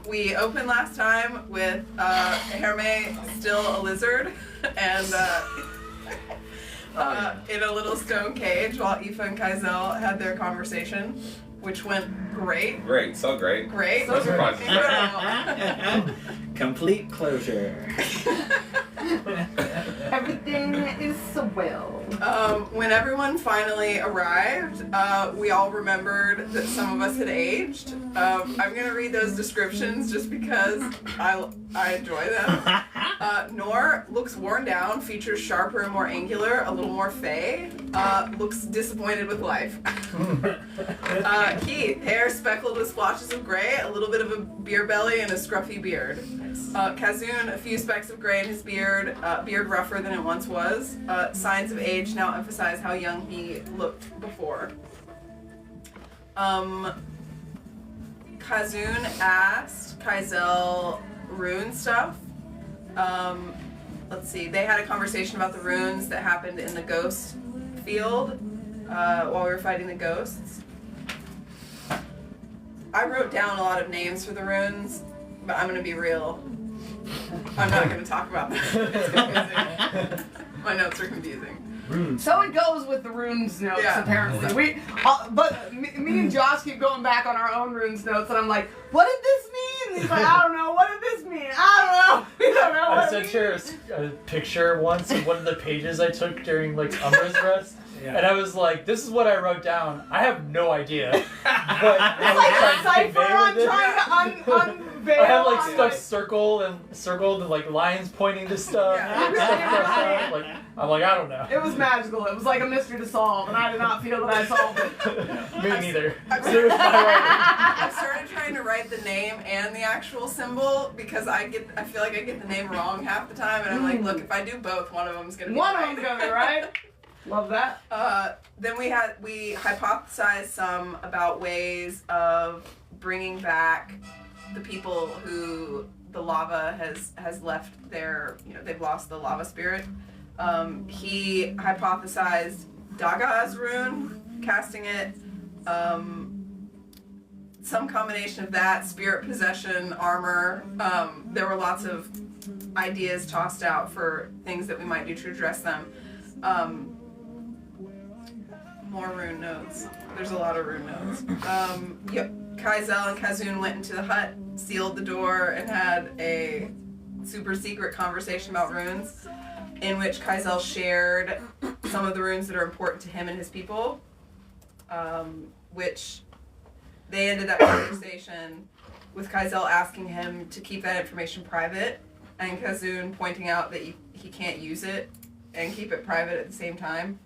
We opened last time with Herme still a lizard and in a little stone cage while Aoife and Kaizel had their conversation, which went great. Great, so great. Great. No surprises. Incredible. Complete closure. Everything is so well. When everyone finally arrived, we all remembered that some of us had aged. I'm going to read those descriptions just because I enjoy them. Nor looks worn down, features sharper and more angular, a little more fey, looks disappointed with life. Keith, hair speckled with splotches of gray, a little bit of a beer belly, and a scruffy beard. Kazoon, a few specks of gray in his beard, beard rougher than it once was. Signs of age now emphasize how young he looked before. Kazoon asked Kaizel rune stuff. Let's see, they had a conversation about the runes that happened in the ghost field while we were fighting the ghosts. I wrote down a lot of names for the runes, but I'm going to be real. I'm not going to talk about that. It's confusing. My notes are confusing. Runes. So it goes with the runes notes, Yeah. apparently. But me and Josh keep going back on our own runes notes, and I'm like, what did this mean? And he's like, I don't know. What did this mean? I don't know. We don't know what I it sent means. her a picture once of one of the pages I took during like Umbra's rest. Yeah. And I was like, this is what I wrote down. I have no idea. But It's like a cipher I'm trying to unveil. I have like on, stuff circled and like lines pointing to stuff. Yeah. And stuff crossed out. Like, I'm like, I don't know. It was magical. It was like a mystery to solve, and I did not feel that I solved it. Me neither. I've So it was my writing. I've started trying to write the name and the actual symbol because I feel like I get the name wrong half the time, and I'm like, look, if I do both, one of them's gonna be One of right. them's gonna be right. Love that. Then we hypothesized some about ways of bringing back the people who the lava has left their, they've lost the lava spirit. He hypothesized Daga's rune, casting it, some combination of that, spirit possession, armor. There were lots of ideas tossed out for things that we might do to address them. More rune notes. There's a lot of rune notes. Yep. Kaizel and Kazoon went into the hut, sealed the door, and had a super secret conversation about runes, in which Kaizel shared some of the runes that are important to him and his people, which they ended that conversation with Kaizel asking him to keep that information private, and Kazoon pointing out that he can't use it and keep it private at the same time.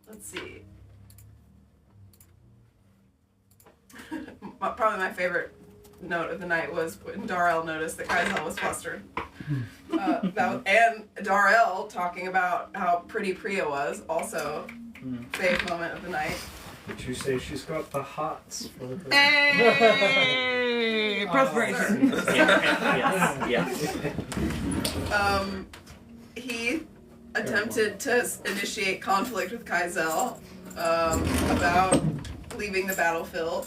Let's see. Probably my favorite note of the night was when Darrell noticed that Kaizel was flustered. And Darrell talking about how pretty Priya was, also fave moment of the night. Did you say she's got the hots for the... Hey! Perspiration. Yes. He attempted to initiate conflict with Kaizel about leaving the battlefield.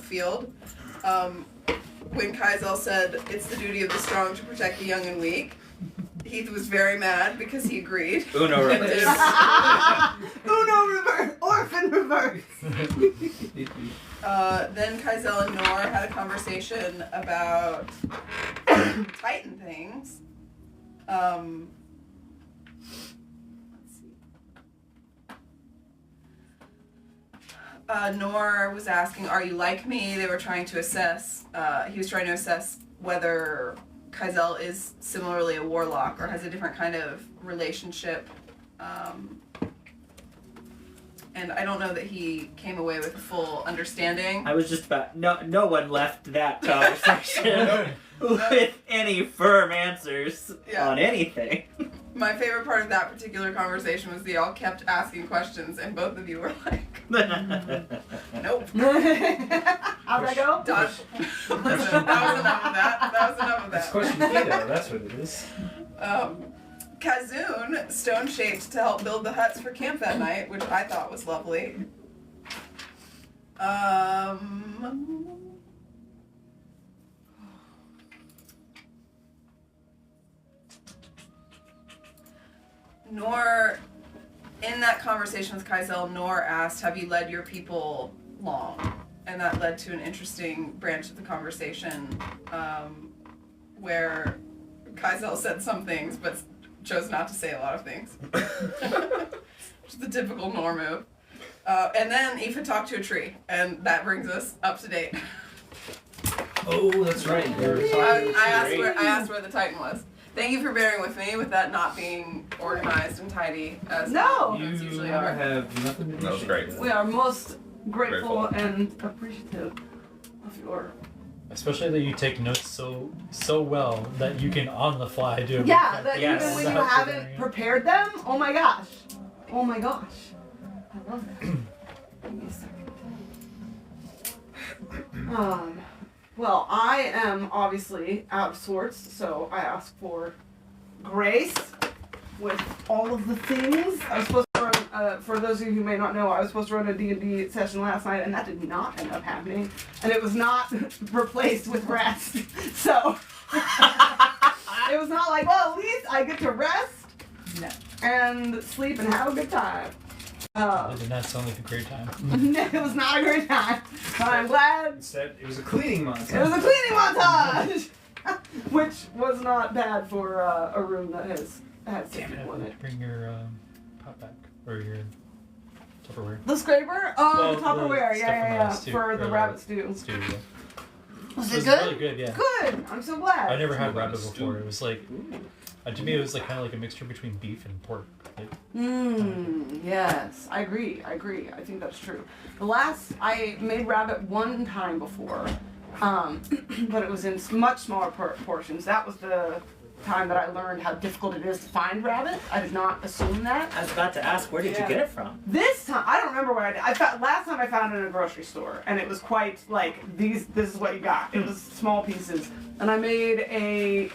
When Kaizel said, "It's the duty of the strong to protect the young and weak," Heath was very mad because he agreed. Uno reverse. Uno reverse. Orphan reverse. Then Kaizel and Nor had a conversation about Titan things. Let's see. Nor was asking, "Are you like me?" They were trying to assess. He was trying to assess whether Kaizel is similarly a warlock or has a different kind of relationship. And I don't know that he came away with a full understanding. I was just about... No one left that conversation with any firm answers on anything. My favorite part of that particular conversation was they all kept asking questions and both of you were like, nope. How'd that go? Done. Listen, that was enough of that. It's question keto, that's what it is. Kazoon stone-shaped to help build the huts for camp that night, which I thought was lovely. Nor, in that conversation with Kaizel, Nor asked, have you led your people long? And that led to an interesting branch of the conversation where Kaizel said some things, but chose not to say a lot of things. Which is the typical Nor move. And then Aoife talked to a tree, and that brings us up to date. Oh, that's right. I asked where the Titan was. Thank you for bearing with me with that not being organized and tidy as notes usually are. Have nothing to do. That was great. We are most grateful and appreciative of your. Especially that you take notes so well that you can on the fly do it. Yeah, that Yes. even when you haven't prepared them, oh my gosh. Oh my gosh. I love that. Give me a second. Well, I am obviously out of sorts, so I ask for grace with all of the things. I was supposed to run, for those of you who may not know, I was supposed to run a D&D session last night, and that did not end up happening. And it was not replaced with rest. So, it was not like, well, at least I get to rest and sleep and have a good time. That did not sound like a great time. It was not a great time, but I'm glad. Instead, it was a cleaning montage. It was a cleaning montage! Which was not bad for a room that has had Damn people it! in I it. have to bring your pot back or your Tupperware. The scraper? Oh, Well, the Tupperware, the yeah. stuff from the stew, For the or rabbit stew. Stew, yeah. Was It it was good? really good, yeah. Good! I'm so glad. I never had Rabbit rabbit stew. before. It was like, to me, it was like kind of like a mixture between beef and pork. Like, Yes, I agree. I think that's true. I made rabbit one time before, but it was in much smaller portions. That was the time that I learned how difficult it is to find rabbit. I did not assume that. I was about to ask, where did you get it from? This time, I don't remember where I did. Last time I found it in a grocery store, and it was quite like this is what you got. It was small pieces, and I made a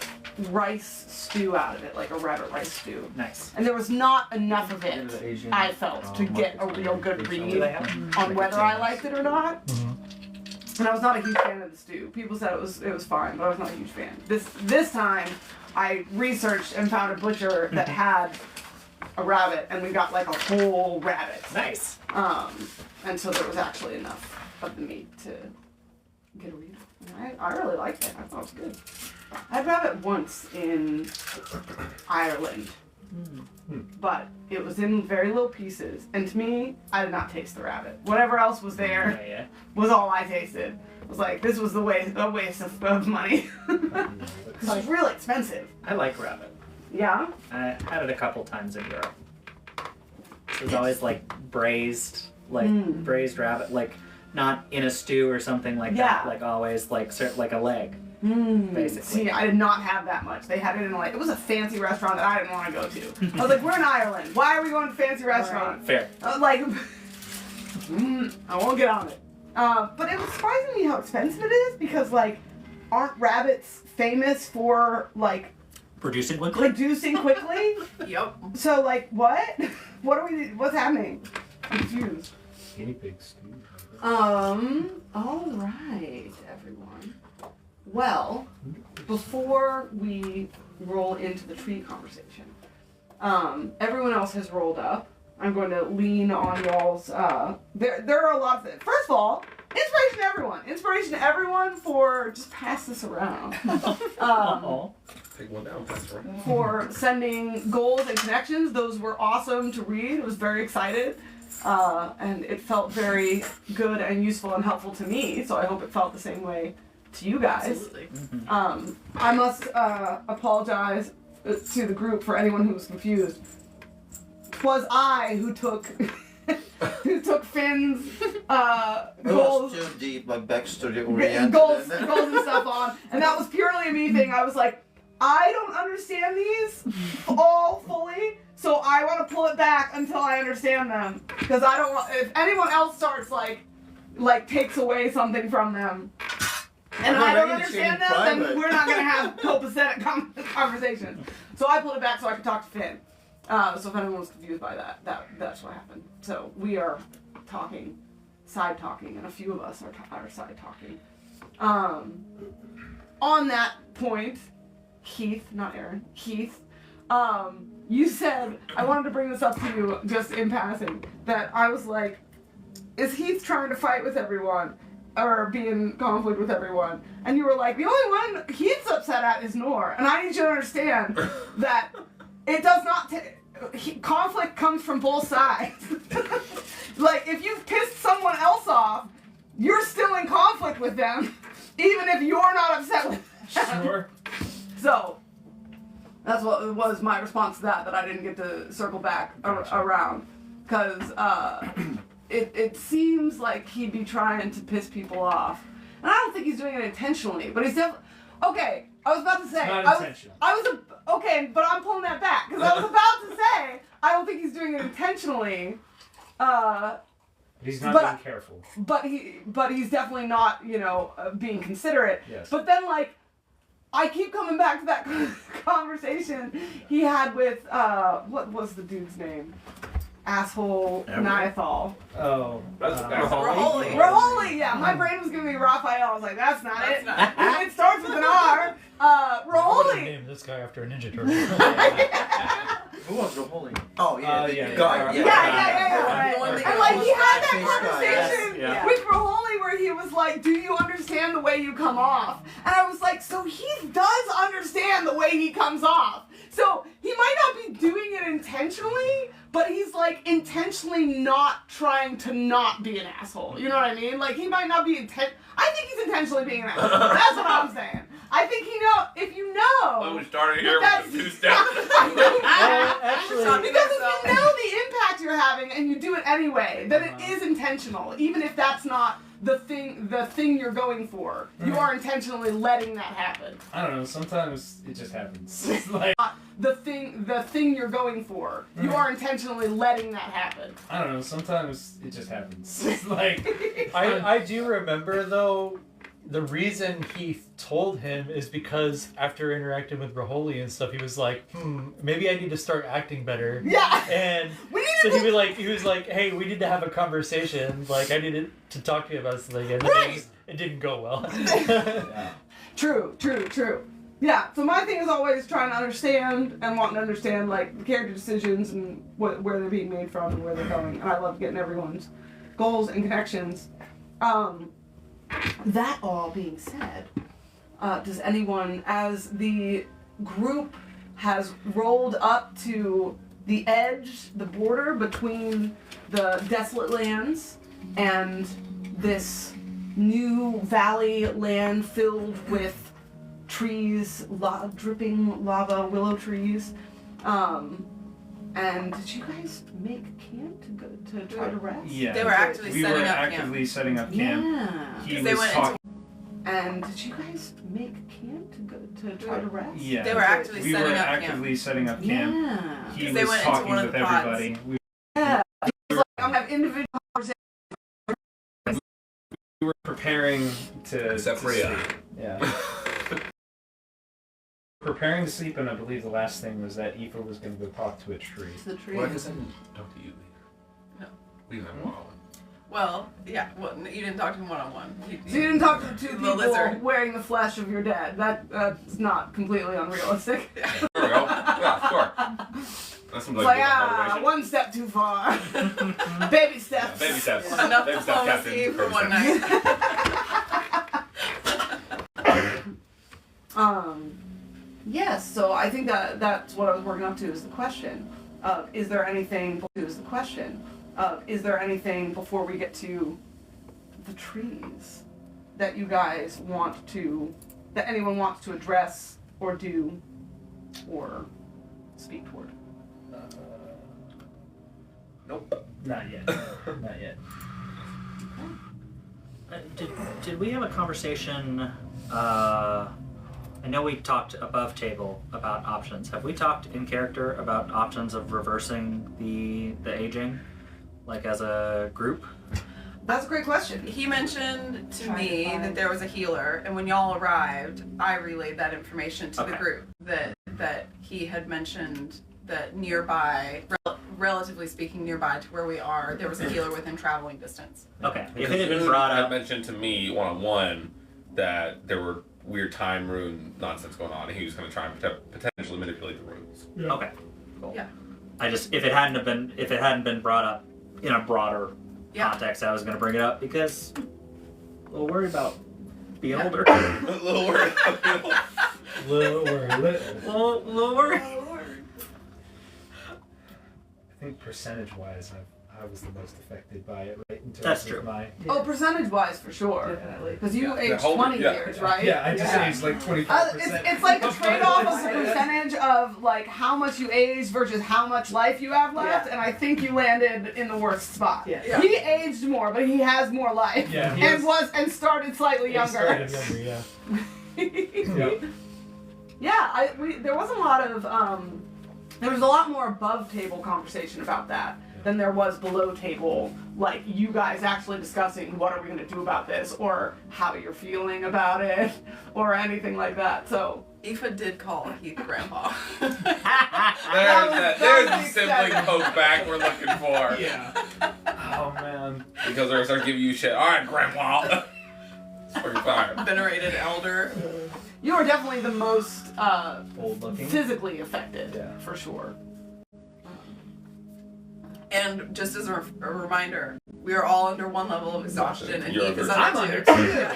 rice stew out of it, like a rabbit rice stew. Nice. And there was not enough of it, I felt, to get a real good read on whether I liked it or not. And I was not a huge fan of the stew. People said it was fine, but I was not a huge fan. This time, I researched and found a butcher that had a rabbit, and we got like a whole rabbit. Nice. And so there was actually enough of the meat to get a read. And I really liked it. I thought it was good. I had rabbit once in Ireland, but it was in very little pieces, and to me, I did not taste the rabbit. Whatever else was there was all I tasted. I was like, this was a waste of money. It was really expensive. I like rabbit. Yeah? I had it a couple times in Europe. It was always like braised rabbit, like not in a stew or something like that. Like always like a leg. Basically. See, I did not have that much. They had it in it was a fancy restaurant that I didn't want to go to. I was like, we're in Ireland. Why are we going to a fancy restaurant? Fair. I was like, I won't get on it. But it was surprising me how expensive it is because aren't rabbits famous for Producing quickly? Yep. So what? What's happening? I'm confused. Guinea pig stew. All right, everyone. Well, before we roll into the tree conversation, everyone else has rolled up. I'm going to lean on y'all's. There are a lot of things. First of all, inspiration to everyone. Inspiration to everyone for just pass this around. Take one down, pass it around. For sending goals and connections. Those were awesome to read. I was very excited. And it felt very good and useful and helpful to me, so I hope it felt the same way to you guys. Absolutely. I must apologize to the group for anyone who was confused. 'Twas I who took Finn's goals. It was too deep, my backstory oriented. Goals and stuff on, and that was purely a me thing. I was like, I don't understand these all fully, so I want to pull it back until I understand them, because I don't want, if anyone else starts takes away something from them, and I don't understand them, then we're not going to have copacetic conversations. So I pulled it back so I could talk to Finn. So if anyone was confused by that, that's what happened. So we are talking side talking, and a few of us are side talking. On that point, Keith, not Aaron, Keith, you said, I wanted to bring this up to you just in passing, that I was like, is Heath trying to fight with everyone or be in conflict with everyone? And you were like, the only one Heath's upset at is Nor. And I need you to understand that it does not conflict comes from both sides. Like, if you've pissed someone else off, you're still in conflict with them, even if you're not upset with them. Sure. So, that's what was my response to that I didn't get to circle back around. Because it seems like he'd be trying to piss people off. And I don't think he's doing it intentionally, but he's definitely... Okay, I was about to say... Not intentional. Okay, but I'm pulling that back, because I was about to say, I don't think he's doing it intentionally. He's not being careful. But he's definitely not, being considerate. Yes. But then, like, I keep coming back to that conversation he had with, what was the dude's name? Asshole Niathal. Oh. Raholi. Raholi, yeah. My brain was giving me Raphael. I was like, that's not it. Not It starts with an R. Raholi. Name this guy after a Ninja Turtle. Who was Raholi? Oh, yeah. yeah. Guy. Yeah. The one that And like he had that Face guy, conversation yes. with Raholi where he was like, do you understand the way you come off? And I was like, so he does understand the way he comes off. So he might not be doing it intentionally, but he's like intentionally not trying to not be an asshole. You know what I mean? Like he might not be I think he's intentionally being an asshole. That's what I'm saying. I think if you know. Well, we started here that's- with a 2-step. Actually, Because if you know the impact you're having and you do it anyway, then it is intentional. Even if that's not the thing you're going for, you are intentionally letting that happen. I don't know. Sometimes it just happens. It's like The thing you're going for, you are intentionally letting that happen. I don't know. Sometimes it just happens. It's like I do remember though. The reason Heath told him is because after interacting with Raholi and stuff, he was like, maybe I need to start acting better. Yeah. And so he was like, hey, we need to have a conversation. Like, I needed to talk to you about something. And then it didn't go well. Yeah. True. Yeah, so my thing is always trying to understand and wanting to understand, like, the character decisions and where they're being made from and where they're going. And I love getting everyone's goals and connections. That all being said, does anyone, as the group has rolled up to the edge, the border between the desolate lands and this new valley land filled with trees, dripping lava, willow trees, and did you guys make camp to try to rest? Yeah. They were actually we setting were up actively camp. setting up camp. Yeah. He They was went talking. And did you guys make camp to try to rest? Yeah. They were actually we setting were up camp. actively setting up camp. Yeah. He They was went into talking one of with the pods. everybody. Yeah. He was like, I'm gonna have individual conversations. We were preparing to Except for sleep. you. Yeah. Preparing to sleep, and I believe the last thing was that Aoife was going to go talk to a tree. The tree. Well, I guess I didn't talk to you either. No. We didn't have one-on-one. Well, yeah. Well, you didn't talk to him one-on-one. So you didn't talk to the two The people lizard. wearing the flesh of your dad. That's not completely unrealistic. There we go. Yeah, sure. That's some It's like, like, motivation. one step too far. Baby steps. Baby steps. Enough Baby steps, diplomacy Captain. for Baby one steps. night. Yes, so I think that's what I was working up to is the question. Is there anything before we get to the trees that you guys that anyone wants to address or do or speak toward? Nope. Not yet. Not yet. Did we have a conversation? I know we talked above table about options. Have we talked in character about options of reversing the aging, like as a group? That's a great question. He mentioned to Trying to me find- that there was a healer, and when y'all arrived, I relayed that information to the Okay. group. That he had mentioned that nearby, relatively speaking, nearby to where we are, there was a healer within traveling distance. Okay. If it had been brought had up, mentioned to me one-on-one that there were weird time rune nonsense going on, and he was going to try and potentially manipulate the runes. okay, cool. Yeah. I just if it hadn't been brought up in a broader context, I was going to bring it up because a little worried about being older. A little worried. Little. Little worried. I think percentage-wise, I was the most affected by it, right? In terms That's of true. My, Oh, percentage-wise, for sure. Definitely. Because you aged whole- 20 yeah. years, right? yeah, I just aged like 25%. It's like a trade-off of the percentage of like how much you aged versus how much life you have left, and I think you landed in the worst spot. Yeah. He aged more, but he has more life. Yeah, he and started slightly younger. Yeah. Yeah, there was a lot of there was a lot more above table conversation about that than there was below table, like you guys actually discussing what are we gonna do about this, or how you're feeling about it, or anything like that. So Aoife did call Heath Grandpa. There's that the was sibling poke back we're looking for. Yeah. Oh, man. Because they're start giving you shit. All right, Grandpa. It's fucking fire. Venerated elder. you were definitely the most Old looking. physically affected, Yeah. for sure. And just as a reminder, we are all under one level of exhaustion, and You're Heath is under under two. two.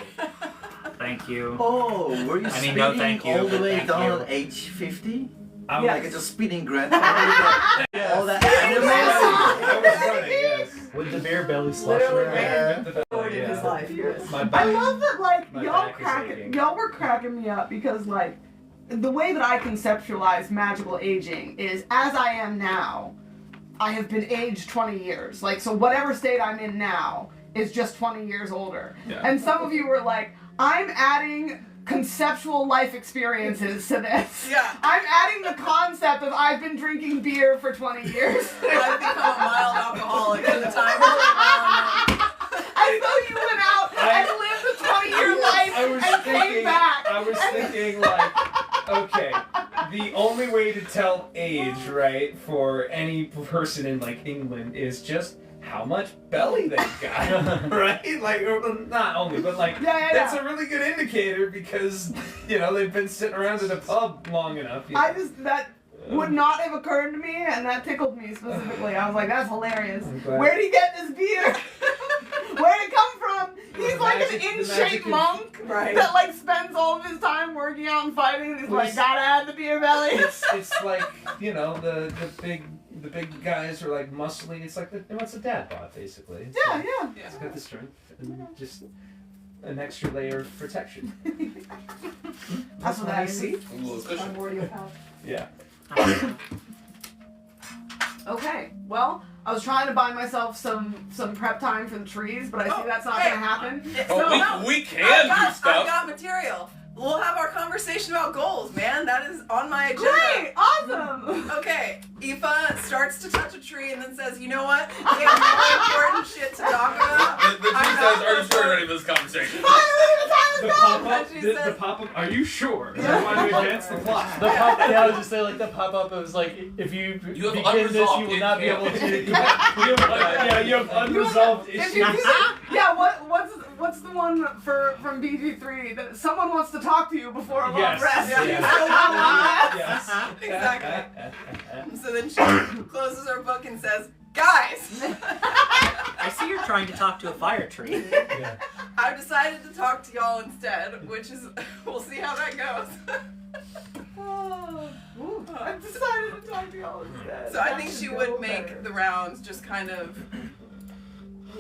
Thank you. Oh, were you I mean, speeding no, thank you, all the but way thank down you. at age 50? I'm Yeah. Like it's a speeding grandfather with all that animals? I was running, yes. With the beer belly slush Literally around. Forward in his life. Yes. My I back. love that, like, My y'all back is aching. y'all were cracking me up because, like, the way that I conceptualize magical aging is as I am now, I have been aged 20 years. Like, so whatever state I'm in now is just 20 years older. Yeah. And some of you were like, I'm adding conceptual life experiences to this. Yeah. I'm adding the concept of I've been drinking beer for 20 years. I've become a mild alcoholic in the time of the As though you went out and lived a 20-year life and came back. I was thinking, like, okay, the only way to tell age, right, for any person in, like, England is just how much belly they've got, right? Like, not only, but, like, Yeah. that's a really good indicator because, you know, they've been sitting around in a pub long enough. You know? That would not have occurred to me, and that tickled me specifically. I was like, that's hilarious. I'm glad. Where'd he get this beer? Where'd it come from? He's The like magic- an the in-shape magic of- monk Right. that like spends all of his time working out and fighting, and he's like, gotta add the beer belly. It's like, you know, the big guys are like muscly. It's like what's a dad bod basically. It's Yeah, like, yeah. It's got the strength and just an extra layer of protection. That's what that is. see. A little cushion. Yeah. Okay, well, I was trying to buy myself some prep time for the trees, but I see that's not hey, gonna happen. Oh, we can I've do stuff. I've got material. We'll have our conversation about goals, man. That is on my agenda. Great! Awesome! Okay, Aoife starts to touch a tree and then says, you know what? We have more important shit to talk about. The tree I'm says, not are you sure gonna- you're ready for this conversation? Finally, the time The is pop gone! up. She The said- pop up. Are you sure? I want to advance the plot. The pop, yeah, I was just saying, like, the pop-up, it was like, if you have begin this, unresolved you will not be able to... issues. yeah, you have unresolved If issues. you yeah, what's the one from BG3 that someone wants to talk to you before a long Yes, rest? yes. You still want to rest? Yes. Exactly. So then she closes her book and says, guys, I see you're trying to talk to a fire tree. Yeah. I've decided to talk to y'all instead, which is, we'll see how that goes. Ooh, I've decided to talk to y'all instead. So I think That she could would go make better. the rounds just kind of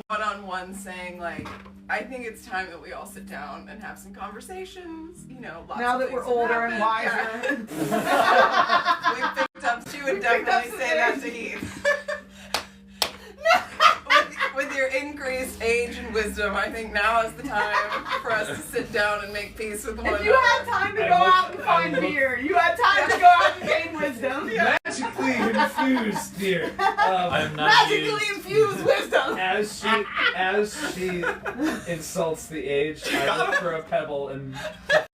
one-on-one saying, like, I think it's time that we all sit down and have some conversations, you know, lots Now of that we're things have older and happened. wiser. Yeah. We picked up, she would picked up definitely some say that age. to Heath. With your increased age and wisdom, I think now is the time for us to sit down and make peace with one If another. you had time to go out and find beer, you had time to go out and gain wisdom. Magically infused beer. I'm not Magically used. infused wisdom. As she insults the age, I look for a pebble and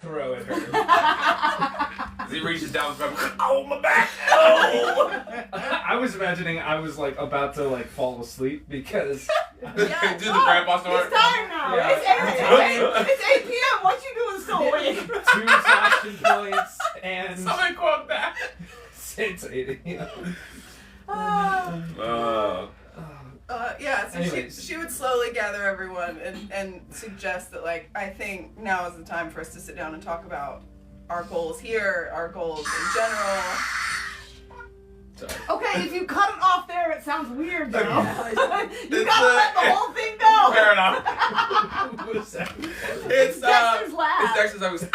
throw at her. As he reaches down the bed, oh, my back! Oh! I was imagining I was like about to like fall asleep because Do the grandpa story. It's time now. Yeah. It's 8 p.m. What you doing still awake? 2 flashing points and Somebody quote that. sensating. Yeah, so Anyways. she would slowly gather everyone and suggest that, like, I think now is the time for us to sit down and talk about our goals here, our goals in general. Sorry. Okay, if you cut it off there, it sounds weird, though. You It's, gotta let the whole thing go. Fair enough. What is that? It's Dexter's laugh. It's Dexter's laugh. Goes,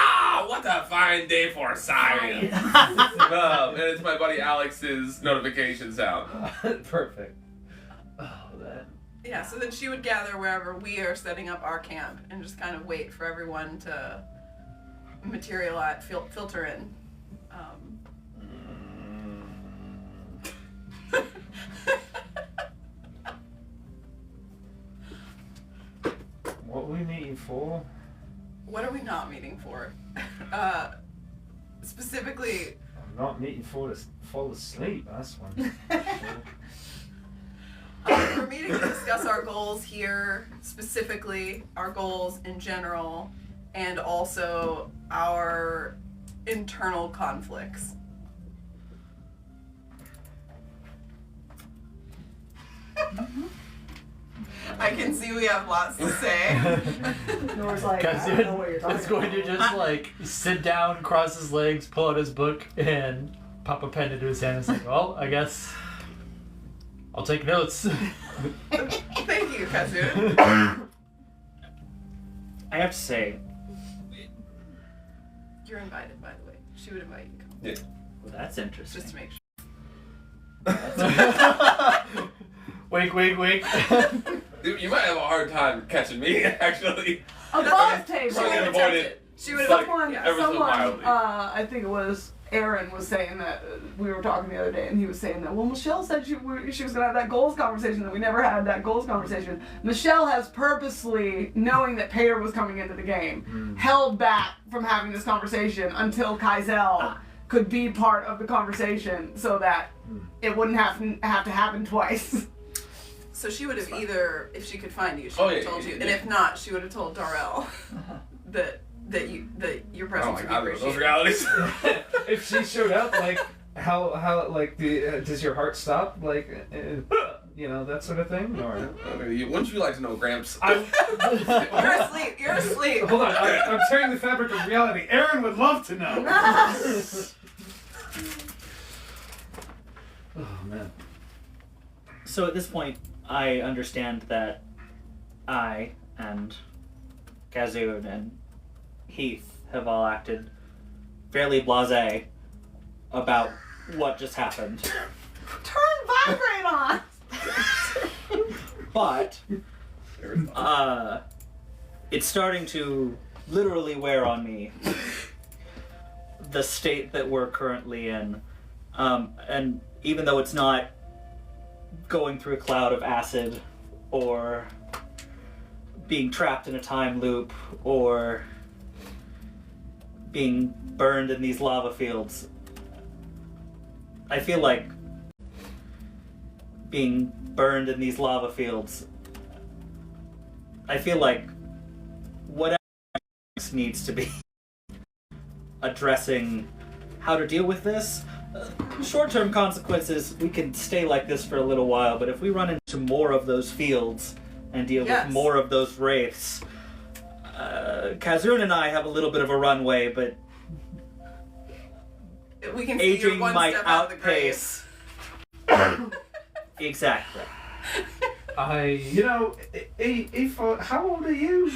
what a fine day for science. And it's my buddy Alex's notification sound. Perfect. Oh, that. Yeah, so then she would gather wherever we are setting up our camp and just kind of wait for everyone to materialize, filter in. What are we meeting for? What are we not meeting for? Specifically, I'm not meeting for to fall asleep. That's one. we're meeting to discuss our goals here, specifically our goals in general, and also our internal conflicts. I can see we have lots to say. Nora's like, I don't know what you're talking It's going about. to just like sit down, cross his legs, pull out his book, and pop a pen into his hand and say, well, I guess I'll take notes. Thank you, Kazu. I have to say, You're invited, by the way. She would invite you to come. Yeah. well, that's interesting. Just to make sure. Wink, wink, wink. Dude, you might have a hard time catching me, actually. Above table. She would have avoided- attempted. She would have. Like, Someone, ever so mildly. I think it was Aaron was saying that we were talking the other day, and he was saying that, well, Michelle said she was going to have that goals conversation, that we never had that goals conversation. Michelle has purposely, knowing that Payer was coming into the game, held back from having this conversation until Kaizel could be part of the conversation so that it wouldn't have to happen twice. So she would have either, if she could find you, she Oh, would have yeah, told yeah, you, yeah. and if not, she would have told Darrell that your Oh presence my would be god, those appreciated. realities. If she showed up, like how like does your heart stop? Like that sort of thing. Or Wouldn't you like to know, Gramps? You're asleep. You're asleep. hold on, I'm tearing the fabric of reality. Aaron would love to know. Oh man. So at this point, I understand that I and Kazoon and Heath have all acted fairly blasé about what just happened. Turn vibrate on! But it's starting to literally wear on me the state that we're currently in. And even though it's not going through a cloud of acid or being trapped in a time loop or being burned in these lava fields, I feel like being burned in these lava fields, I feel like whatever needs to be addressing how to deal with this. Short-term consequences, we can stay like this for a little while, but if we run into more of those fields and deal with more of those wraiths, Kazoon and I have a little bit of a runway, but We can see you're aging one might step out of the grave. outpace. Exactly. Aoife, how old are you?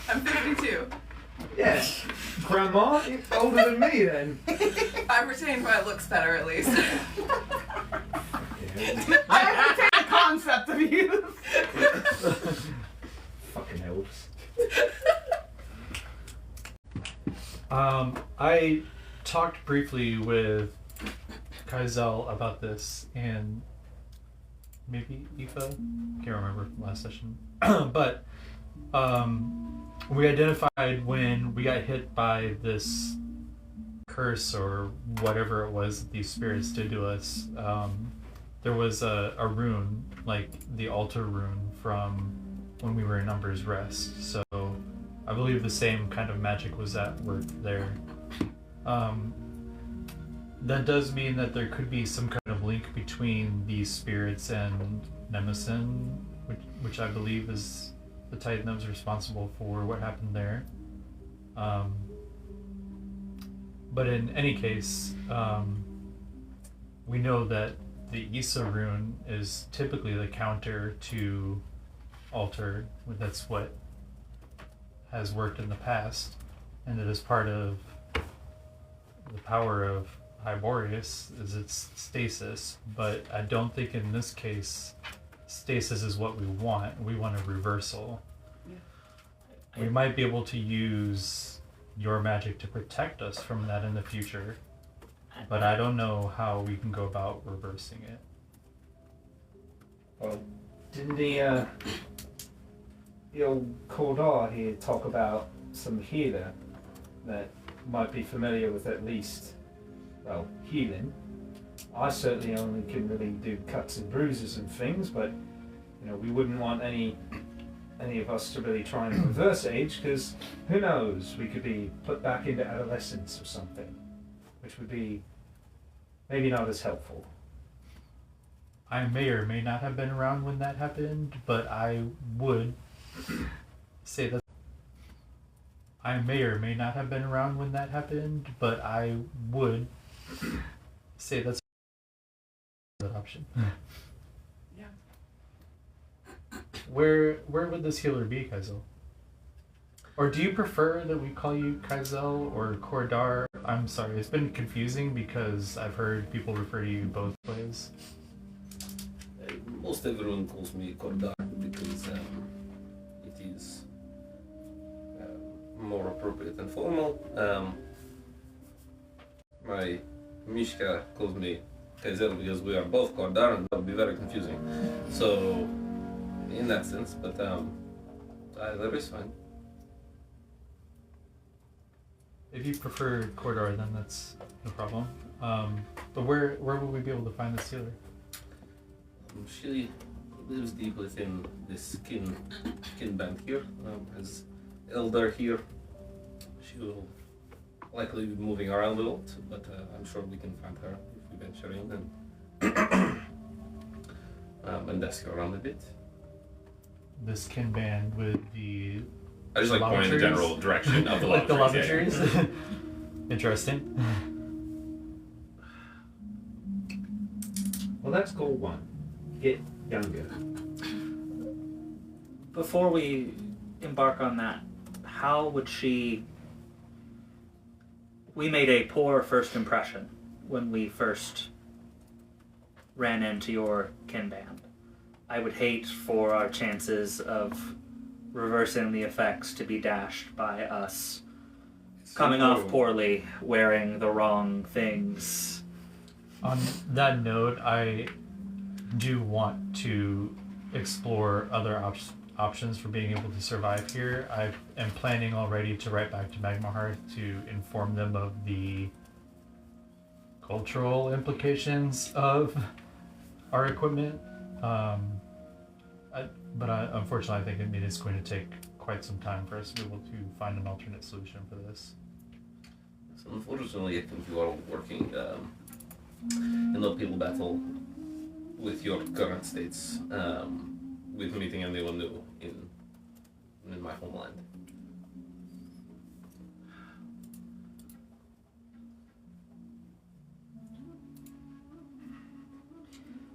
I'm 52. Yeah, Grandma, you're older than me then. I retain my looks better, at least. I entertain the concept of youth. Fucking elves. I talked briefly with Kaizel about this and maybe Aoife, can't remember from last session, but we identified when we got hit by this curse or whatever it was that these spirits did to us, there was a rune, like the altar rune from when we were in Umber's Rest. So I believe the same kind of magic was at work there. That does mean that there could be some kind of link between these spirits and Nemesis, which I believe is the Titan that was responsible for what happened there. But in any case, we know that the Isa rune is typically the counter to altar. That's what has worked in the past, and it is part of the power of Hyborius is its stasis, but I don't think in this case stasis is what we want. We want a reversal. Yeah. We might be able to use your magic to protect us from that in the future, but I don't know how we can go about reversing it. Well, didn't the old Cordar here talk about some healer that might be familiar with at least, well, healing? I certainly only can really do cuts and bruises and things, but we wouldn't want any of us to really try and reverse age, because who knows, we could be put back into adolescence or something, which would be maybe not as helpful. I may or may not have been around when that happened, but I would say that I may or may not have been around when that happened, but I would say that's an option. Yeah. Where would this healer be, Kaizel? Or do you prefer that we call you Kaizel or Cordar? I'm sorry, it's been confusing because I've heard people refer to you both ways. Most everyone calls me Cordar because it is more appropriate and formal. My Mishka calls me Kaizel because we are both Cordar, and that would be very confusing. So, in that sense, but either is fine. If you prefer Cordar, then that's no problem. But where would we be able to find this healer? She lives deep within this Kinband here, as elder here. She will likely be moving around a lot, but I'm sure we can find her if we venture in and ask her around a bit. This Kinband with the I just like point in the general direction of the like the lava trees. trees. Interesting. Well, that's goal one. Get younger. Before we embark on that, how would she... We made a poor first impression when we first ran into your Kinband. I would hate for our chances of reversing the effects to be dashed by us coming off poorly, wearing the wrong things. On that note, I do want to explore other options for being able to survive here. I am planning already to write back to Magma Hearth to inform them of the cultural implications of our equipment. But unfortunately, I think it is going to take quite some time for us to be able to find an alternate solution for this. So unfortunately, I think you are working in the uphill battle with your current states, with meeting anyone new in my homeland.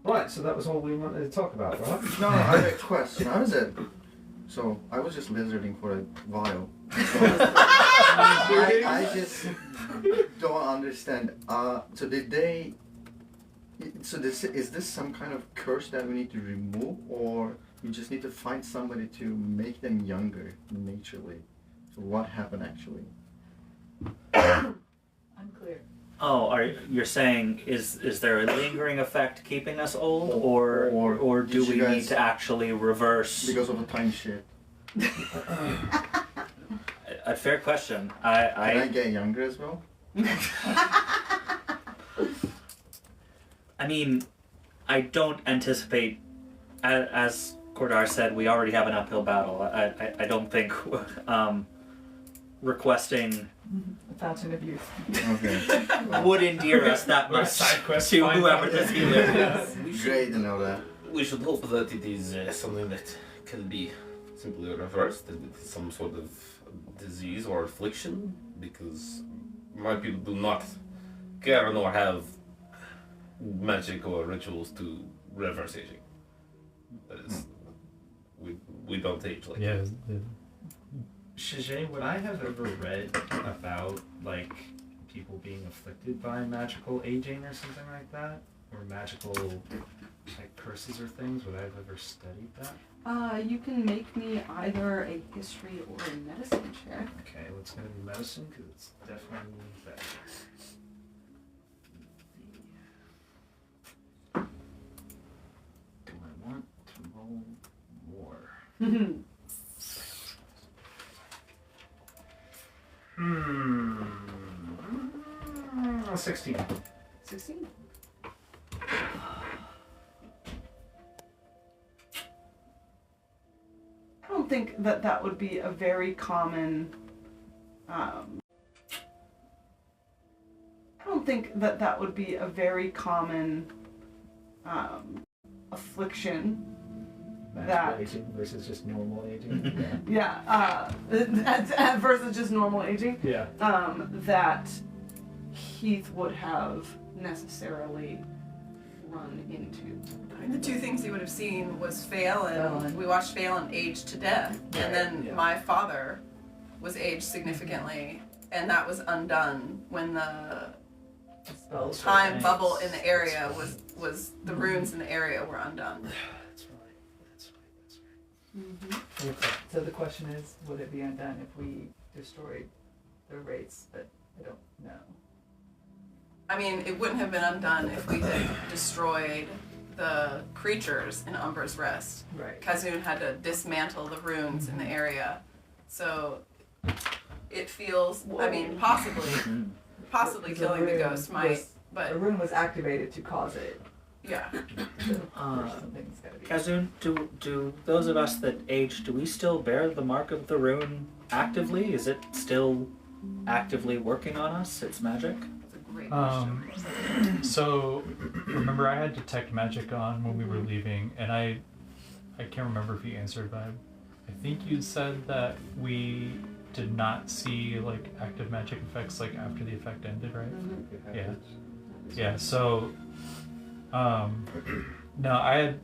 Right, so that was all we wanted to talk about, right? No, I have a question. How is it? So I was just lizarding for a while. So, I just don't understand. So did they? So is this some kind of curse that we need to remove, or we just need to find somebody to make them younger naturally? So what happened actually? Unclear. Oh, you're saying is there a lingering effect keeping us old, or do we need to actually reverse? Because of the time shift. A fair question. Can I get younger as well? I mean, I don't anticipate, as Cordar said, we already have an uphill battle. I don't think requesting A fountain of youth. Okay. would endear us that Or a much side quest to find whoever out. this healer is. Great to know that. We should hope that it is something that can be simply reversed, that it is some sort of disease or affliction, because my people do not care nor have magic or rituals to reverse aging. That is, we don't age like Yeah. that. Shijay, would I have ever read about like people being afflicted by magical aging or something like that, or magical like curses or things? Would I have ever studied that? You can make me either a history or a medicine check. Okay, let's go to medicine because it's definitely better. Do I want to roll more? 16. 16. I don't think that would be a very common. I don't think that would be a very common affliction. Magical That- aging versus just normal aging. Yeah, versus just normal aging. Yeah. That Heath would have necessarily run into. The two things he would have seen was Phelan. We watched Phelan age to death, Right, and then yeah. my father was aged significantly, and that was undone when the Spells. time Nice. bubble in the area was the runes in the area were undone. That's right. That's right. That's right. So the question is, would it be undone if we destroyed the wraiths? But I don't know. I mean, it wouldn't have been undone if we had destroyed the creatures in Umber's Rest. Right. Kazoon had to dismantle the runes in the area, so it feels. I mean, possibly The killing the rune ghost might, was- The but rune was activated to cause it. yeah. So something's gotta be. Kazoon, do those of us that age, do we still bear the mark of the rune actively? Is it still actively working on us, its magic? That's a great question. So, remember I had detect magic on when we were leaving, and I can't remember if you answered, but I think you said that we did not see like active magic effects like after the effect ended, right? Yeah. Yeah. So, no, I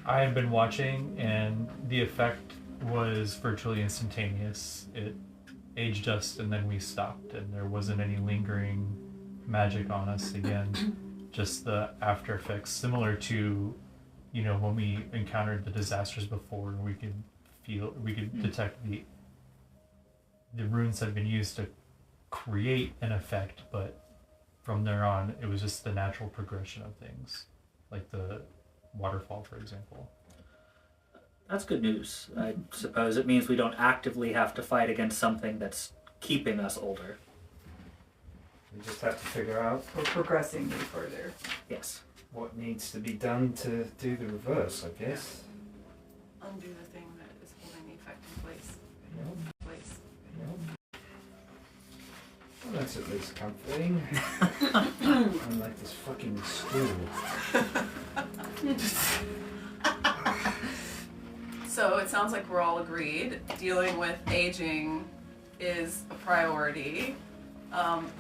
had been watching, and the effect was virtually instantaneous. It aged us, and then we stopped, and there wasn't any lingering magic on us again. Just the after effects, similar to, you know, when we encountered the disasters before, and we could detect the runes had been used to create an effect, but from there on, it was just the natural progression of things, like the waterfall, for example. That's good news. I suppose it means we don't actively have to fight against something that's keeping us older. We just have to figure out We're progressing way further. Yes. what needs to be done to do the reverse, I guess. Undo the thing that is holding the effect in place. Well, that's at least comforting. Unlike this fucking stool. So it sounds like we're all agreed. Dealing with aging is a priority,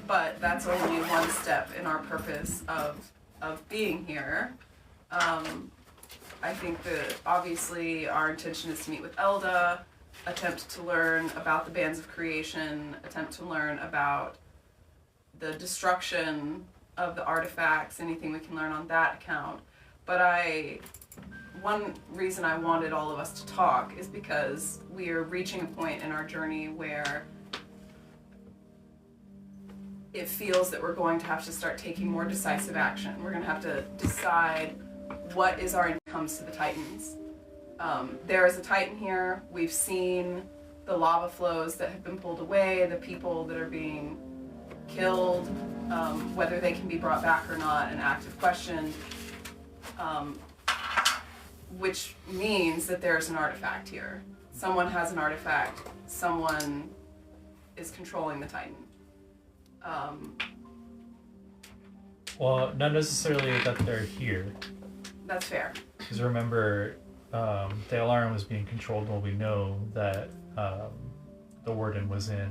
but that's only one step in our purpose of being here. I think that obviously our intention is to meet with Elda, attempt to learn about the bands of creation, attempt to learn about the destruction of the artifacts, anything we can learn on that account. But one reason I wanted all of us to talk is because we are reaching a point in our journey where it feels that we're going to have to start taking more decisive action. We're going to have to decide what is our intent when it comes to the Titans. There is a Titan here. We've seen the lava flows that have been pulled away, the people that are being killed, whether they can be brought back or not, an active question, which means that there's an artifact here. Someone has an artifact, someone is controlling the Titan. Well, not necessarily that they're here. That's fair. Because remember, the alarm was being controlled when we know that the warden was in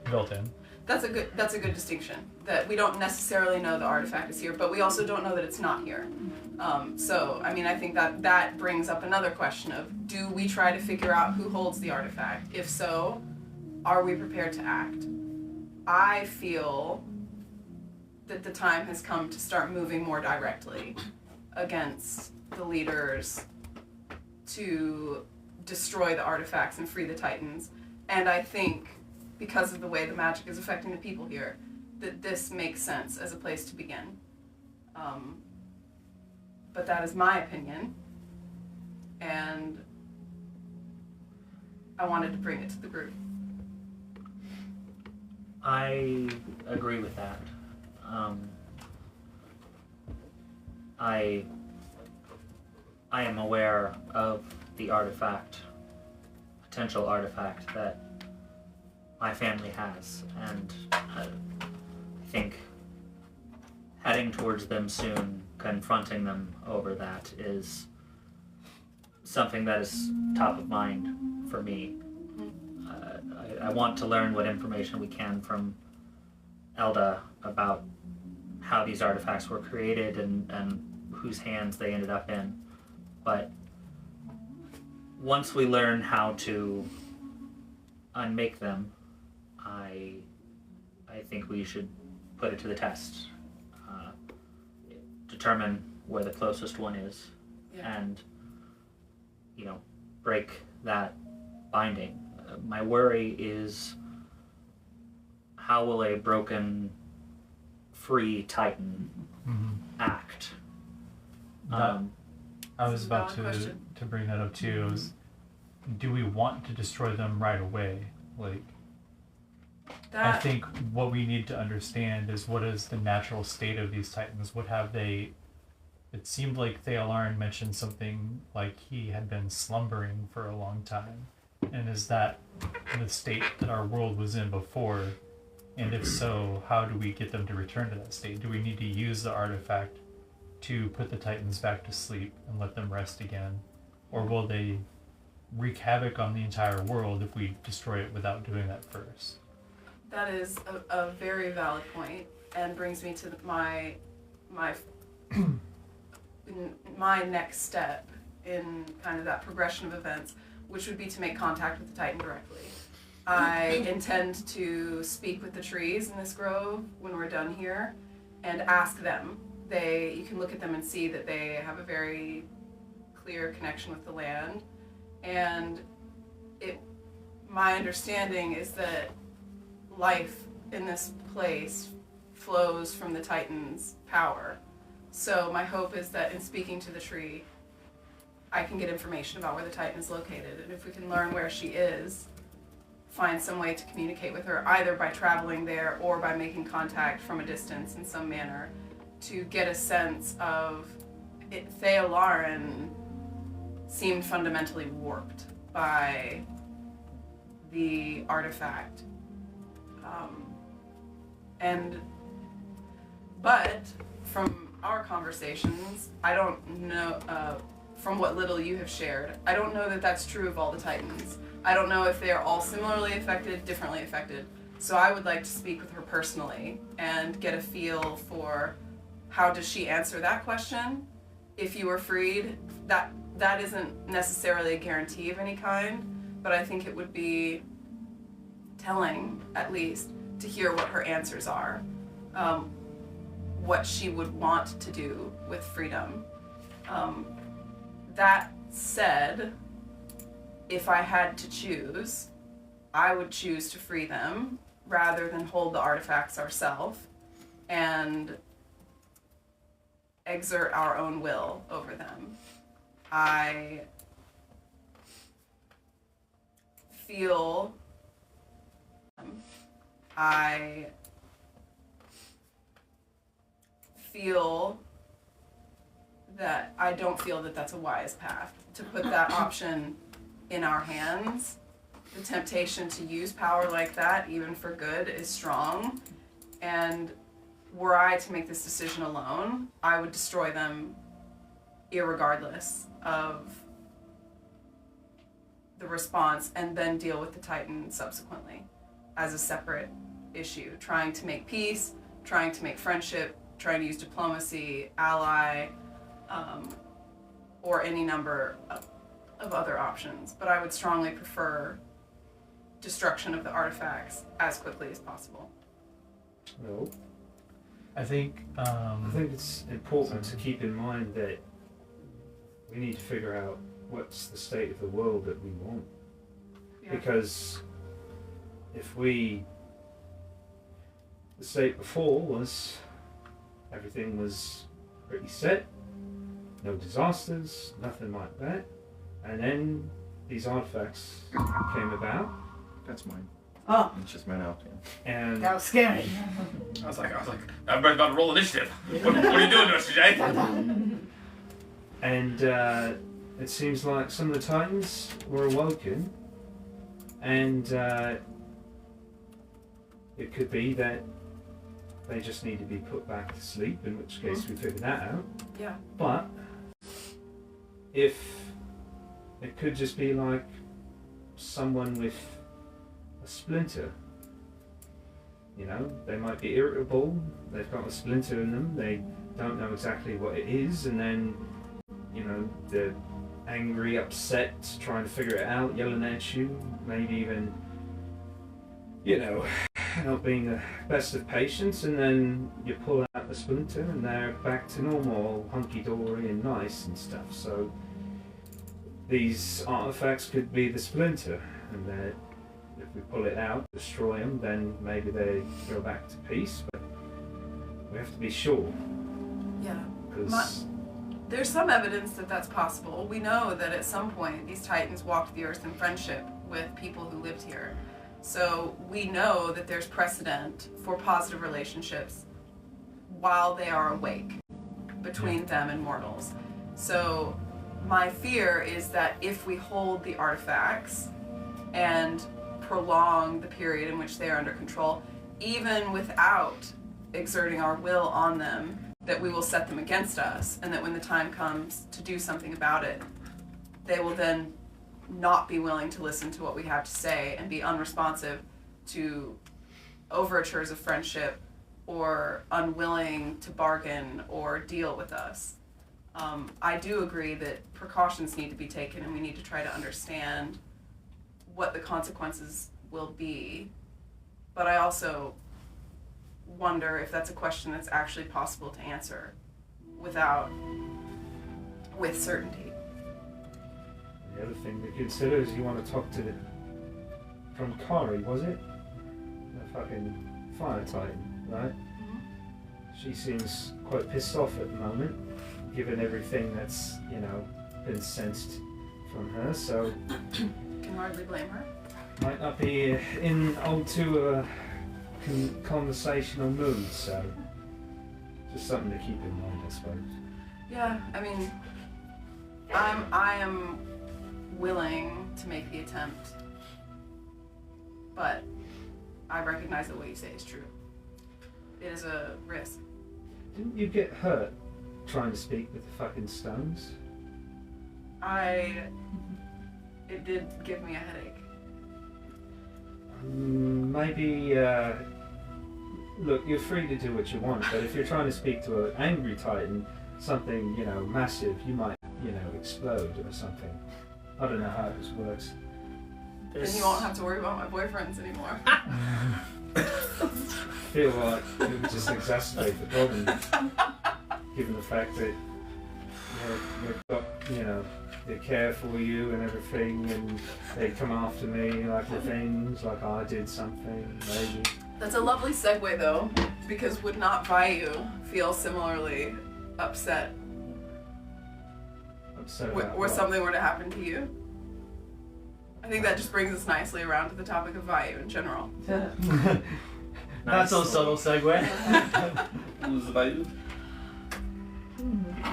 built in. That's a good distinction. That we don't necessarily know the artifact is here, but we also don't know that it's not here. So I mean, I think that brings up another question of, do we try to figure out who holds the artifact? If so, are we prepared to act? I feel that the time has come to start moving more directly against the leaders to destroy the artifacts and free the Titans. And I think, because of the way the magic is affecting the people here, that this makes sense as a place to begin. But that is my opinion, and I wanted to bring it to the group. I agree with that. I am aware of the potential artifact that my family has, and I think heading towards them soon, confronting them over that, is something that is top of mind for me. I want to learn what information we can from Elda about how these artifacts were created and whose hands they ended up in. But once we learn how to unmake them, I think we should put it to the test. Determine where the closest one is, and break that binding. My worry is, how will a broken, free Titan act? I was That's a about valid question. to bring that up too. Do we want to destroy them right away? Like, I think what we need to understand is, what is the natural state of these Titans? What have they... It seemed like Theolarn mentioned something like he had been slumbering for a long time. And is that the state that our world was in before? And if so, how do we get them to return to that state? Do we need to use the artifact to put the Titans back to sleep and let them rest again? Or will they wreak havoc on the entire world if we destroy it without doing that first? That is a very valid point, and brings me to my next step in kind of that progression of events, which would be to make contact with the Titan directly. I intend to speak with the trees in this grove when we're done here and ask them. You can look at them and see that they have a very clear connection with the land, and my understanding is that life in this place flows from the Titan's power. So my hope is that in speaking to the tree, I can get information about where the Titan is located, and if we can learn where she is, find some way to communicate with her, either by traveling there or by making contact from a distance in some manner, to get a sense of it. Theolarn seemed fundamentally warped by the artifact. But from our conversations, I don't know, from what little you have shared, I don't know that that's true of all the Titans. I don't know if they're all similarly affected, differently affected. So I would like to speak with her personally and get a feel for, how does she answer that question? If you were freed, that isn't necessarily a guarantee of any kind, but I think it would be telling, at least, to hear what her answers are, what she would want to do with freedom. That said, if I had to choose, I would choose to free them rather than hold the artifacts ourselves and exert our own will over them. I feel I feel that I don't feel that that's a wise path to put that option in our hands. The temptation to use power like that, even for good, is strong. And were I to make this decision alone, I would destroy them irregardless of the response, and then deal with the Titan subsequently as a separate issue, trying to make peace, trying to make friendship, trying to use diplomacy, ally, or any number of other options. But I would strongly prefer destruction of the artifacts as quickly as possible. No. I think it's important to keep in mind that we need to figure out what's the state of the world that we want. Yeah. Because if the state before was everything was pretty set, no disasters, nothing like that, and then these artifacts came about. That's mine. Oh, It just went out. Yeah. And that was scary. I was like, everybody's about to roll initiative. What are you doing, Mr. J? And it seems like some of the Titans were awoken, and it could be that they just need to be put back to sleep, in which case we figure that out. Yeah. But if it could just be like someone with a splinter, you know, they might be irritable, they've got a splinter in them, they don't know exactly what it is, and then, you know, they're angry, upset, trying to figure it out, yelling at you, maybe even, you know, not being the best of patience, and then you pull out the splinter and they're back to normal, hunky-dory and nice and stuff. So these artifacts could be the splinter, and that if we pull it out, destroy them, then maybe they go back to peace, but we have to be sure. Yeah. Because There's some evidence that that's possible. We know that at some point these Titans walked the earth in friendship with people who lived here. So we know that there's precedent for positive relationships while they are awake between them and mortals. So my fear is that if we hold the artifacts and prolong the period in which they are under control, even without exerting our will on them, that we will set them against us, and that when the time comes to do something about it, they will then not be willing to listen to what we have to say and be unresponsive to overtures of friendship or unwilling to bargain or deal with us. I do agree that precautions need to be taken, and we need to try to understand what the consequences will be. But I also wonder if that's a question that's actually possible to answer with certainty. the other thing to consider is you want to talk to from Kari, was it? The fucking fire titan, right? She seems quite pissed off at the moment, given everything that's, you know, been sensed from her, so Can hardly blame her. might not be in all too conversational mood, so just something to keep in mind, I suppose. Yeah, I mean, I am willing to make the attempt, but I recognize that what you say is true. It is a risk. Didn't you get hurt trying to speak with the fucking stones? It did give me a headache. Maybe, look, you're free to do what you want, but if you're trying to speak to an angry titan, something, you know, massive, you might, you know, explode or something. I don't know how this works. Then you won't have to worry about my boyfriends anymore. I feel like it would just exacerbate the problem, given the fact that they've got, you know, they care for you and everything, and they come after me like revenge, like I did something, maybe. That's a lovely segue, though, because would not Vayu feel similarly upset About or what? something were to happen to you? I think that just brings us nicely around to the topic of Vayu in general. Not so subtle segue. Who's the Bayou?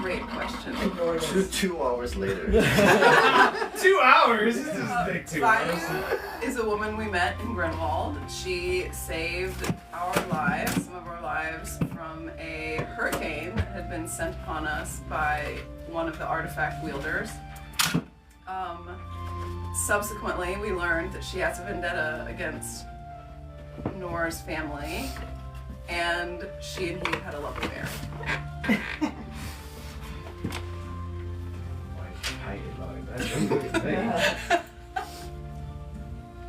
Great question. Ignore this. 2 hours later. 2 hours? This is like 2 hours. Bayou is a woman we met in Grunwald. She saved our lives, some of our lives, from a hurricane that had been sent upon us by one of the artifact wielders. Subsequently, we learned that she has a vendetta against Nora's family, and she and he had a love affair. That's a good thing. Yeah.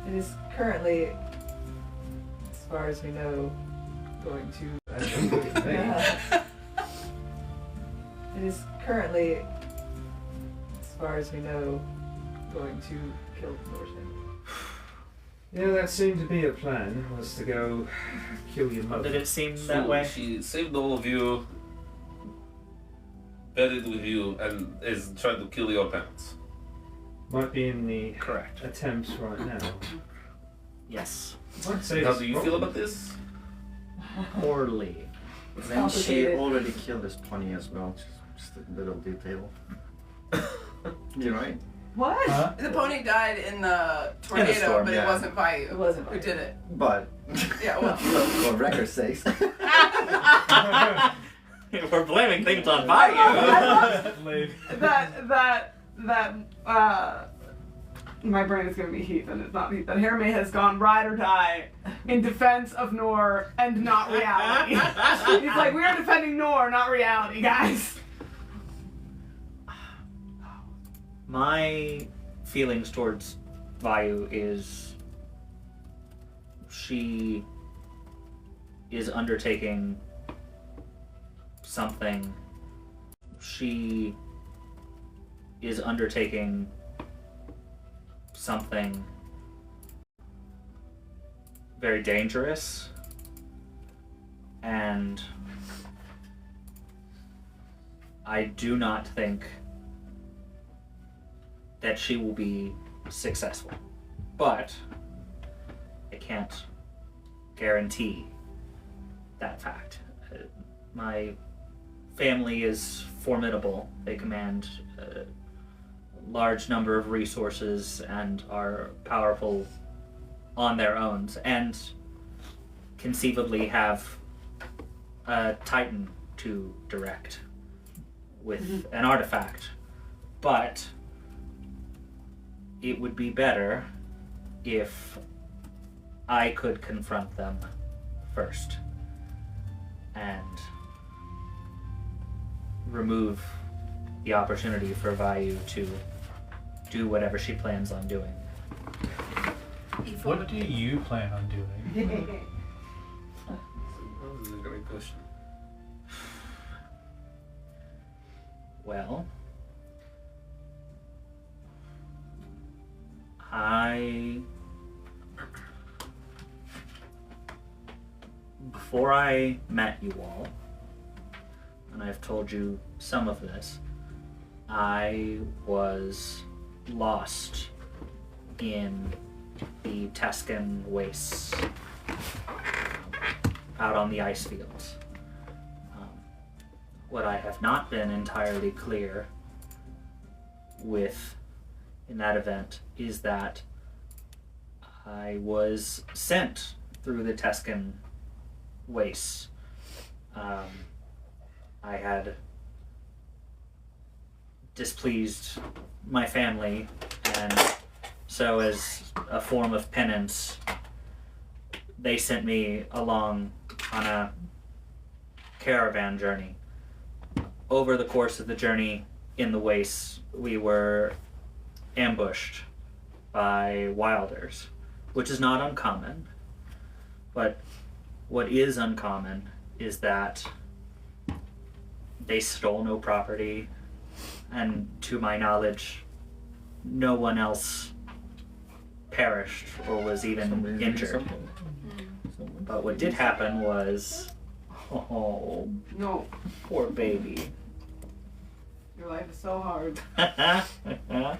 It is currently, as far as we know, going to. That's a good thing. Yeah. It is currently, as far as we know, going to kill Norseman. Yeah, that seemed to be a plan, was to go kill your mother. Did it seem So that way? she saved all of you, buried with you, and is trying to kill your parents. Might be in the Correct. attempts right now. Yes. I'd say How it's do you feel about this? Poorly. Then she complicated. already killed his pony as well. Just a little detail. You're right. What? Huh? The pony died in the tornado, storm, but yeah. it wasn't Bayou. It wasn't who Bayou. did it. But Yeah, well. for record's sakes. We're blaming things on Bayou. My brain is gonna be Heath, and it's not Heath. That Hermé has gone ride or die in defense of Nor and not reality. He's like, we are defending Nor, not reality, guys. My feelings towards Vayu is she is undertaking something. She is undertaking something very dangerous, and I do not think that she will be successful. But I can't guarantee that fact. My family is formidable. They command a large number of resources and are powerful on their own, and conceivably have a titan to direct with an artifact. But it would be better if I could confront them first and remove the opportunity for Vayu to do whatever she plans on doing. What do you plan on doing? That was a great question. Well, before I met you all, and I've told you some of this, I was lost in the Tuscan wastes out on the ice fields. What I have not been entirely clear with in that event is that I was sent through the Tuscan wastes. I had displeased my family, and so as a form of penance, they sent me along on a caravan journey. Over the course of the journey in the wastes, we were ambushed by wilders, which is not uncommon. But what is uncommon is that they stole no property, and to my knowledge, no one else perished or was even injured. But what did happen was, oh, No, poor baby. your life is so hard. No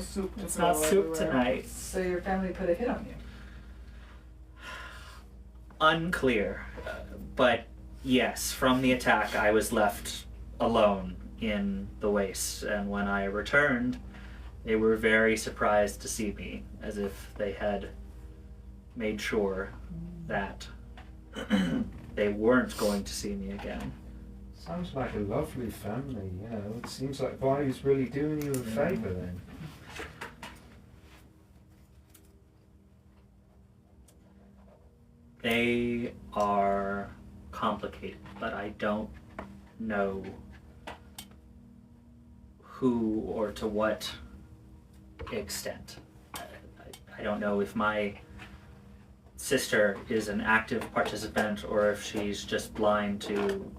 soup to It's throw not soup everywhere. tonight. So your family put a hit on you. Unclear. But yes, from the attack I was left alone in the wastes, and when I returned, they were very surprised to see me, as if they had made sure that they weren't going to see me again. Sounds like a lovely family, you know. It seems like Bonnie's really doing you a favour then. They are complicated, but I don't know who or to what extent. I don't know if my sister is an active participant or if she's just blind to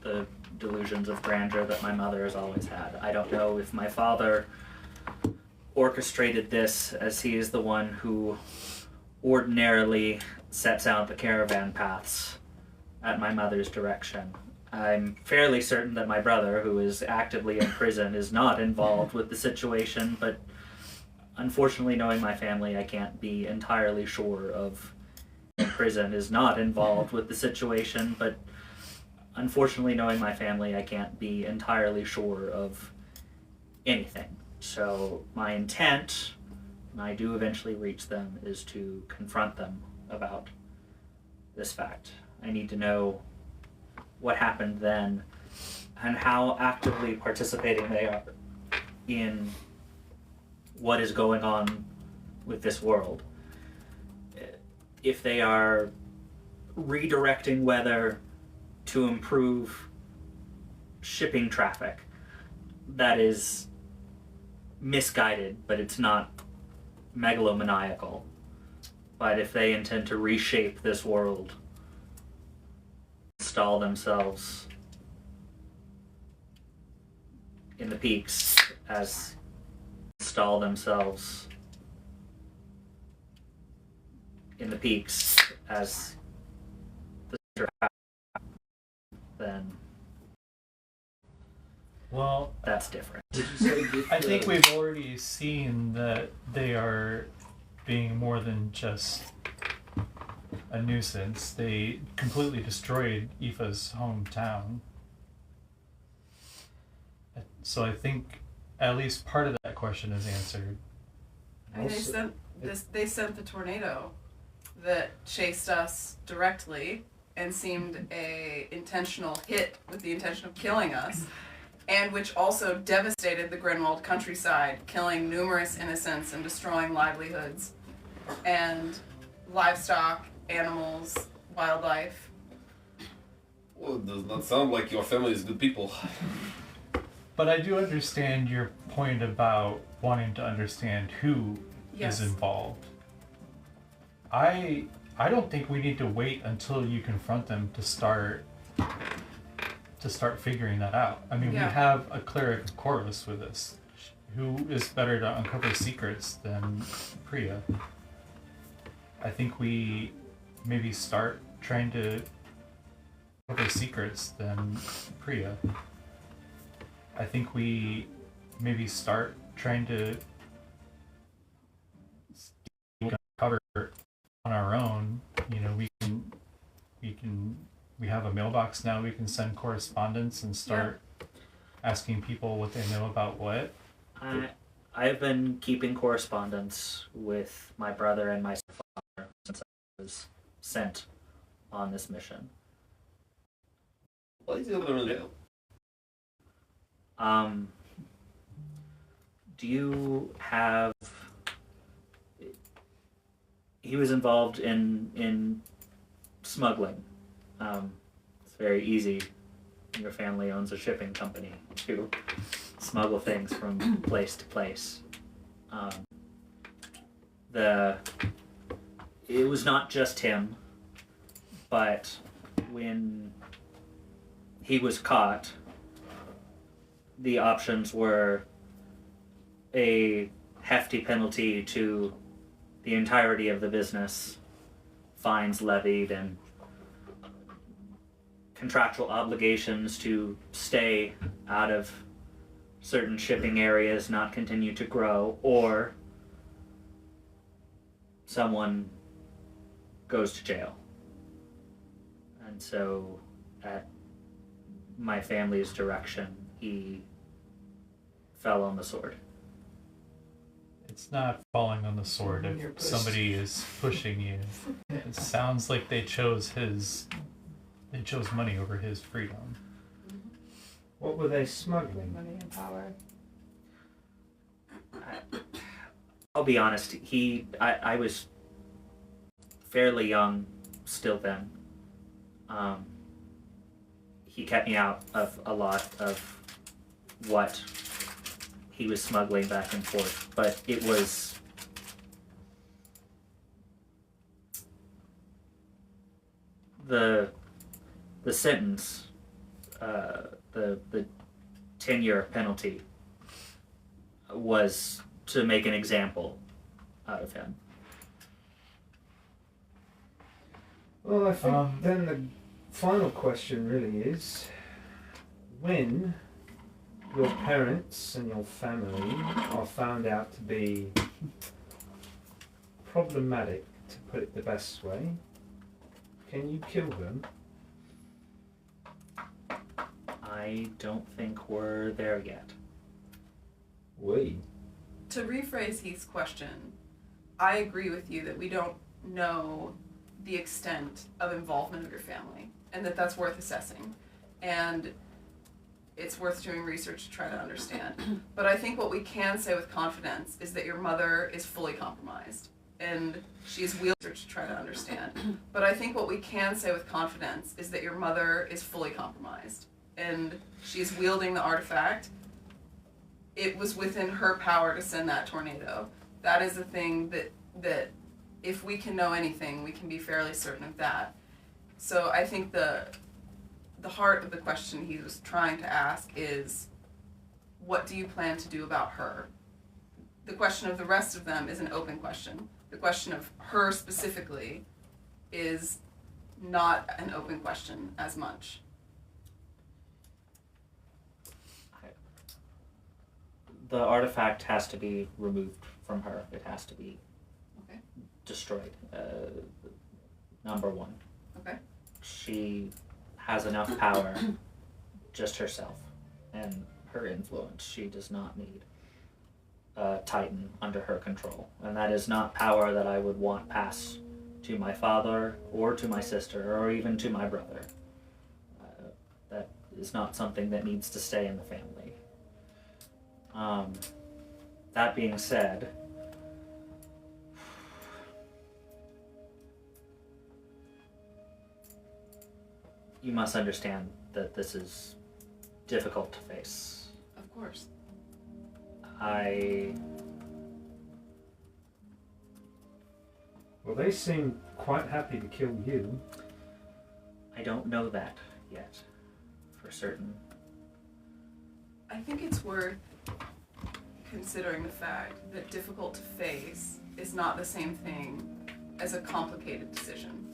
the delusions of grandeur that my mother has always had. I don't know if my father orchestrated this, as he is the one who ordinarily sets out the caravan paths at my mother's direction. I'm fairly certain that my brother, who is actively in prison, is not involved with the situation, but unfortunately, knowing my family, I can't be entirely sure of. Prison is not involved with the situation, but unfortunately, knowing my family, I can't be entirely sure of anything. So my intent, when I do eventually reach them, is to confront them about this fact. I need to know what happened then and how actively participating they are in what is going on with this world. If they are redirecting weather to improve shipping traffic, that is misguided, but it's not megalomaniacal. But if they intend to reshape this world, install themselves in the peaks as the then Well, that's different. I think we've already seen that they are being more than just a nuisance. They completely destroyed Aoife's hometown. So I think at least part of that question is answered. I mean, they sent the tornado that chased us directly and seemed a intentional hit with the intention of killing us, and which also devastated the Grinwald countryside, killing numerous innocents and destroying livelihoods and livestock, animals, wildlife. Well, it does not sound like your family is good people. But I do understand your point about wanting to understand who Yes. is involved. I don't think we need to wait until you confront them to start figuring that out. I mean, Yeah. we have a cleric of Chorus with us. Who is better to uncover secrets than Priya? I think we maybe start trying to uncover secrets than Priya. I think we maybe start trying to cover on our own. You know, we have a mailbox now. We can send correspondence and start asking people what they know about what. I've been keeping correspondence with my brother and my father since I was sent on this mission. Why is the other one in jail? Do you have... He was involved in smuggling. It's very easy. Your family owns a shipping company to smuggle things from place to place. It was not just him, but when he was caught, the options were a hefty penalty to the entirety of the business, fines levied, and contractual obligations to stay out of certain shipping areas, not continue to grow, or someone goes to jail. And so, at my family's direction, he fell on the sword. It's not falling on the sword You're if pushed. somebody is pushing you. It sounds like they chose money over his freedom. What were they smuggling? Money and power. I'll be honest, I was fairly young still then. He kept me out of a lot of what he was smuggling back and forth, but it was the sentence, the 10-year penalty was to make an example out of him. Well, I think then the final question really is, when your parents and your family are found out to be problematic, to put it the best way, can you kill them? I don't think we're there yet. To rephrase Heath's question, I agree with you that we don't know the extent of involvement of your family, and that's worth assessing, and it's worth doing research to try to understand. But I think what we can say with confidence is that your mother is fully compromised, and she's research to try to understand. But I think what we can say with confidence is that your mother is fully compromised, and she's wielding the artifact. It was within her power to send that tornado. That is a thing that if we can know anything, we can be fairly certain of that. So I think the heart of the question he was trying to ask is, what do you plan to do about her? The question of the rest of them is an open question. The question of her specifically is not an open question as much. The artifact has to be removed from her. It has to be Okay. destroyed. Number one. Okay. She has enough power, just herself, and her influence. She does not need a Titan under her control. And that is not power that I would want passed to my father, or to my sister, or even to my brother. That is not something that needs to stay in the family. That being said, you must understand that this is difficult to face. Of course. Well, they seem quite happy to kill you. I don't know that yet, for certain. I think it's worth considering the fact that difficult to face is not the same thing as a complicated decision.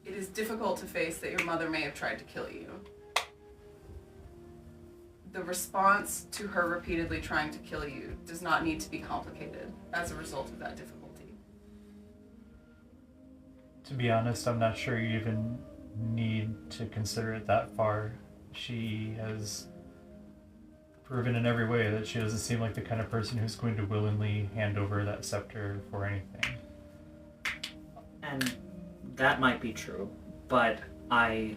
It is difficult to face that your mother may have tried to kill you. The response to her repeatedly trying to kill you does not need to be complicated as a result of that difficulty. To be honest, I'm not sure you even need to consider it that far. She has proven in every way that she doesn't seem like the kind of person who's going to willingly hand over that scepter for anything. And that might be true, but I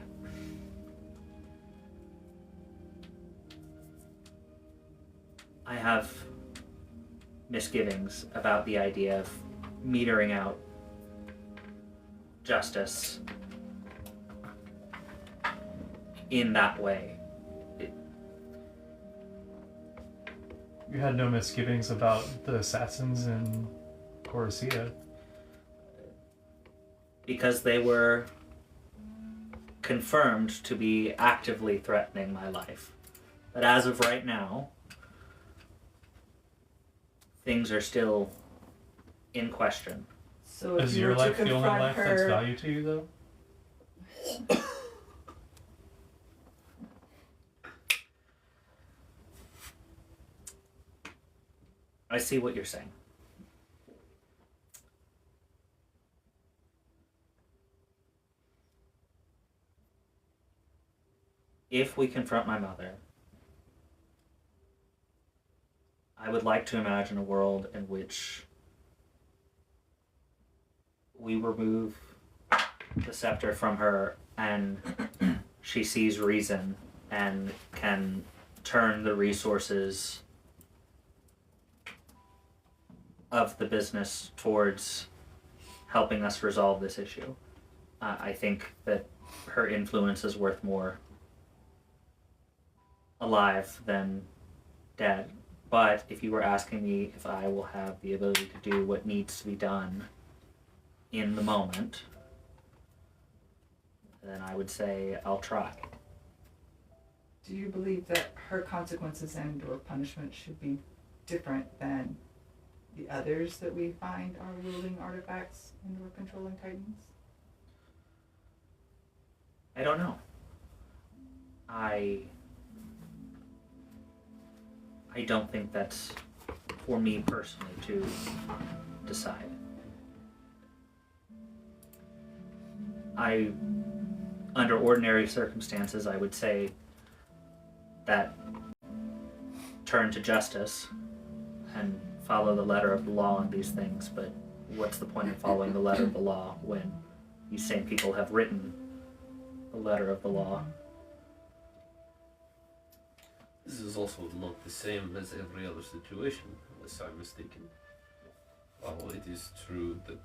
have misgivings about the idea of metering out justice in that way. You had no misgivings about the assassins in Coruscant. Because they were confirmed to be actively threatening my life. But as of right now, things are still in question. So if Is you your were to life the only confront life that's her, value to you, though? I see what you're saying. if we confront my mother, I would like to imagine a world in which we remove the scepter from her and she sees reason and can turn the resources of the business towards helping us resolve this issue. I think that her influence is worth more alive than dead. But if you were asking me if I will have the ability to do what needs to be done in the moment, then I would say I'll try. Do you believe that her consequences and or punishment should be different than the others that we find are wielding artifacts and or controlling titans? I don't know. I don't think that's for me personally to decide. Under ordinary circumstances, I would say that turn to justice and follow the letter of the law on these things, but what's the point of following the letter of the law when these same people have written the letter of the law? This is also not the same as every other situation, unless I'm mistaken. Well, it is true that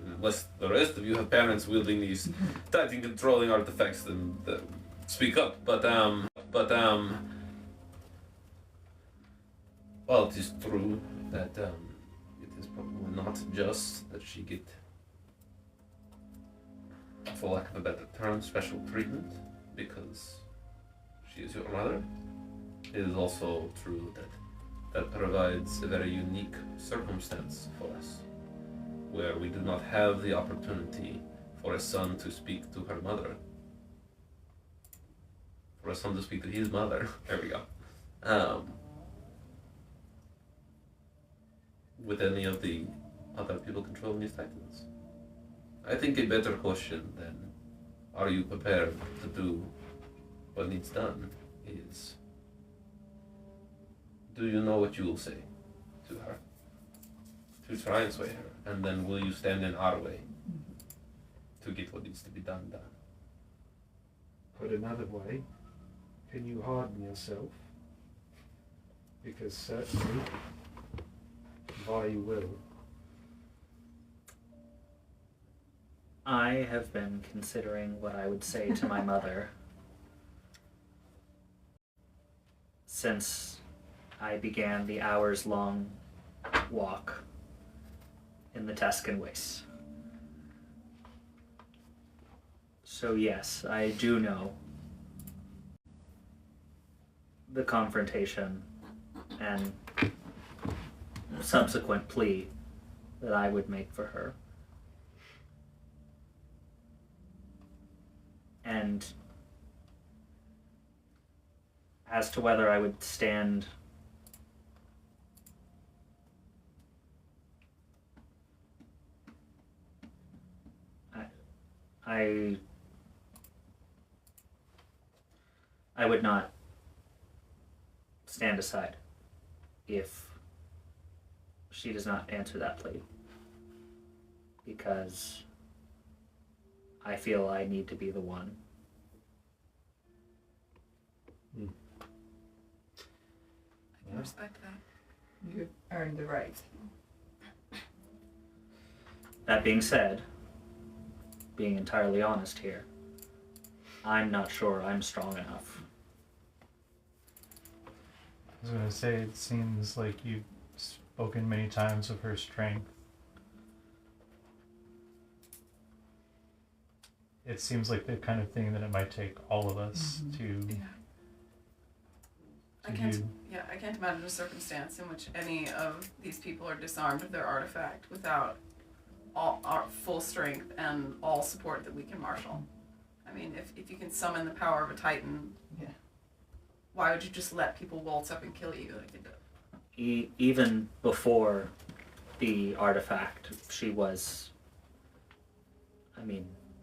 unless the rest of you have parents wielding these Titan controlling artifacts, then speak up. But well, it is true that it is probably not just that she get, for lack of a better term, special treatment because she is your mother. It is also true that provides a very unique circumstance for us, where we do not have the opportunity for a son to speak to her mother, for a son to speak to his mother. There we go. With any of the other people controlling these titans. I think a better question than are you prepared to do what needs done is, do you know what you will say to her? To try and sway her, and then will you stand in our way to get what needs to be done? Put another way, can you harden yourself? Because certainly, by you will. I have been considering what I would say to my mother since I began the hours-long walk in the Tuscan wastes. So yes, I do know the confrontation and subsequent plea that I would make for her. And as to whether I would stand I would not stand aside if she does not answer that plea, because I feel I need to be the one. I can respect that. You've earned the right. That being said, being entirely honest here, I'm not sure I'm strong enough. I was gonna say, it seems like you've spoken many times of her strength. It seems like the kind of thing that it might take all of us to I can't imagine a circumstance in which any of these people are disarmed of their artifact without all our full strength and all support that we can marshal. I mean, if you can summon the power of a Titan, why would you just let people waltz up and kill you like they do? Even before the artifact, she was,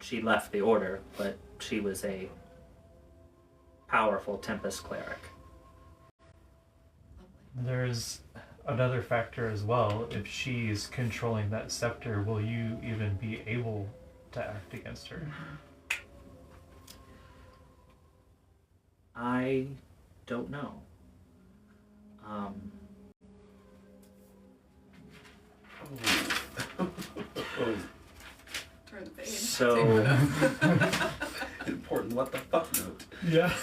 she left the order, but she was a powerful Tempest cleric. There's another factor as well. If she's controlling that scepter, will you even be able to act against her? I don't know. Turn the page. So Important what the fuck note. Yeah.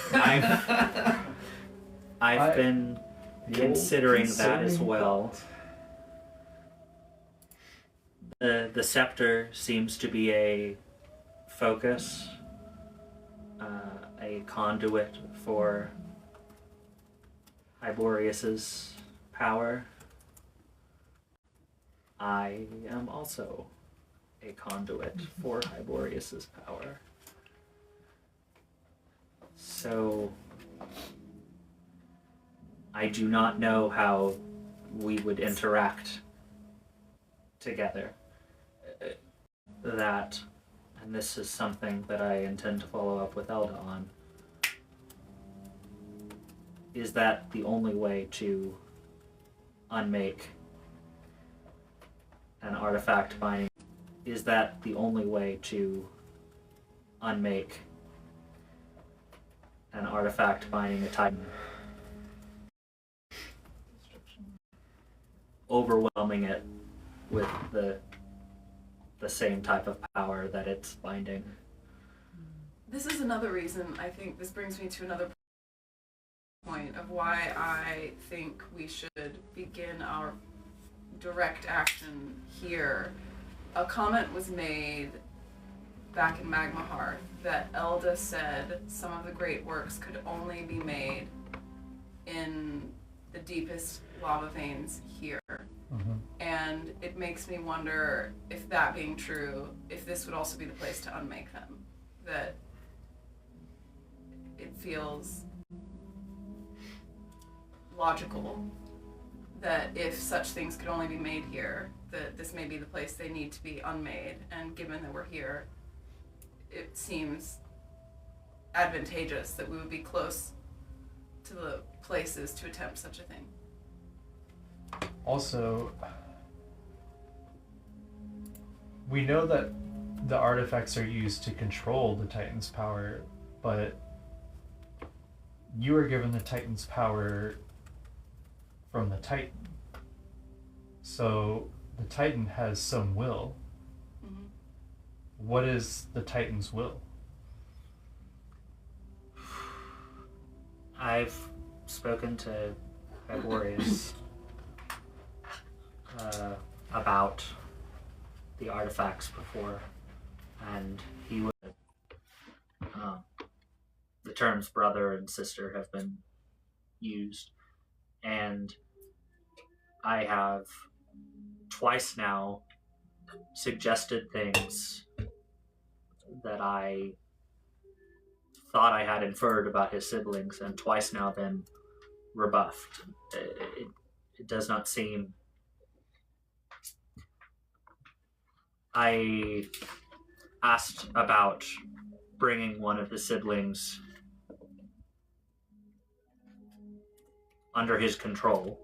I've been considering that as well. The scepter seems to be a focus, a conduit for Hyborius's power. I am also a conduit for Hyborius's power. So I do not know how we would interact together. That, and this is something that I intend to follow up with Elda on, is that the only way to unmake an artifact binding? Is that the only way to unmake an artifact binding a Titan? Overwhelming it with the same type of power that it's binding. This is another reason I think this brings me to another point of why I think we should begin our direct action here. A comment was made back in Magma Hearth that Elda said some of the great works could only be made in the deepest lava veins here. Mm-hmm. And it makes me wonder if that being true, if this would also be the place to unmake them. That it feels logical that if such things could only be made here, that this may be the place they need to be unmade. And given that we're here, it seems advantageous that we would be close to the places to attempt such a thing. Also, we know that the artifacts are used to control the Titan's power, but you are given the Titan's power from the Titan. So the Titan has some will. Mm-hmm. What is the Titan's will? I've spoken to Hyborius about the artifacts before, and he would the terms brother and sister have been used, and I have twice now suggested things that I thought I had inferred about his siblings, and twice now been rebuffed. It does not seem... I asked about bringing one of the siblings under his control,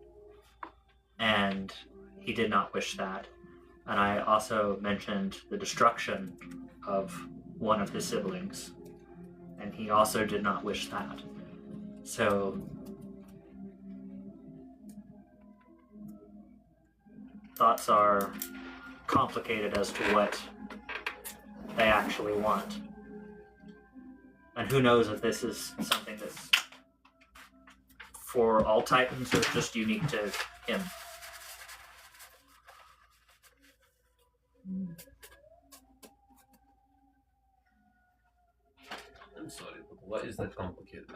and he did not wish that. And I also mentioned the destruction of one of his siblings, and he also did not wish that. So thoughts are complicated as to what they actually want. And who knows if this is something that's for all Titans or just unique to him. I'm sorry, but why is that complicated?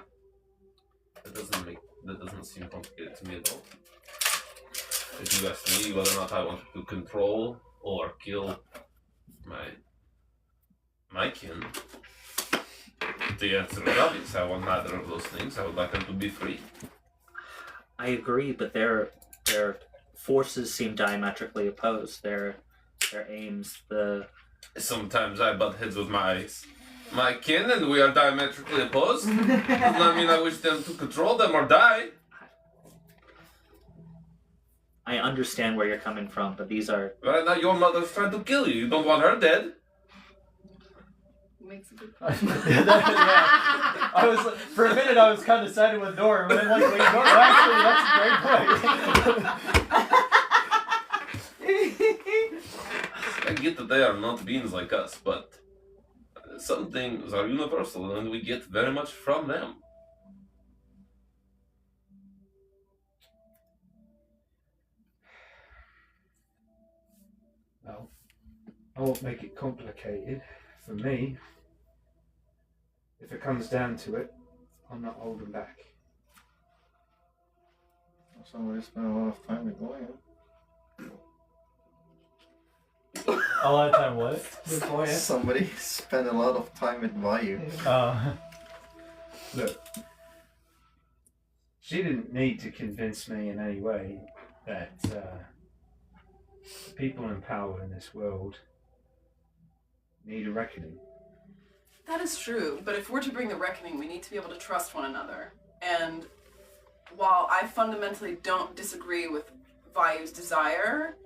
That doesn't seem complicated to me at all. If you ask me whether or not I want to control or kill my kin, the answer is obvious. I want neither of those things. I would like them to be free. I agree, but their forces seem diametrically opposed. Their aims, Sometimes I butt heads with my eyes. my kin and we are diametrically opposed. Does not mean I wish them to control them or die. I understand where you're coming from, but these are... Right now your mother's trying to kill you. You don't want her dead. Makes a good Yeah. I was for a minute I was kind of siding with Nora, but I'm like, wait, no, actually, that's a great point. I get that they are not beings like us, but some things are universal and we get very much from them. Well, I won't make it complicated. For me, if it comes down to it, I'm not holding back. Somebody spent a lot of time with Goya. A lot of time what? With Goya. Somebody spent a lot of time with Vayu. Look, she didn't need to convince me in any way that the people in power in this world need a reckoning. That is true, but if we're to bring the reckoning, we need to be able to trust one another. And while I fundamentally don't disagree with Vayu's desire,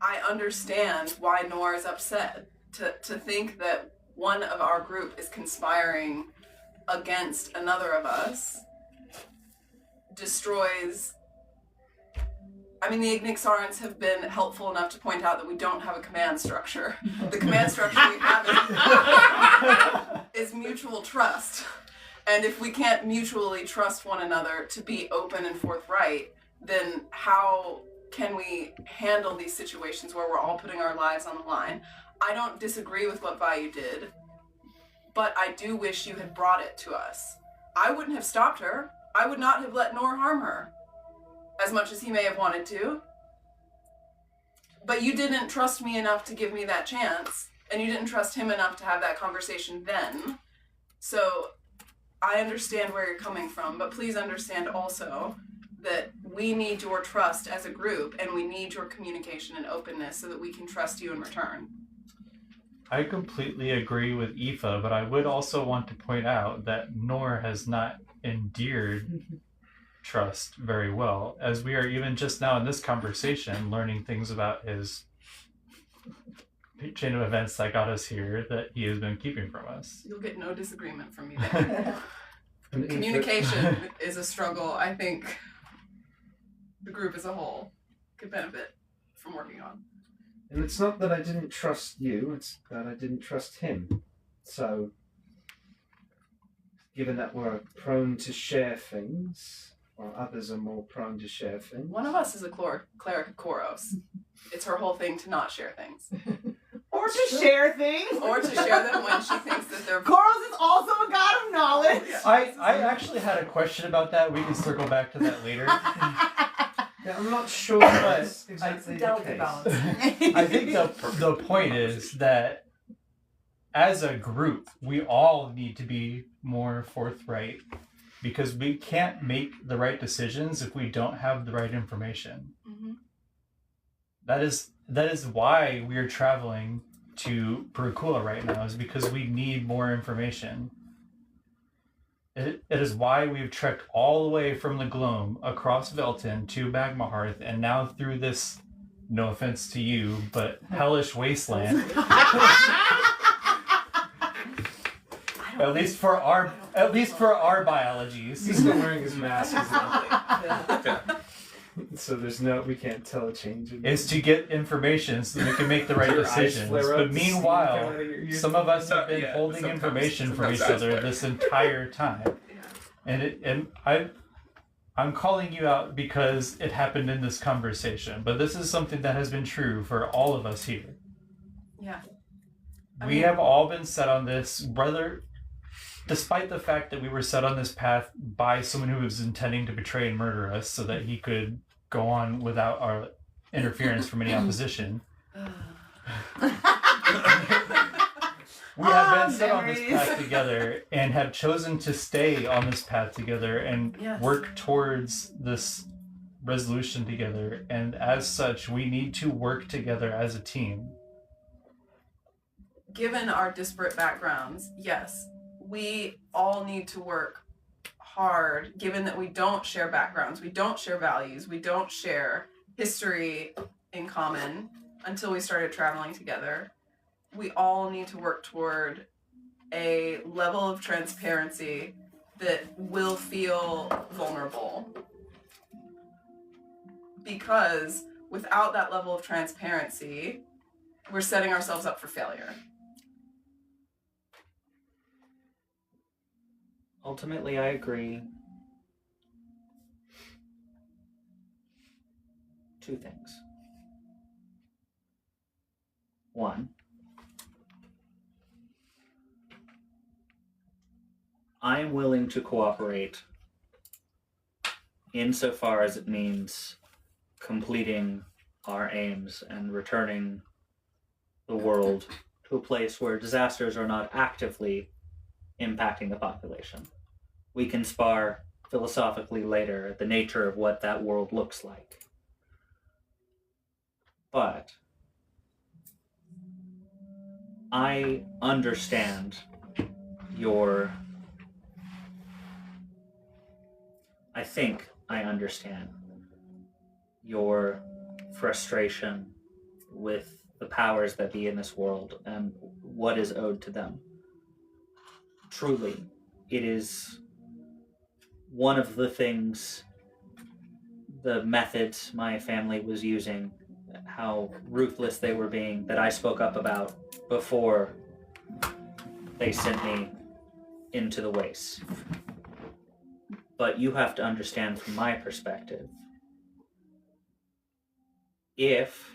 I understand why Nor is upset. To think that one of our group is conspiring against another of us destroys... I mean, the Ignixarans have been helpful enough to point out that we don't have a command structure. The command structure we have is mutual trust. And if we can't mutually trust one another to be open and forthright, then how can we handle these situations where we're all putting our lives on the line? I don't disagree with what Vayu did, but I do wish you had brought it to us. I wouldn't have stopped her. I would not have let Nor harm her, as much as he may have wanted to. But you didn't trust me enough to give me that chance, and you didn't trust him enough to have that conversation then. So I understand where you're coming from, but please understand also that we need your trust as a group, and we need your communication and openness so that we can trust you in return. I completely agree with Aoife, but I would also want to point out that Nor has not endeared trust very well, as we are even just now in this conversation learning things about his chain of events that got us here that he has been keeping from us. You'll get no disagreement from me there. Communication is a struggle I think the group as a whole could benefit from working on. And it's not that I didn't trust you, it's that I didn't trust him. So, given that we're prone to share things, while others are more prone to share things. One of us is a cleric of Koros. It's her whole thing to not share things. Or to share things. Or to share them when she thinks that they're... Koros is also a god of knowledge. I actually had a question about that. We can circle back to that later. Yeah, I'm not sure that's exactly the delicate case. balance. I think the point is that as a group, we all need to be more forthright, because we can't make the right decisions if we don't have the right information. Mm-hmm. That is why we are traveling to Perukula right now, is because we need more information. It is why we've trekked all the way from the Gloam across Velton to Magmahearth, and now through this, no offense to you, but hellish wasteland. At least for our biologies. He's still wearing his mask, isn't Okay. he? So we can't tell a change. Is to get information so that we can make the right Your eyes decisions. flare up, But steam meanwhile, coming out of your ears. some of us have been Yeah, holding sometimes- information from each sometimes other that's this entire time. And I'm calling you out because it happened in this conversation. But this is something that has been true for all of us here. Yeah. We have all been set on this, despite the fact that we were set on this path by someone who was intending to betray and murder us so that he could go on without our interference from any opposition. We have been set on this path together and have chosen to stay on this path together and Yes. work towards this resolution together. And as such, we need to work together as a team. given our disparate backgrounds, yes, we all need to work hard, given that we don't share backgrounds, we don't share values, we don't share history in common until we started traveling together. We all need to work toward a level of transparency that will feel vulnerable. Because without that level of transparency, we're setting ourselves up for failure. Ultimately, I agree. Two things. One, I am willing to cooperate insofar as it means completing our aims and returning the world to a place where disasters are not actively impacting the population. We can spar philosophically later the nature of what that world looks like. But I understand I think I understand your frustration with the powers that be in this world and what is owed to them. Truly, it is one of the things, the methods my family was using, how ruthless they were being, that I spoke up about before they sent me into the wastes. But you have to understand from my perspective, if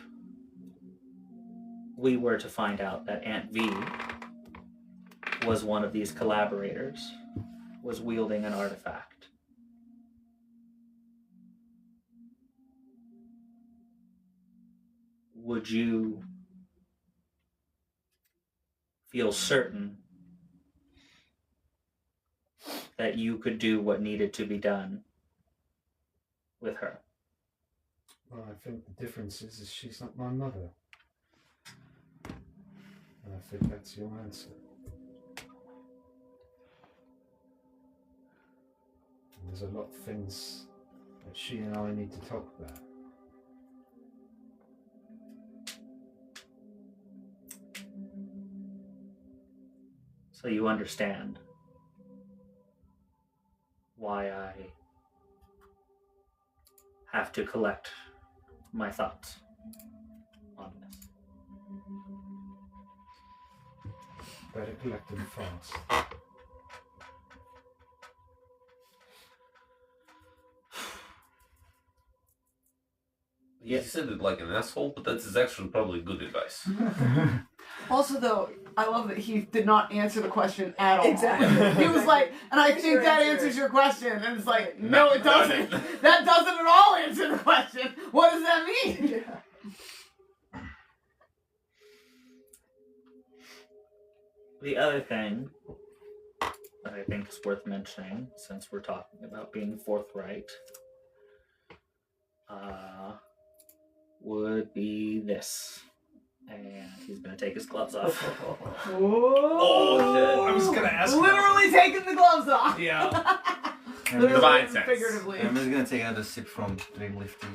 we were to find out that Aunt V was one of these collaborators, was wielding an artifact, would you feel certain that you could do what needed to be done with her? Well, I think the difference is she's not my mother. And I think that's your answer. And there's a lot of things that she and I need to talk about. So you understand why I have to collect my thoughts on this. Better collect them fast. You said it like an asshole, but that is actually probably good advice. Also, though, I love that he did not answer the question at all. Exactly. He was like, and I think that answers your question. And it's like, no, it doesn't. No. That doesn't at all answer the question. What does that mean? The other thing that I think is worth mentioning, since we're talking about being forthright, would be this. And he's going to take his gloves off. Oh, shit. I was going to ask. Literally taking the gloves off. Yeah. Literally Divine and sense. figuratively. I'm just gonna take another sip from Dream Lifting.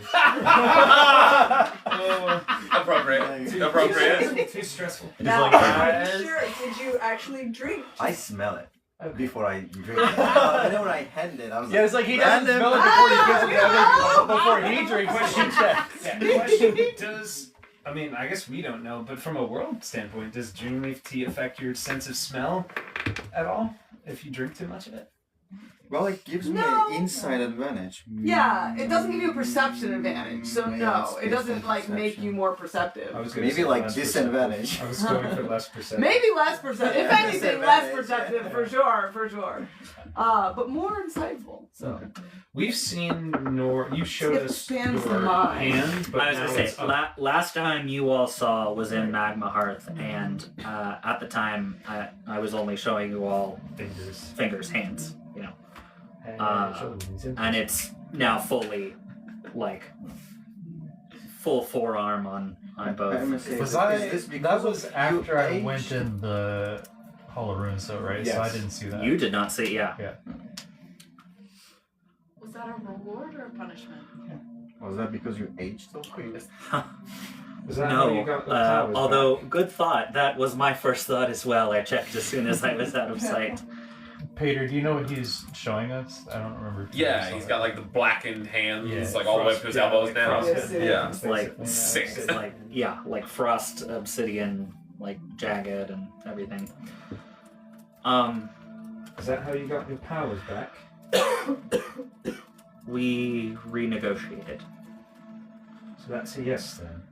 Appropriate. Appropriate. Too stressful. Just like, Are you sure? Did you actually drink? I smell it Okay. before I drink it. And then when I hand it, I was yeah, it's like he doesn't random. smell it before he gives it to others, before he drinks it. Question. He checks. Yeah, question. Does, I mean, I guess we don't know, but from a world standpoint, does Dreamleaf tea affect your sense of smell at all if you drink too much of it? Well, it gives me No. an inside advantage. Yeah, it doesn't give you a perception advantage. So Yeah, no, it's it doesn't based on like make perception. you more perceptive. I was gonna Maybe say like less disadvantage. perceptive. I was going for less perceptive. Maybe less perceptive. If Yeah, anything, less disadvantage. perceptive for sure. But more insightful. So We've seen you showed It us expands your the mind. hand, but I was now going to it's say, up. last time you all saw was in Magma Hearth, and at the time I was only showing you all fingers, hands, you know. And it's now fully full forearm on both. I'm gonna say, Was is I? this That because was of after you I aged? went in the Hall of Runes, though, right? So I Yes. didn't see that. You did not see, yeah. Was that a reward or a punishment? Was that because you aged so quick? Is that how you No, got the powers although back? good thought. That was my first thought as well. I checked as soon as I was out of sight. Pater, do you know what he's showing us? I don't remember. if you Yeah, saw he's that. got like the blackened hands, Yeah. like all the way up to his elbows now. Yes, it Yeah. is. Like Sick. like frost, obsidian, like jagged and everything. Is that how you got your powers back? We renegotiated. So that's a yes then.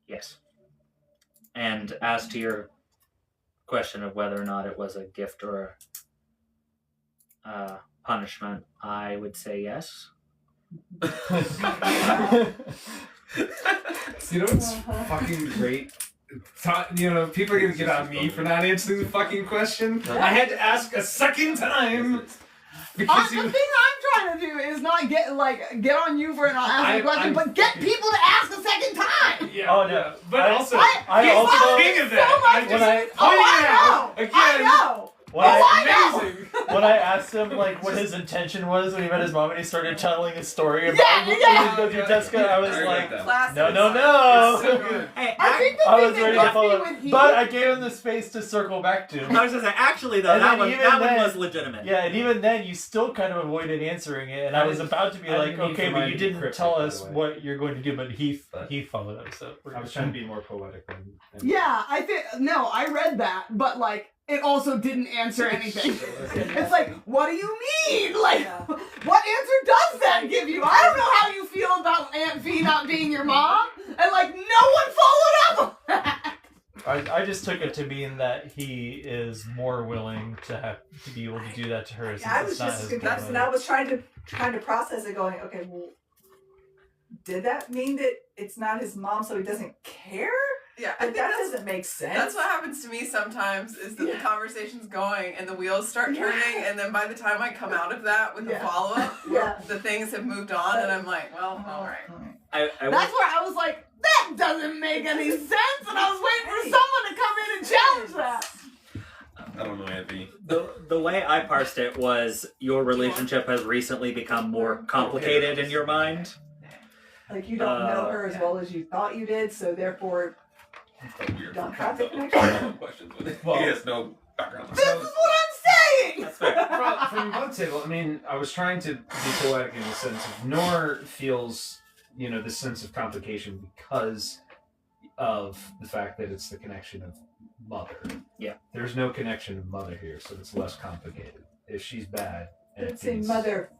Yes. And as to your question of whether or not it was a gift or a punishment, I would say yes. You know what's fucking great? People are gonna get on me for not answering the fucking question. I had to ask a second time because The thing I'm trying to do is not get on you for not asking a question, but get people to ask a second time. Yeah. Oh, no. But I- also, I he's also- the king of that. so much I just when I- pointed out again. I know. When I, Amazing. when I asked him like what his intention was when he met his mom and he started telling his story about Yeah, yeah. going through Jessica, I was I like, that. Classic. no. So good. Hey, I think the I thing was that ready to got follow, me with he, but I gave him the space to circle back to. I was gonna say, actually though, And that then one even then- was legitimate. Yeah, and even then, you still kind of avoided answering it, and I was about to be I like, didn't mean okay, for but mine you to be didn't cryptic, tell by us the way. what you're going to do, but he But- followed up, so we're I was good. trying to be more poetic than yeah, I think no, I read that, but it also didn't answer anything. It's like, what do you mean? Like, what answer does that give you? I don't know how you feel about Aunt V not being your mom, and no one followed up on that. I just took it to mean that he is more willing to be able to do that to her. Since I was it's not just his confused, and I was trying to process it, going, okay, well, did that mean that it's not his mom, so he doesn't care? Yeah, I Like, think that that's doesn't make sense. That's what happens to me sometimes is that the conversation's going and the wheels start turning and then by the time I come out of that with the follow-up, the things have moved on and I'm like, well, all right. I That's where I was like, that doesn't make any sense, and I was waiting for someone to come in and challenge that. I don't know, Anthony. the way I parsed it was your relationship has recently become more complicated in your mind. Like, you don't know her as well as you thought you did, so therefore you don't have the connection. Questions with it. Well- He has no background. This is what I'm saying. That's fair. From one table, I mean, I was trying to be poetic in the sense of Nor feels, this sense of complication because of the fact that it's the connection of mother. Yeah. There's no connection of mother here, so it's less complicated. If she's bad, and It's a mother.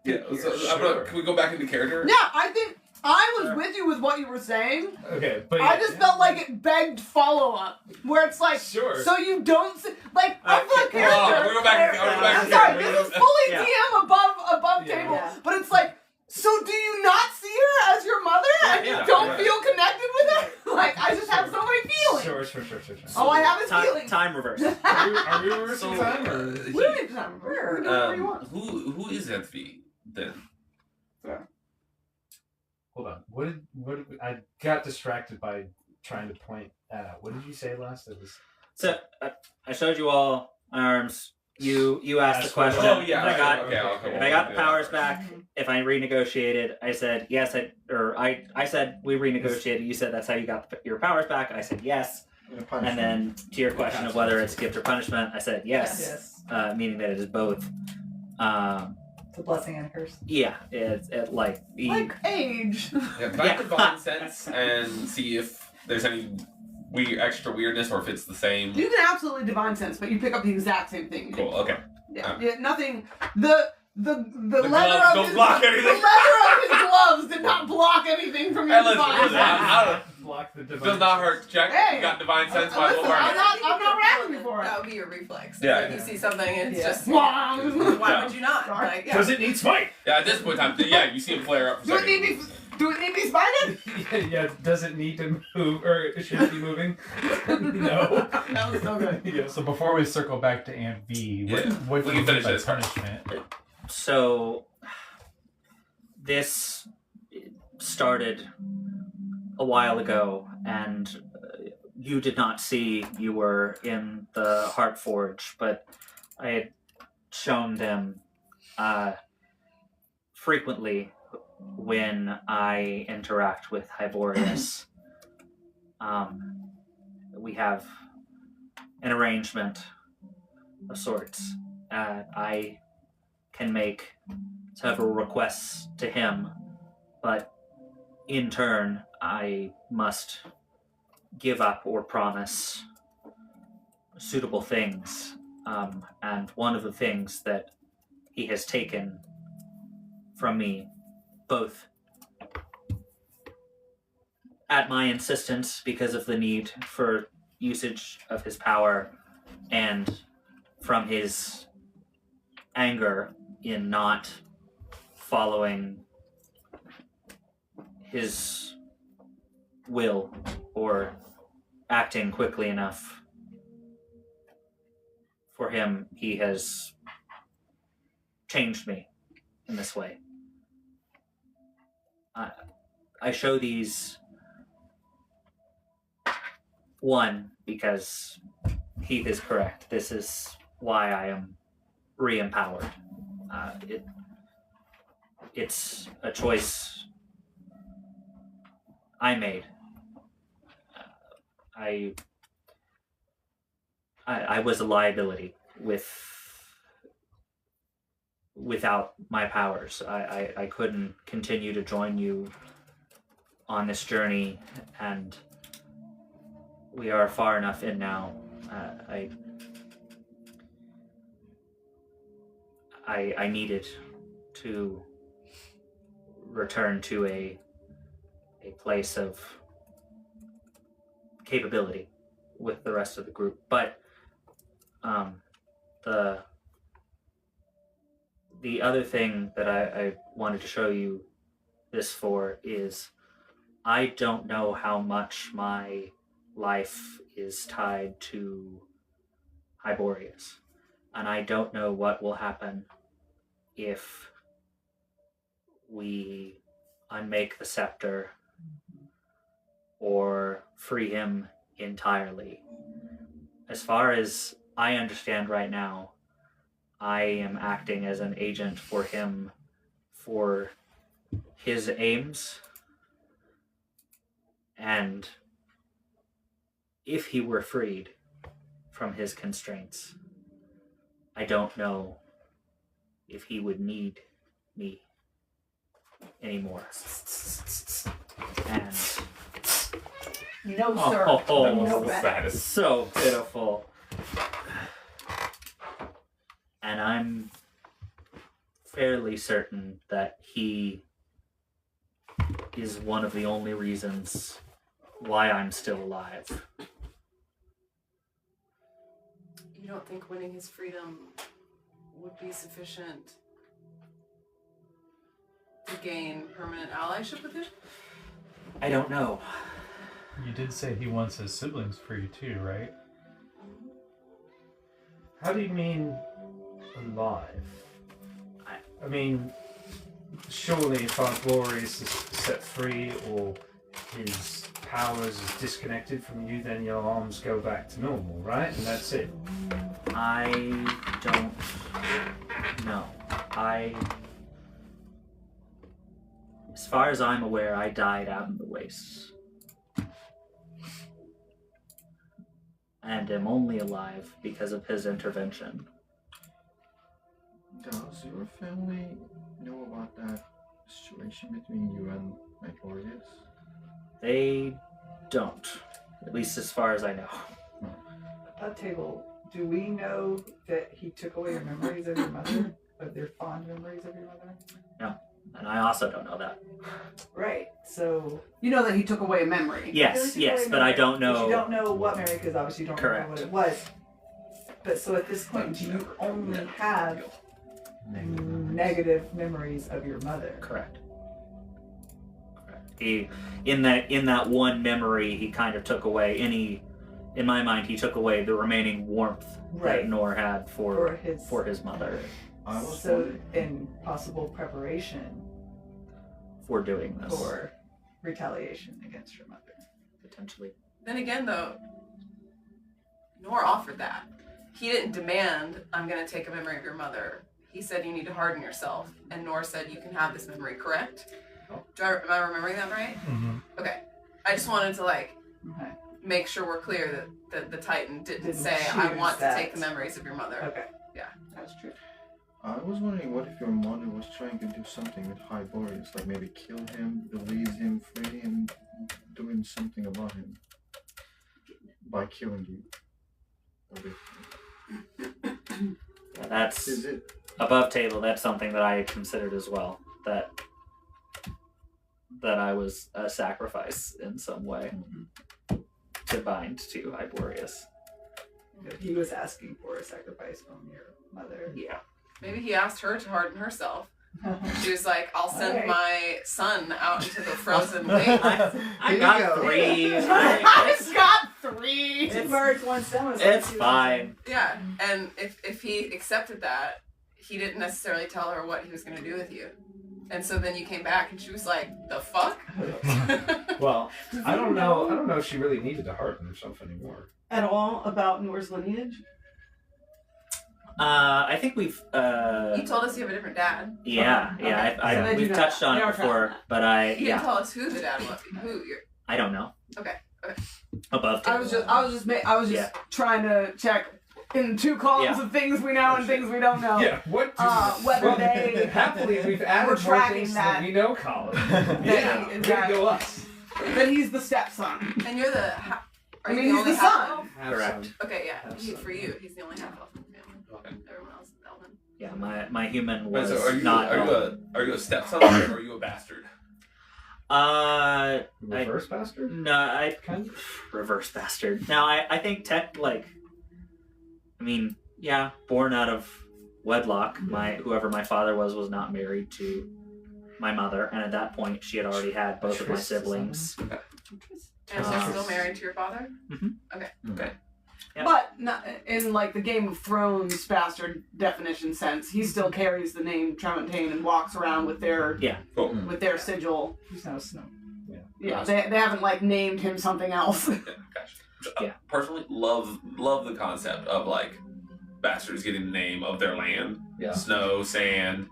Yeah, so, Sure. can we go back into character? Yeah, I think I was with you with what you were saying. Okay, but I just felt like it begged follow-up, where it's like, Sure. so you don't see, I'm the Hold on, character. we'll go back. I'll go back I'm to sorry, character. this is fully Yeah. DM above Yeah. table, Yeah. but it's like, so do you not see her as your mother, and you Yeah, don't yeah. feel connected with her? I just have so many feelings. Sure. All I have is Time, feelings. time reverse. Are we reversing So, time? Or? We don't need to remember. We're doing whatever you want. who is Anthony then? Hold on. What did I got distracted by trying to point that out? What did you say last? It was So I showed you all arms. You asked the Asked question. Oh yeah. I got okay. I'll come if I got the on. powers back. If I renegotiated, I said yes. I said we renegotiated. You said that's how you got your powers back. I said yes. And then to your question of whether it's gift or punishment, I said yes, Yes. meaning that it is both. It's a blessing and a curse. Yeah, it's Like age. Yeah, find divine sense and see if there's any extra weirdness or if it's the same. You can absolutely divine sense, but you pick up the exact same thing. Cool. Okay. Yeah, nothing. The leather gloves of don't his block anything. The leather of his gloves did not block anything from your Hey, listen, divine listen, sense. block the Does not hurt. Check. Hey. You got divine sense. Listen, Might as well burn it. I'm not rattling you for it. That would be your reflex. Yeah. Like you see something and it's just Why why would you not? Sorry. Like, yeah. Does it need smite? Yeah. At this point in time, yeah, you see him flare up for Do a it need second. to be spited? Yeah. Does it need to move or should it be moving? No. That was so good. Yeah. So before we circle back to Aunt V, what We do you can think finish by this first. punishment? So this started a while ago, and you did not see you were in the Heart Forge, but I had shown them frequently when I interact with Hyborius. We have an arrangement of sorts. I can make several requests to him, but in turn, I must give up or promise suitable things. And one of the things that he has taken from me, both at my insistence because of the need for usage of his power and from his anger in not following his will or acting quickly enough for him, he has changed me in this way. I show these, one, because Heath is correct. This is why I am re-empowered. It's a choice I made. I was a liability without my powers. I couldn't continue to join you on this journey, and we are far enough in now. I needed to return to a place of capability with the rest of the group. But the other thing that I wanted to show you this for is I don't know how much my life is tied to Hyborius. And I don't know what will happen if we unmake the scepter or free him entirely. As far as I understand right now, I am acting as an agent for him for his aims. And if he were freed from his constraints, I don't know if he would need me anymore. And No, sir. That was No the way. saddest. so pitiful. And I'm fairly certain that he is one of the only reasons why I'm still alive. You don't think winning his freedom would be sufficient to gain permanent allyship with him? I don't know. You did say he wants his siblings free too, right? How do you mean alive? I mean, surely if our Glorious is set free or his powers is disconnected from you, then your arms go back to normal, right? And that's it. I don't know. As far as I'm aware, I died out in the wastes. And am only alive because of his intervention. Does your family know about that situation between you and Glorious? They don't. At least as far as I know. At that table, do we know that he took away your memories of your mother? Of their fond memories of your mother? No. And I also don't know that. Right. So You know that he took away a memory. Yes, but I don't know. But you don't know what memory, because obviously you don't Correct. remember what it was. But so at this point, do you only have negative memories of your mother? Correct. He, in that one memory, he kind of took away in my mind, he took away the remaining warmth Right. that Nor had for his mother I was So wondering. in possible preparation for doing this. for retaliation against her mother. Potentially. Then again, though, Nor offered that. He didn't demand, I'm going to take a memory of your mother. He said, you need to harden yourself. And Nor said, you can have this memory, correct? Am I remembering that right? Mm-hmm. Okay. I just wanted to, Okay. make sure we're clear that the Titan didn't Didn't say, I choose want that. to take the memories of your mother. Okay. Yeah. That's true. I was wondering what if your mother was trying to do something with Hyborius, like maybe kill him, release him free, and doing something about him by killing you. Yeah, that's Is it? above table. That's something that I considered as well. That I was a sacrifice in some way to bind to Hyborius. He was asking for a sacrifice from your mother. Yeah. Maybe he asked her to harden herself. She was like, I'll send Alright. my son out into the frozen thing. I Here you got go. 3. I've got 3. Two birds, one stone. It's fine. Yeah, and if he accepted that, he didn't necessarily tell her what he was going to do with you. And so then you came back and she was like, the fuck? Well, I don't know if she really needed to harden herself anymore. At all about Nor's lineage? I think we've. You told us you have a different dad. Yeah, Okay. yeah. So then We've you know touched on that. it We are before, tracking but I. You didn't Yeah. tell us who the dad was. I don't know. Okay. Above table. I was just Yeah. trying to check in 2 columns Yeah. of things we know and things we don't know. Yeah, what? Whether they happily we've added were more tracking things that. that we know, Colin. Yeah, Way exactly. to go us. That he's the stepson. And you're the. I mean, he's the son. Correct. Okay, yeah. Absolutely. For you, he's the only half elf in the family. Okay. Everyone else is Elven. Yeah, my human Wait, was so are you not. are you a stepson or are you a bastard? Reverse bastard? No, I Kind of? reverse bastard. No, I think born out of wedlock. Whoever my father was not married to my mother, and at that point she had already had both of my siblings. And so still married to your father? Okay. Yep. But not, in like the Game of Thrones bastard definition sense, he still carries the name Tremontaine and walks around with their Cool. with their sigil. He's not a snow. Yeah, they haven't like named him something else. Yeah, gotcha. Yeah. Personally, love the concept of like bastards getting the name of their land. Yeah. Snow, sand.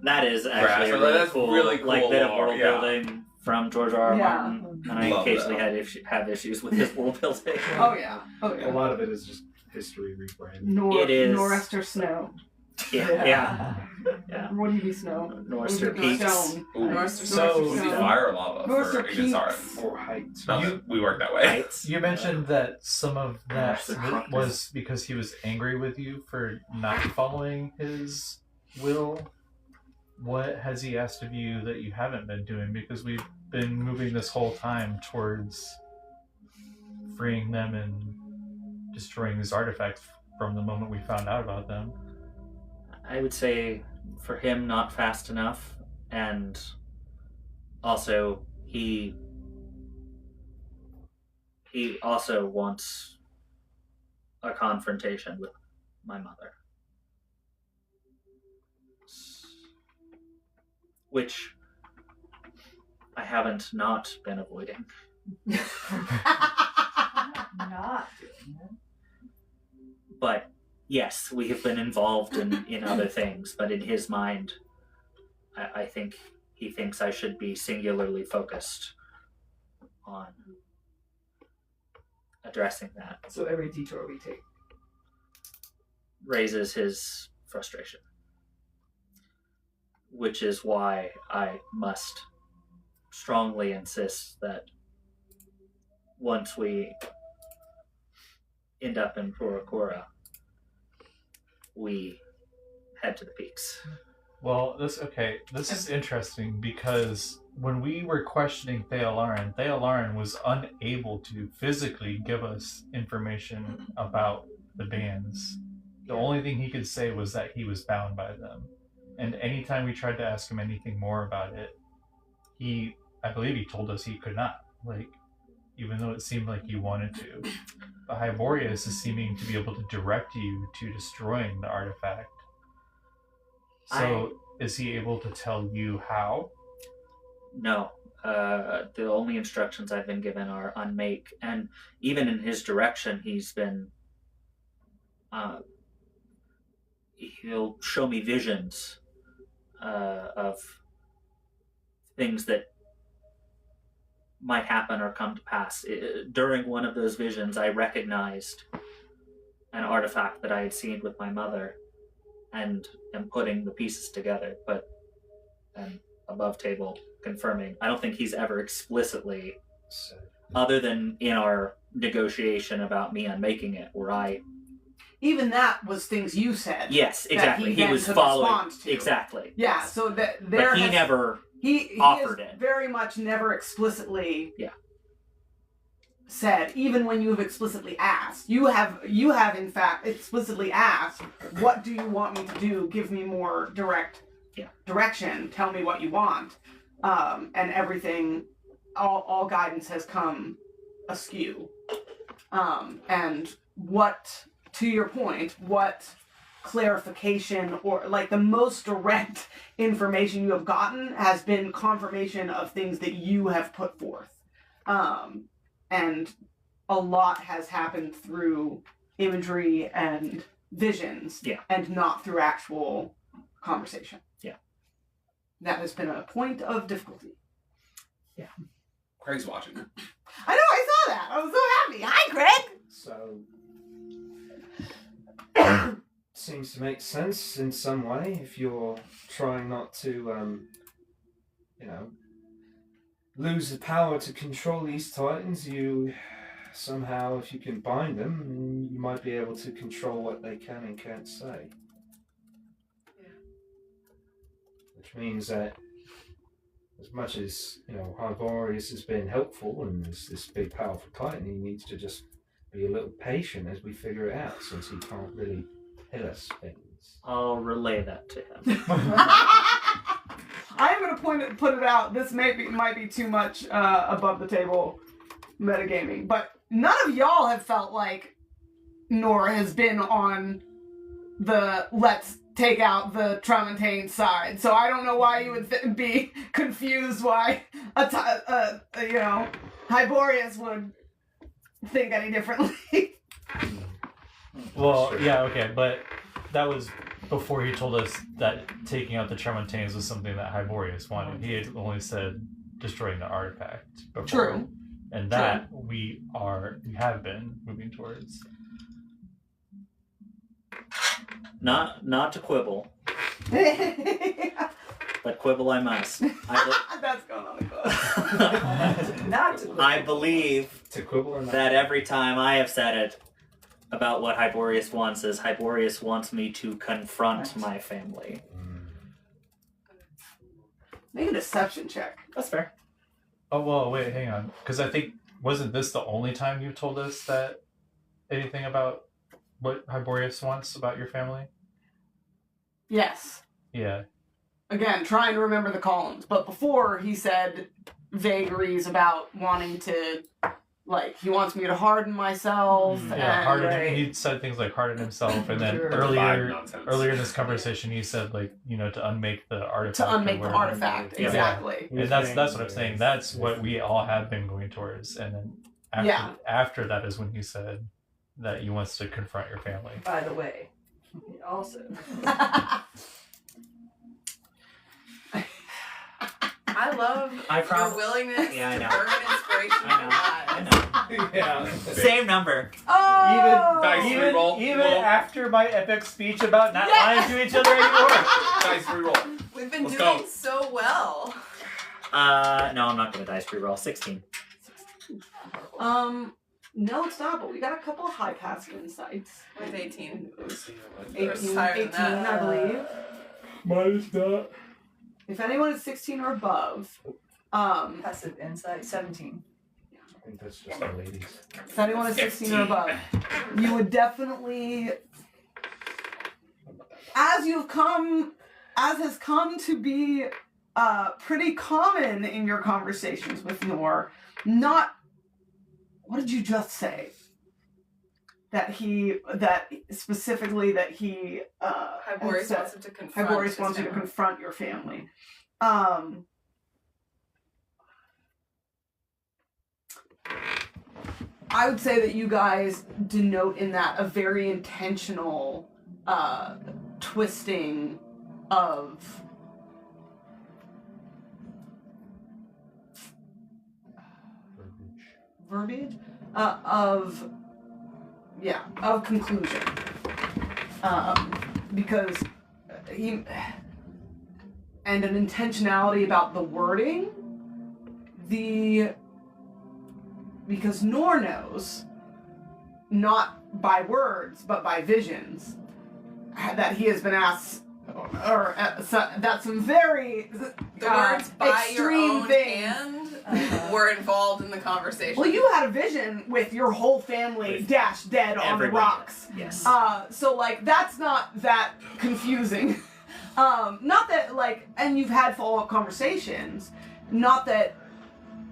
That is actually Grass, a really that's cool, really cool like bit of lore, world yeah. building from George R. R. Yeah. Martin, and I Love occasionally that. have issues with his world building. Oh yeah. A lot of it is just history rebranded. It is. Norester Snow. Yeah. What do you be Snow? Norster Peaks. Stone. Norster So- Was he Stone. fire or lava Norster for Ignixara? Peaks. Or height. Not that we work that way. Heights. You mentioned that some of that Gosh, the crux. was because he was angry with you for not following his will. What has he asked of you that you haven't been doing? Because we've been moving this whole time towards freeing them and destroying these artifacts from the moment we found out about them. I would say for him, not fast enough, and also he also wants a confrontation with my mother, which I haven't not been avoiding. Not doing it. But yes, we have been involved in other things, but in his mind, I think he thinks I should be singularly focused on addressing that. So every detour we take. Raises his frustration, which is why I must strongly insist that once we end up in Purakura, we head to the peaks. Well, this is interesting because when we were questioning Theolarin was unable to physically give us information about the bands. The only thing he could say was that he was bound by them. And anytime we tried to ask him anything more about it, I believe he told us he could not. Like, even though it seemed like he wanted to. But Hyborius is seeming to be able to direct you to destroying the artifact. So, is he able to tell you how? No. The only instructions I've been given are unmake, and even in his direction, he's been. He'll show me visions of things that might happen or come to pass. During one of those visions, I recognized an artifact that I had seen with my mother, and am putting the pieces together, but above table confirming. I don't think he's ever explicitly, other than in our negotiation about me unmaking it, where I... Even that was things you said. Yes, exactly. He was could following. respond to. Exactly. Yeah, so that there But he never he offered has it. very much never explicitly Yeah. said, even when you have explicitly asked. You have in fact explicitly asked, what do you want me to do? Give me more direction. Tell me what you want. And everything, all guidance has come askew. And what, to your point, what clarification or like the most direct information you have gotten has been confirmation of things that you have put forth. And a lot has happened through imagery and visions, and not through actual conversation. Yeah. That has been a point of difficulty. Yeah. Craig's watching. I know, I saw that. I was so happy. Hi, Greg! So, seems to make sense in some way if you're trying not to, lose the power to control these titans. You somehow, if you can bind them, you might be able to control what they can and can't say. Yeah. Which means that as much as, Hyborius has been helpful and is this big powerful titan, he needs to just be a little patient as we figure it out, since he can't really tell us things. I'll relay that to him. I am going to put it out. This might be too much above the table metagaming, but none of y'all have felt like Nora has been on the let's take out the Tramontane side. So I don't know why you would be confused why Hyborius would think any differently. Well, yeah, okay, but that was before he told us that taking out the Tramontanes was something that Hyborius wanted. He had only said destroying the artifact before. True. And that we have been moving towards. Not to quibble, but quibble I must. That's going on the quote. Not to I believe To quibble or not? that every time I have said it about what Hyborius wants is Hyborius wants me to confront my family. Make a deception check. That's fair. Oh, well, wait, hang on. Because I think, wasn't this the only time you told us that anything about what Hyborius wants about your family? Yes. Yeah. Again, trying to remember the columns. But before, he said vagaries about wanting to, like, he wants me to harden myself. Yeah, he said things like harden himself, and then earlier in this conversation, he said, like, to unmake the artifact. To unmake the artifact, Yeah. exactly. And that's what I'm saying. That's what we all have been going towards. And then after that is when he said that he wants to confront your family. By the way, he also. I love your willingness Yeah, I know. to burn inspiration I from know. that. Yeah. Same number. Oh! Dice reroll. Even Roll. after my epic speech about not lying to each other anymore. Dice reroll. We've been Let's doing go. so well. No, I'm not going to dice reroll. 16. No, it's not, but we got a couple of high passive insights. With 18. 18, higher than 18 that. I believe. Mine is not. If anyone is 16 or above, Passive insight, 17. I think that's just the ladies. if anyone is 16 or above, you would definitely, as has come to be pretty common in your conversations with Nor, what did you just say? That specifically Hyborius wants him to confront Hyborius his wants you to family. confront your family. I would say that you guys denote in that a very intentional twisting of verbiage of conclusion, because he and an intentionality about the wording. Because Nor knows, not by words but by visions, that he has been asked, or that some very The words "by your extreme own things. hand" were involved in the conversation. Well, you had a vision with your whole family With dashed dead on the everybody. rocks. Yes. So like that's not that confusing. Not that like, and you've had follow-up conversations. Not that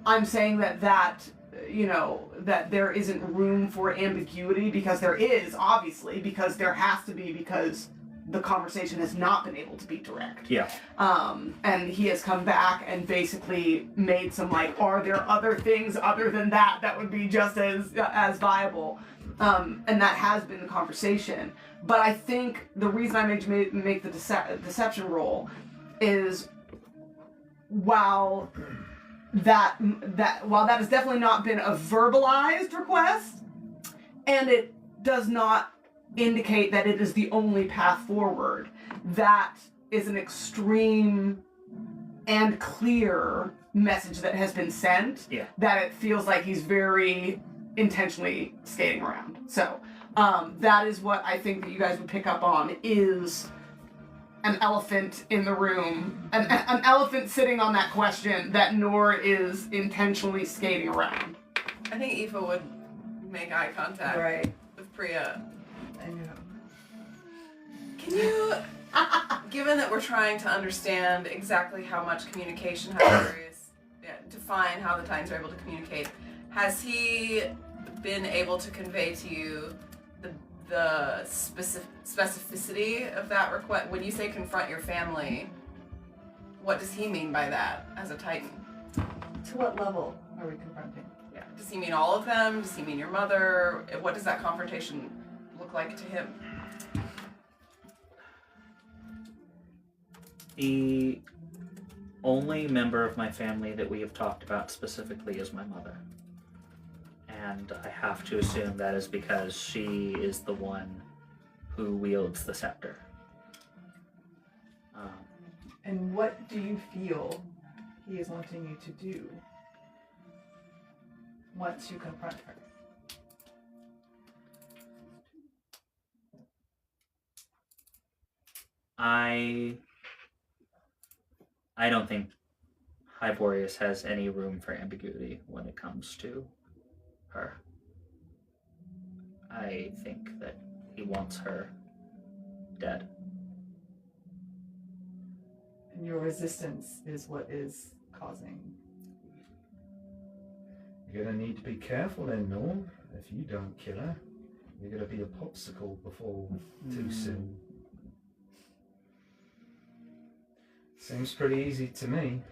I'm saying that you know that there isn't room for ambiguity, because there is, obviously, because there has to be, because the conversation has not been able to be direct. Yeah. And he has come back and basically made some like, are there other things other than that would be just as viable? And that has been the conversation. But I think the reason I make the deception roll is while that has definitely not been a verbalized request, and it does not indicate that it is the only path forward, that is an extreme and clear message that has been sent, that it feels like he's very intentionally skating around. So that is what I think that you guys would pick up on, is an elephant in the room, an elephant sitting on that question that Nor is intentionally skating around. I think Aoife would make eye contact Right. with Priya. I know. Can you, given that we're trying to understand exactly how much communication, how various, define how the Titans are able to communicate, has he been able to convey to you the specificity of that request? When you say confront your family, what does he mean by that as a Titan? To what level are we confronting? Yeah. Does he mean all of them? Does he mean your mother? What does that confrontation look like to him? The only member of my family that we have talked about specifically is my mother. And I have to assume that is because she is the one who wields the scepter. And what do you feel he is wanting you to do once you confront her? I don't think Hyborius has any room for ambiguity when it comes to her. I think that he wants her dead. And your resistance is what is causing. You're gonna need to be careful then, Norm. If you don't kill her, you're gonna be a popsicle before too soon. Seems pretty easy to me.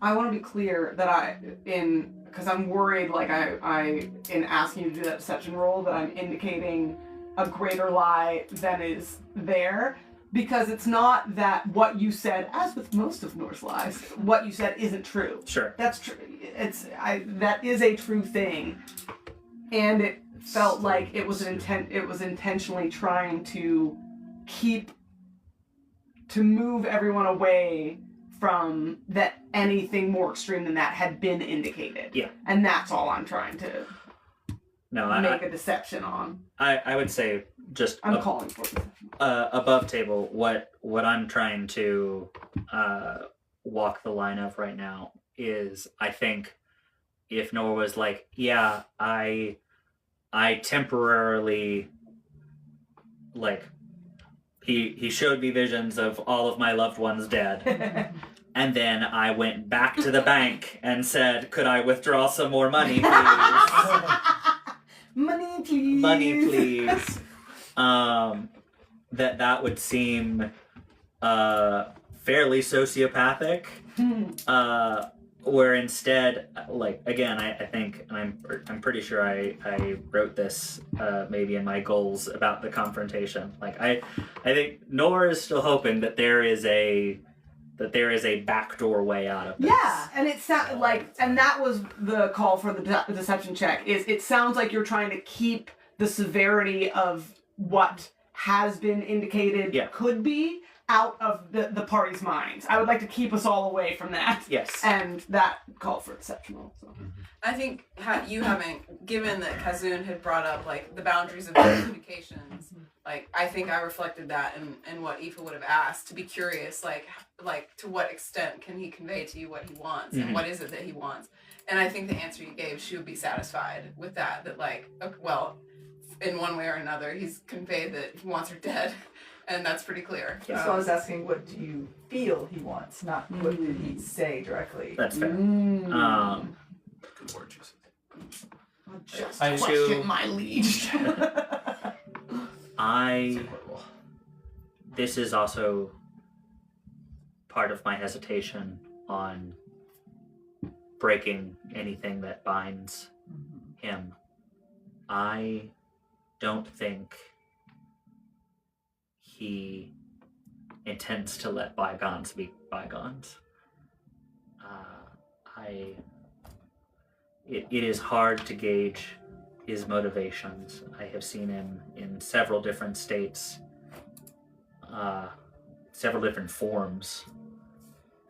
I want to be clear that because I'm worried, like I in asking you to do that deception roll, that I'm indicating a greater lie than is there, because it's not that what you said, as with most of Nor's lies, what you said isn't true. Sure. That's true. That is a true thing, and it felt like it was intentionally trying to move everyone away from that anything more extreme than that had been indicated. Yeah. And that's all I'm trying to make a deception on. I would say just I'm calling for it. above table, what I'm trying to walk the line of right now is, I think if Noah was like, yeah, I temporarily, like, he showed me visions of all of my loved ones dead. And then I went back to the bank and said, could I withdraw some more money, please? Money, please. Money, please. That would seem fairly sociopathic. where instead, like again, I think, and I'm pretty sure I wrote this maybe in my goals about the confrontation. Like I think Nora is still hoping that there is a backdoor way out of this. Yeah, and it sounds like, and that was the call for the deception check. Is it sounds like you're trying to keep the severity of what has been indicated could be out of the party's minds. I would like to keep us all away from that. Yes. And that called for deception also. I think you haven't, given that Kazun had brought up like the boundaries of communications, like I think I reflected that in what Aoife would have asked, to be curious, like to what extent can he convey to you what he wants and what is it that he wants. And I think the answer you gave, she would be satisfied with that like, okay, well, in one way or another, he's conveyed that he wants her dead. And that's pretty clear. So I was asking, what do you feel he wants, not what did he say directly? That's fair. Good word, Jesus. Just I- question my liege. This is also part of my hesitation on breaking anything that binds him. I don't think he intends to let bygones be bygones. It is hard to gauge his motivations. I have seen him in several different states, several different forms,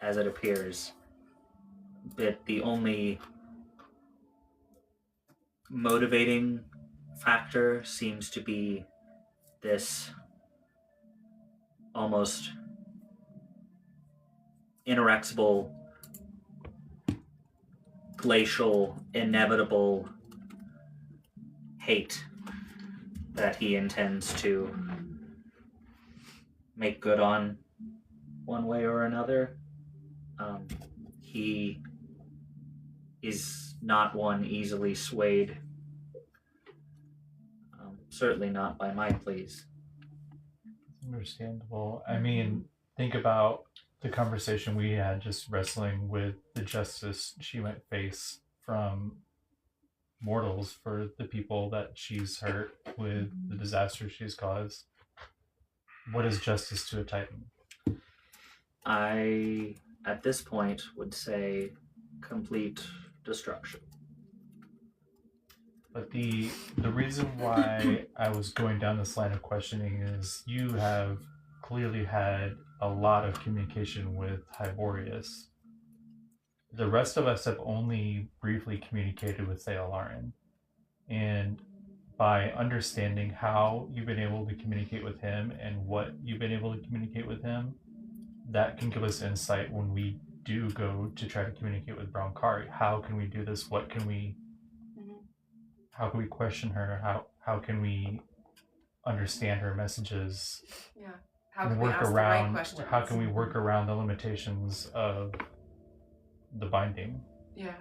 as it appears. But the only motivating factor seems to be this almost inexorable, glacial, inevitable hate that he intends to make good on one way or another. He is not one easily swayed, certainly not by my pleas. Understandable. I mean, think about the conversation we had just wrestling with the justice she might face from mortals for the people that she's hurt with the disaster she's caused. What is justice to a Titan? I, at this point, would say complete destruction. But the reason why I was going down this line of questioning is you have clearly had a lot of communication with Hyborius. The rest of us have only briefly communicated with Theolarin. And by understanding how you've been able to communicate with him and what you've been able to communicate with him, that can give us insight when we do go to try to communicate with Brown Kari. How can we do this? What can we... How can we question her? How can we understand her messages? Yeah. How can and we work ask around? the right questions? How can we work around the limitations of the binding? Yeah.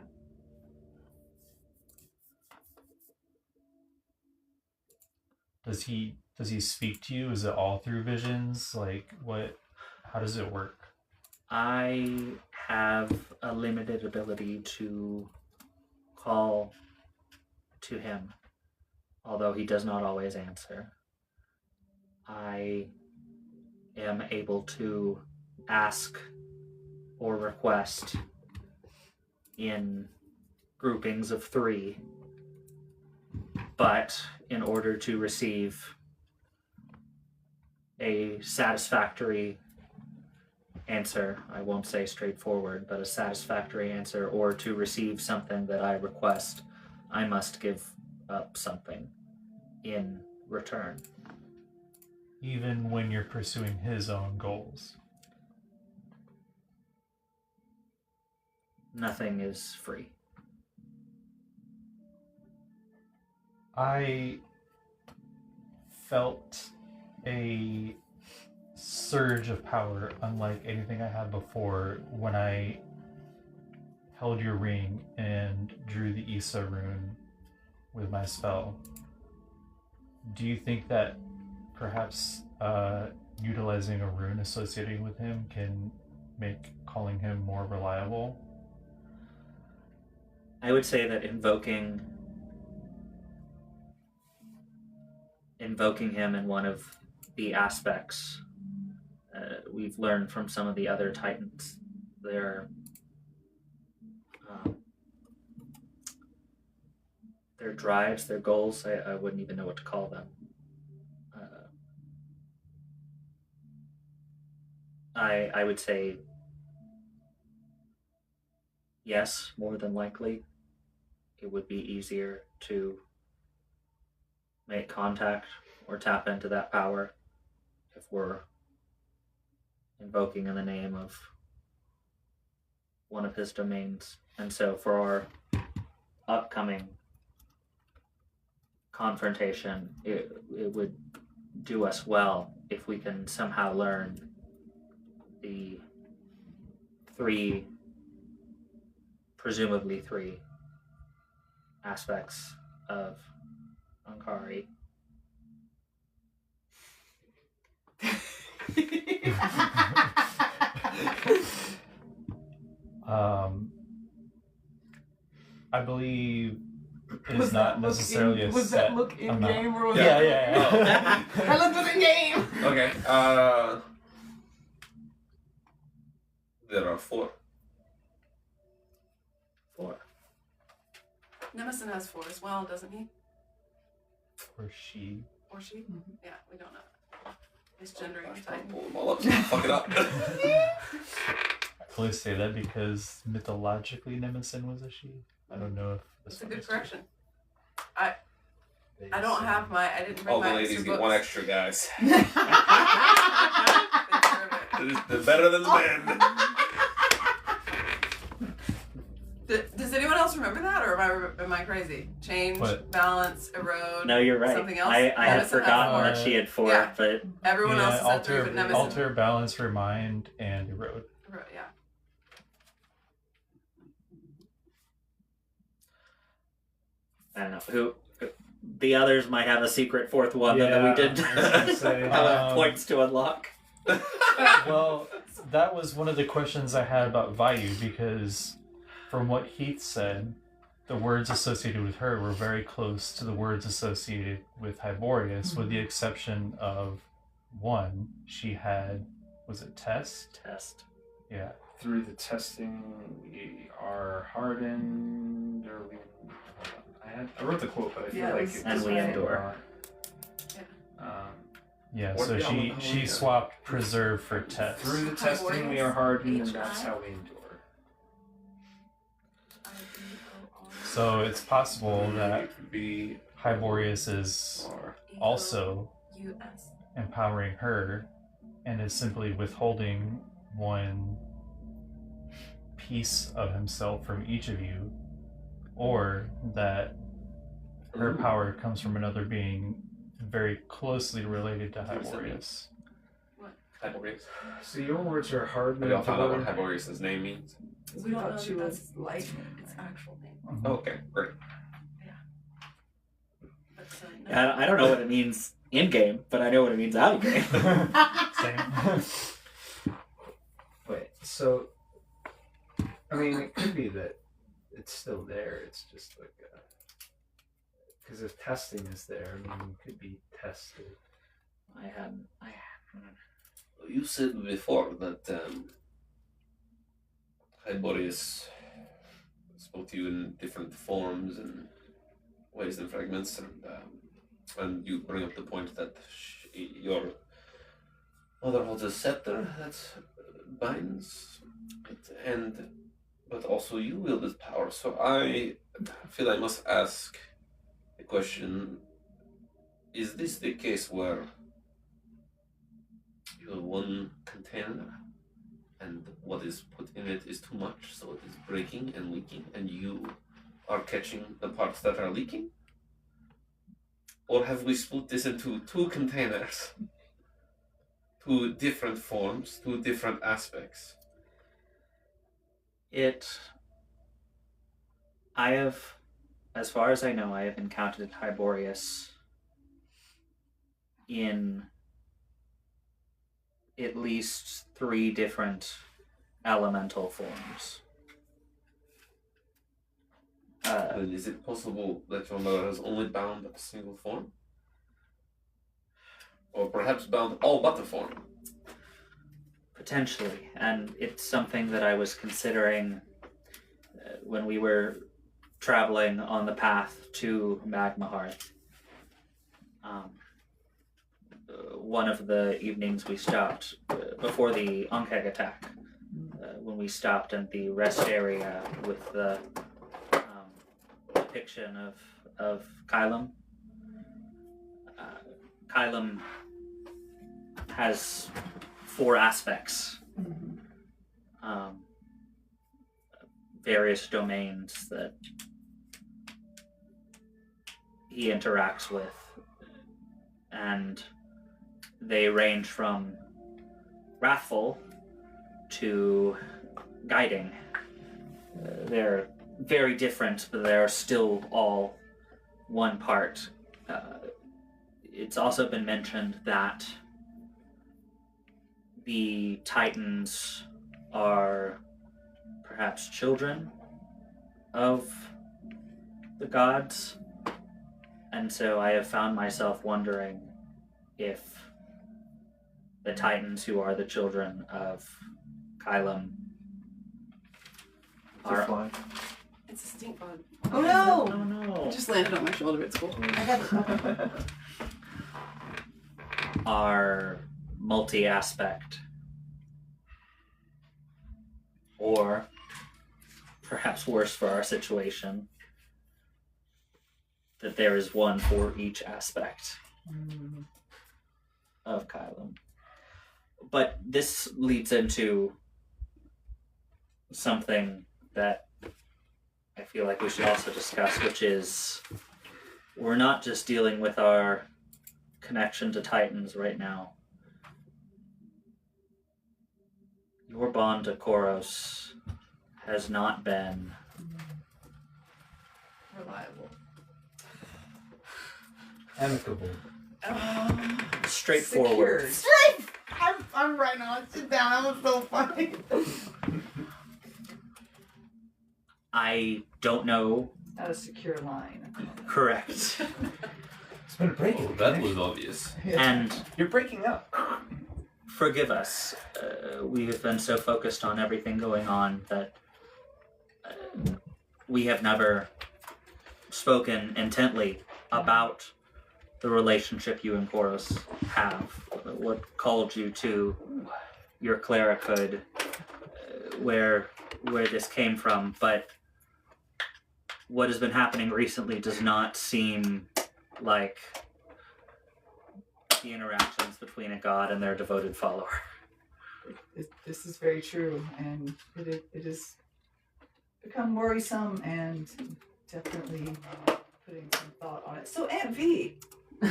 Does he speak to you? Is it all through visions? Like what? How does it work? I have a limited ability to call to him, although he does not always answer. I am able to ask or request in groupings of 3, but in order to receive a satisfactory answer, I won't say straightforward, but a satisfactory answer, or to receive something that I request, I must give up something in return. Even when you're pursuing his own goals. Nothing is free. I felt a surge of power unlike anything I had before when I held your ring and drew the Isa rune with my spell. Do you think that perhaps utilizing a rune associated with him can make calling him more reliable? I would say that invoking him in one of the aspects we've learned from some of the other titans, their drives, their goals, I wouldn't even know what to call them. I would say yes, more than likely. It would be easier to make contact or tap into that power if we're invoking in the name of one of his domains. And so for our upcoming confrontation, it would do us well if we can somehow learn the presumably three aspects of Ankari. I believe it is not necessarily a was set that look in amount. game or was Yeah, that yeah. I looked at the game. Okay. There are 4. 4. Nemison has 4 as well, doesn't he? Or she. Or she? Yeah, we don't know. It's gendering Gosh, type. pull them all up so I fuck it up. I only say that because mythologically Nemison was a she. I don't know if this It's a one good is correction. I don't have I didn't bring All the my ladies extra get books. 1 extra, guys. They deserve it. They're better than the men. Does anyone else remember that, or am I crazy? Change, What? balance, erode. No, you're right. Something else. I had Nemison forgotten had that she had 4, Yeah. but Everyone else is at 3, but Nemison. alter, balance, remind, and erode. Yeah. I don't know who. The others might have a secret 4th one that we didn't I was gonna say, have points to unlock. Well, that was one of the questions I had about Vayu, because from what Heath said, the words associated with her were very close to the words associated with Hyborius, with the exception of one. She had, was it test? Test. Yeah. through the testing, we are hardened, or we. I wrote the quote, but I feel Yeah, like it's- it and was we not. endure. Yeah, Or so the she swapped preserve for test. Through the testing, we are hardened, and that's how we endure. So it's possible that It could be Hyborius is or also US. empowering her and is simply withholding one piece of himself from each of you, or that her power comes from another being very closely related to Hyborius. Hyborius. So your words are hardened. Have y'all found out what endure. Hyborius' name means? We don't know thought she that was that's like its actual name. Mhm. Okay, great. But, no. Yeah, I don't know what it means in game, but I know what it means out of game. Same. Wait, so I mean, it could be that it's still there. It's just like because if testing is there, I mean, it could be tested. I hadn't. You said before that Hyborius spoke to you in different forms and ways and fragments, and you bring up the point that your mother holds a scepter that binds it, but also you wield its power. So I feel I must ask the question: is this the case where you have one container and what is put in it is too much, so it is breaking and leaking, and you are catching the parts that are leaking? Or have we split this into 2 containers, 2 different forms, 2 different aspects? I have, as far as I know, I have encountered Hyborius in at least 3 different elemental forms. Is it possible that your mother has only bound a single form? Or perhaps bound all but the form? Potentially, and it's something that I was considering when we were traveling on the path to Magma Hearth. One of the evenings we stopped before the Ankeg attack, when we stopped in the rest area with the depiction of Kylum. Kylum has 4 aspects, various domains that he interacts with, and they range from wrathful to guiding. They're very different, but they're still all one part. It's also been mentioned that the Titans are perhaps children of the gods, and so I have found myself wondering if the Titans, who are the children of Kylum, are... It's a stink bug. Oh no! Oh no! It just landed on my shoulder. It's cool. I got it. Are multi-aspect, or perhaps worse for our situation, that there is one for each aspect of Kylum. But this leads into something that I feel like we should also discuss, which is we're not just dealing with our connection to Titans right now. Your bond to Koros has not been Reliable. Amicable. straightforward. Straight! I'm writing on it. Sit down. That was so funny. I don't know. Not a secure line. Correct. It's been breaking. Oh, that was obvious. And You're breaking up. forgive us. We have been so focused on everything going on that we have never spoken intently about the relationship you and Koros have. What called you to your clerichood, where this came from, but what has been happening recently does not seem like the interactions between a god and their devoted follower. This is very true, and it has become worrisome, and definitely putting some thought on it. So, Aunt V. No.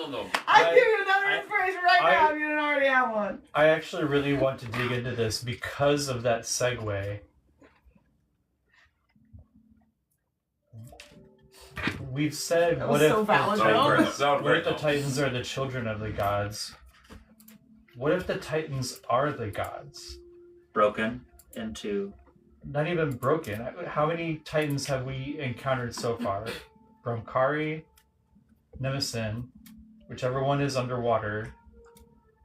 No. I give you another inspiration right now if you didn't already have one. I actually really want to dig into this because of that segue. We've said, That what was if, so valid, what if the Titans are the children of the gods? What if the Titans are the gods? Broken into... Not even broken. How many Titans have we encountered so far? Bromkari, Nemesis, whichever one is underwater,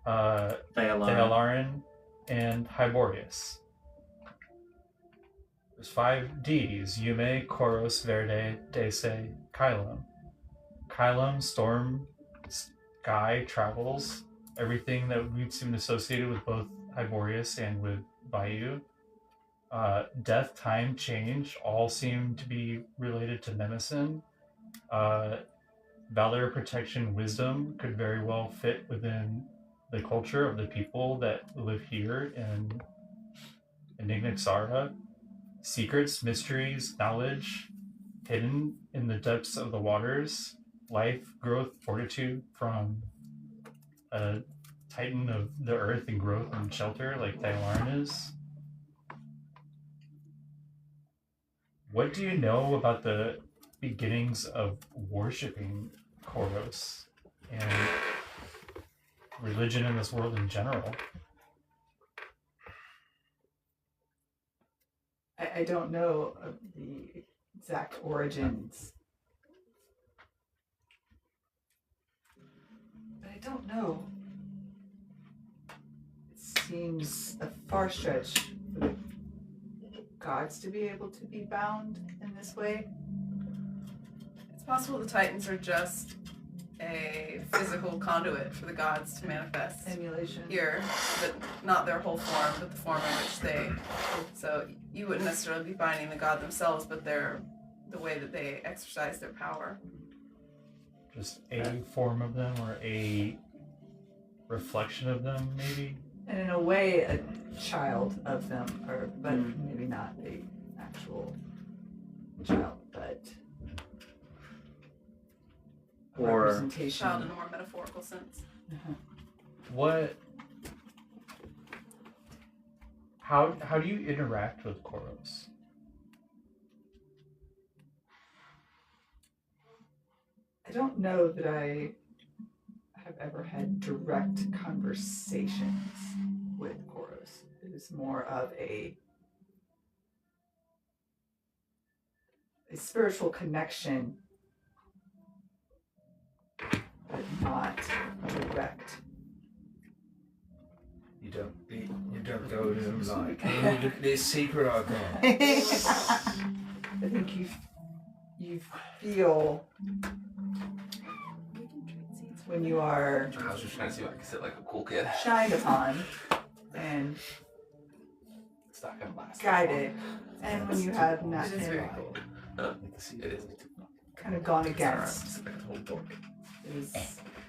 Thealarin, and Hyborius. There's 5 deities: Yume, Koros, Verde, Dese, Kylum. Kylum, storm, sky, travels, everything that we've seen associated with both Hyborius and with Bayou. Death, time, change, all seem to be related to Nemesis. Valor, protection, wisdom could very well fit within the culture of the people that live here in Ignixara. Secrets, mysteries, knowledge, hidden in the depths of the waters. Life, growth, fortitude from a titan of the earth and growth and shelter like Thealarin is. What do you know about the beginnings of worshipping Koros and religion in this world in general? I don't know of the exact origins. But I don't know. It seems a far stretch for the gods to be able to be bound in this way. It's possible the Titans are just a physical conduit for the gods to manifest Emulation. here, but not their whole form, but the form in which they. So you wouldn't necessarily be binding the god themselves, but the way that they exercise their power. Just a form of them or a reflection of them, maybe? And in a way, a child of them, but maybe not a actual child, but a Or representation. Child in a more metaphorical sense. What? How do you interact with Koros? I don't know that I have ever had direct conversations with Koros. It is more of a spiritual connection, but not direct. You don't go to them like, hey, look at this secret I got. I think you feel when you are I was just trying to see if I could sit like a cool kid. shined upon and It's not gonna last. guided, and when you have not It is very cool. It is. kind of gone It's against, like a whole book. is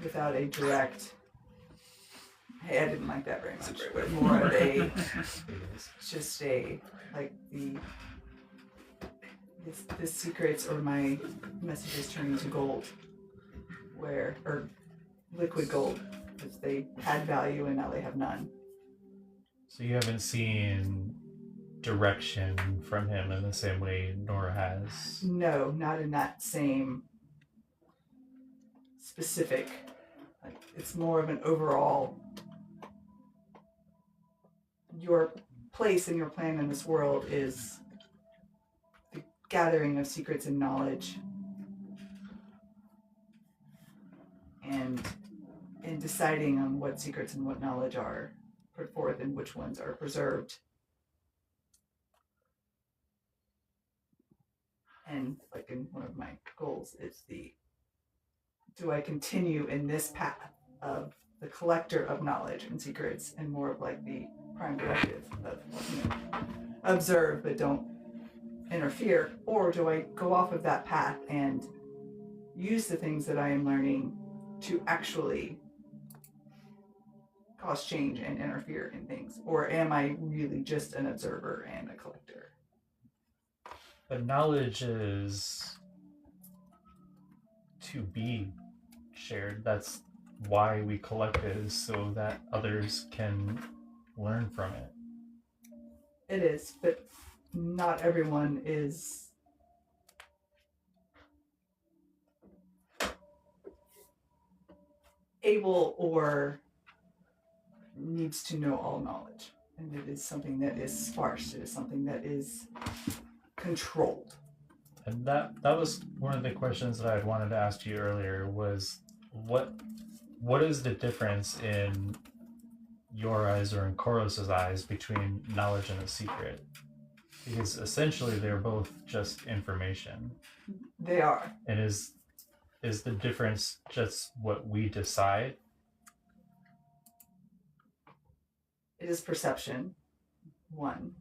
without a direct. Hey, I didn't like that very It's a much, great but way. more of a It is. just a like the secrets or my messages turning to gold, or liquid gold, because they had value and now they have none. So you haven't seen direction from him in the same way Nora has. No, not in that same specific. Like it's more of an overall. Your place and your plan in this world is the gathering of secrets and knowledge, and in deciding on what secrets and what knowledge are put forth and which ones are preserved. And like in one of my goals is do I continue in this path of the collector of knowledge and secrets and more of like the prime directive of, observe but don't interfere, or do I go off of that path and use the things that I am learning to actually cause change and interfere in things, or am I really just an observer and a collector? But knowledge is to be shared. That's why we collect it, is so that others can learn from it. It is, but not everyone is able or needs to know all knowledge. And it is something that is sparse. It is something that is controlled. And that was one of the questions that I had wanted to ask you earlier, was what is the difference in your eyes or in Koros's eyes between knowledge and a secret? Because essentially they're both just information. They are. And is the difference just what we decide? It is perception, one.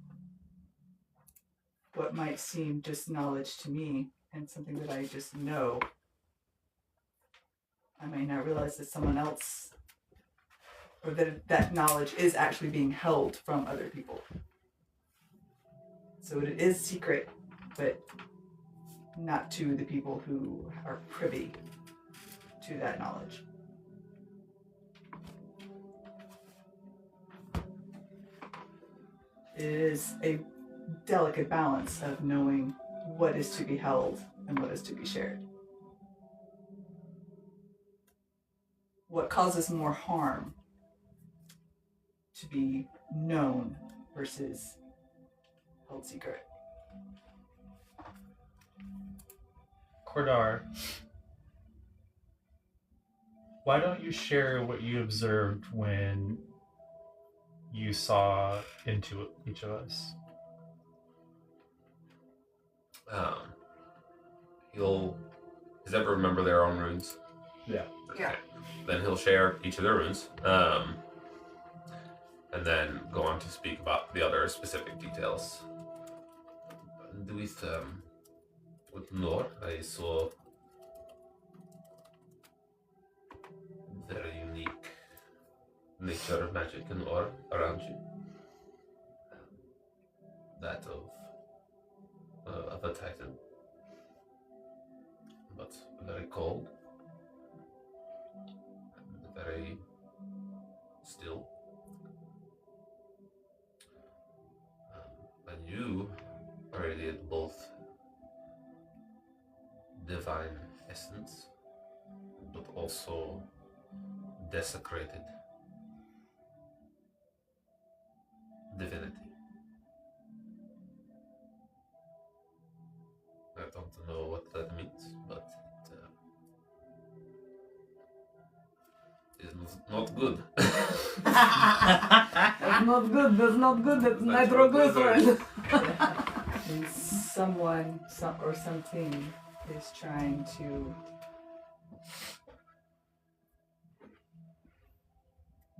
What might seem just knowledge to me and something that I just know, I may not realize that someone else, or that knowledge is actually being held from other people. So it is secret, but not to the people who are privy to that knowledge. It is a delicate balance of knowing what is to be held and what is to be shared. What causes more harm to be known versus held secret? Cordar, why don't you share what you observed when you saw into each of us? Does everyone remember their own runes? Yeah. Yeah. Then he'll share each of their runes. And then go on to speak about the other specific details. With Nor, I saw very unique nature of magic and aura around you. That of a titan, but very cold and very still. And you radiate both divine essence, but also desecrated divinity. I don't know what that means, but it is not good. That's not good. That's not good. That's nitroglycerin. And someone, or something is trying to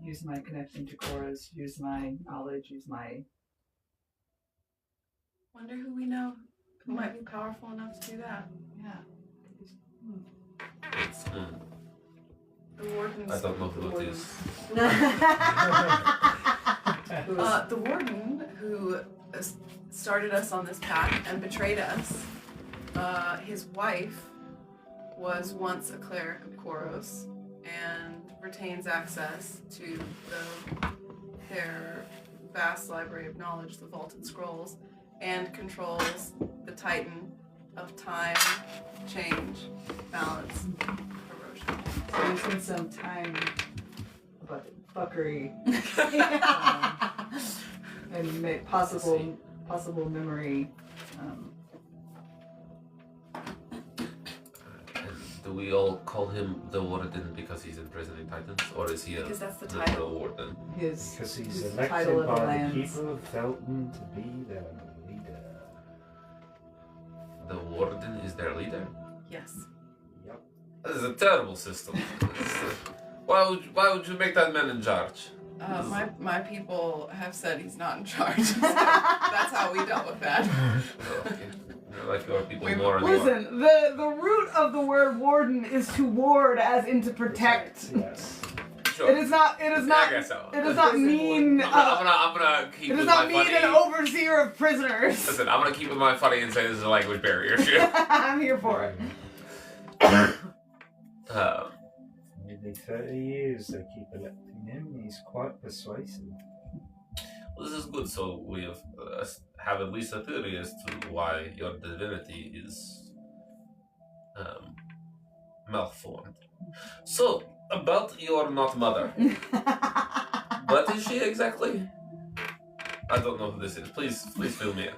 use my connection to chorus, use my knowledge, use my... Wonder who we know who might be powerful enough to do that. Yeah. The warden's... I don't know who it is. The warden who started us on this path and betrayed us, his wife was once a cleric of Koros and retains access to their vast library of knowledge, the Vaulted Scrolls, and controls the Titan of time, change, balance, erosion. So there's been some time fuckery and possible memory. Do we all call him the Warden because he's imprisoning Titans, or is he Because that's the literal title. Warden? His Because he's his elected title of the by the lands. people of Felton to be their leader. The Warden is their leader? Yes. Yep. That is a terrible system. Why would you make that man in charge? My people have said he's not in charge. That's how we dealt with that. Okay. You're like your people We- more and Listen, the root of the word warden is to ward, as in to protect. Yes. more. Sure. It is not. It is not. I guess so. It does not mean. I'm gonna keep It does with not my mean funny. an overseer of prisoners. Listen, I'm gonna keep with my funny and say this is a language barrier shit. I'm here for it. Nearly 30 years they keep electing him. He's quite persuasive. Well, this is good. So we have at least a theory as to why your divinity is malformed. So, about your not mother. What is she exactly? I don't know who this is. Please fill me in.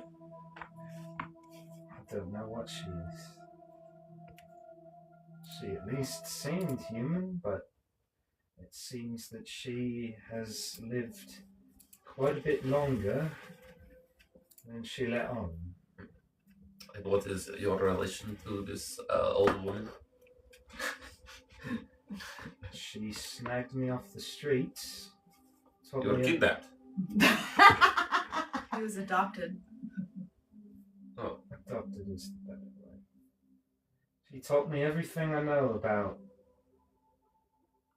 I don't know what she is. She at least seemed human, but it seems that she has lived quite a bit longer than she let on. And what is your relation to this old woman? She snagged me off the streets. You were kidnapped. He was adopted. Adopted is the better way. She taught me everything I know about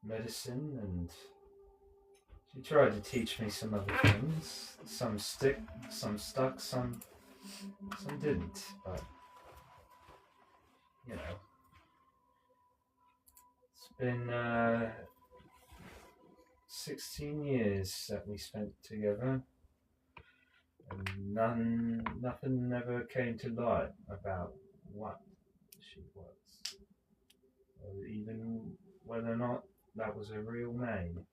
medicine, and she tried to teach me some other things. Some stuck, some didn't. But you know, it's been 16 years that we spent together. And nothing ever came to light about what she was, or even whether or not that was her real name.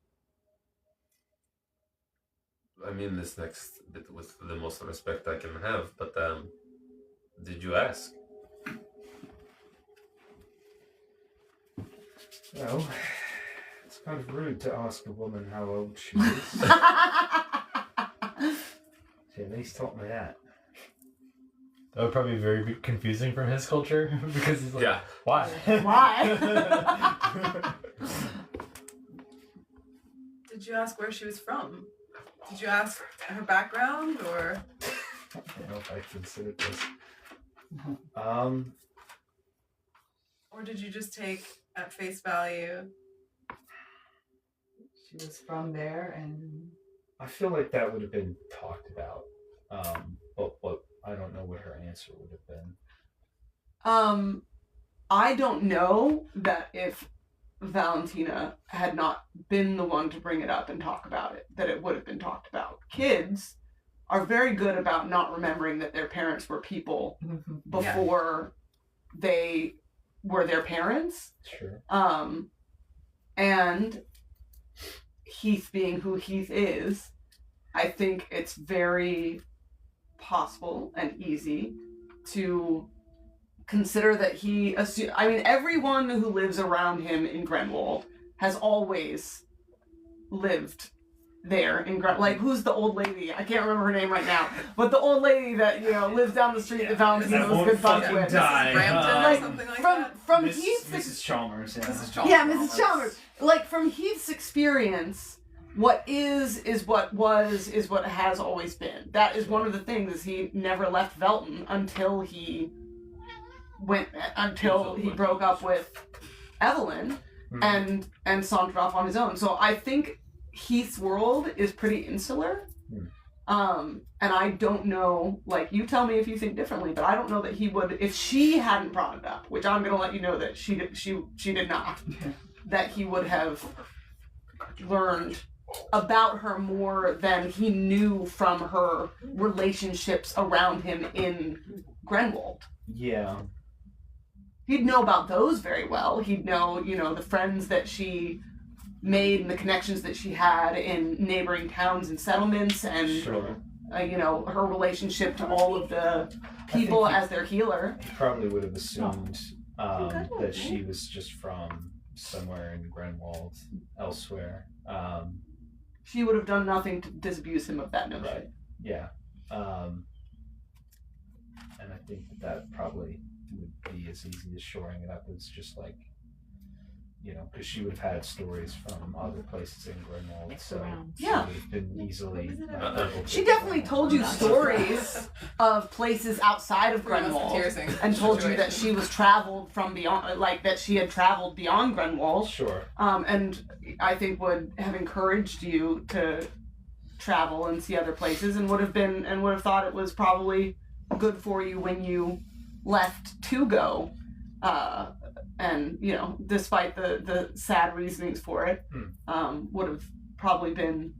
I mean this next bit with the most respect I can have, but Did you ask? Well, it's kind of rude to ask a woman how old she is. She at least taught me that. That would probably be very confusing from his culture because he's like, Yeah. why? Why? Did you ask where she was from? Did you ask her background or? I don't know if I considered this. Or did you just take at face value? She was from there, and I feel like that would have been talked about. But I don't know what her answer would have been. I don't know that if Valentina had not been the one to bring it up and talk about it, that it would have been talked about. Kids are very good about not remembering that their parents were people before they were their parents. Sure. And Heath being who Heath is, I think it's very possible and easy to consider that everyone who lives around him in Grenwald has always lived there in like, who's the old lady? I can't remember her name right now, but the old lady that lives down the street that Valentina was good buds with. Brampton or something like that? From Miss, Heath's Mrs. Chalmers, yeah. Mrs. Chalmers. Yeah, Mrs. Chalmers. Like, from Heath's experience, what is what was is what has always been. That is one of the things, is he never left Velton until he broke up with Evelyn and sauntered off on his own. So I think Heath's world is pretty insular. And I don't know, like, you tell me if you think differently, but I don't know that he would, if she hadn't brought it up, which I'm going to let you know that she did not, that he would have learned about her more than he knew from her relationships around him in Grenwald. Yeah. He'd know about those very well. He'd know, the friends that she made and the connections that she had in neighboring towns and settlements, and Sure. Her relationship to all of the people as their healer. He probably would have assumed that she was just from somewhere in Grenwald, elsewhere. She would have done nothing to disabuse him of that notion. Right. Yeah. And I think that probably would be as easy as shoring it up as just like, because she would have had stories from other places in Grenwald, so Yeah. she would have been easily. She definitely told you stories of places outside of Grenwald, and told you that she was traveled from beyond, like that she had traveled beyond Grenwald. Sure. And I think would have encouraged you to travel and see other places, and would have thought it was probably good for you when you left to go. And despite the sad reasonings for it, would have probably been,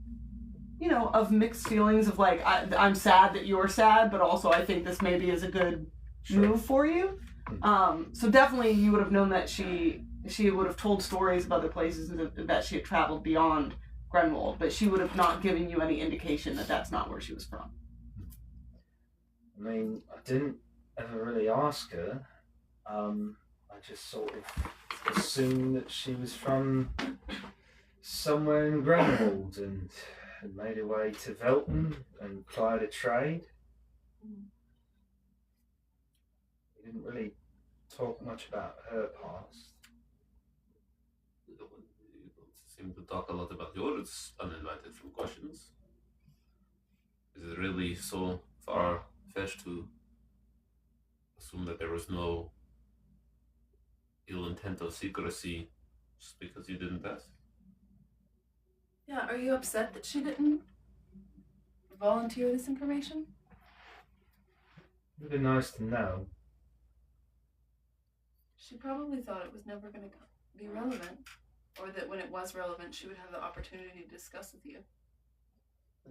of mixed feelings of like, I'm sad that you're sad, but also I think this maybe is a good move for you. So definitely you would have known that she would have told stories of other places that she had traveled beyond Grenwald, but she would have not given you any indication that that's not where she was from. I mean, I didn't ever really ask her. I just sort of assumed that she was from somewhere in Grenwald and had made her way to Velton and plied a trade. We didn't really talk much about her past. You don't seem to talk a lot about yours, uninvited from questions. Is it really so far-fetched to assume that there was no ill intent of secrecy just because you didn't ask? Yeah, are you upset that she didn't volunteer this information? It would be nice to know. She probably thought it was never going to be relevant, or that when it was relevant, she would have the opportunity to discuss with you.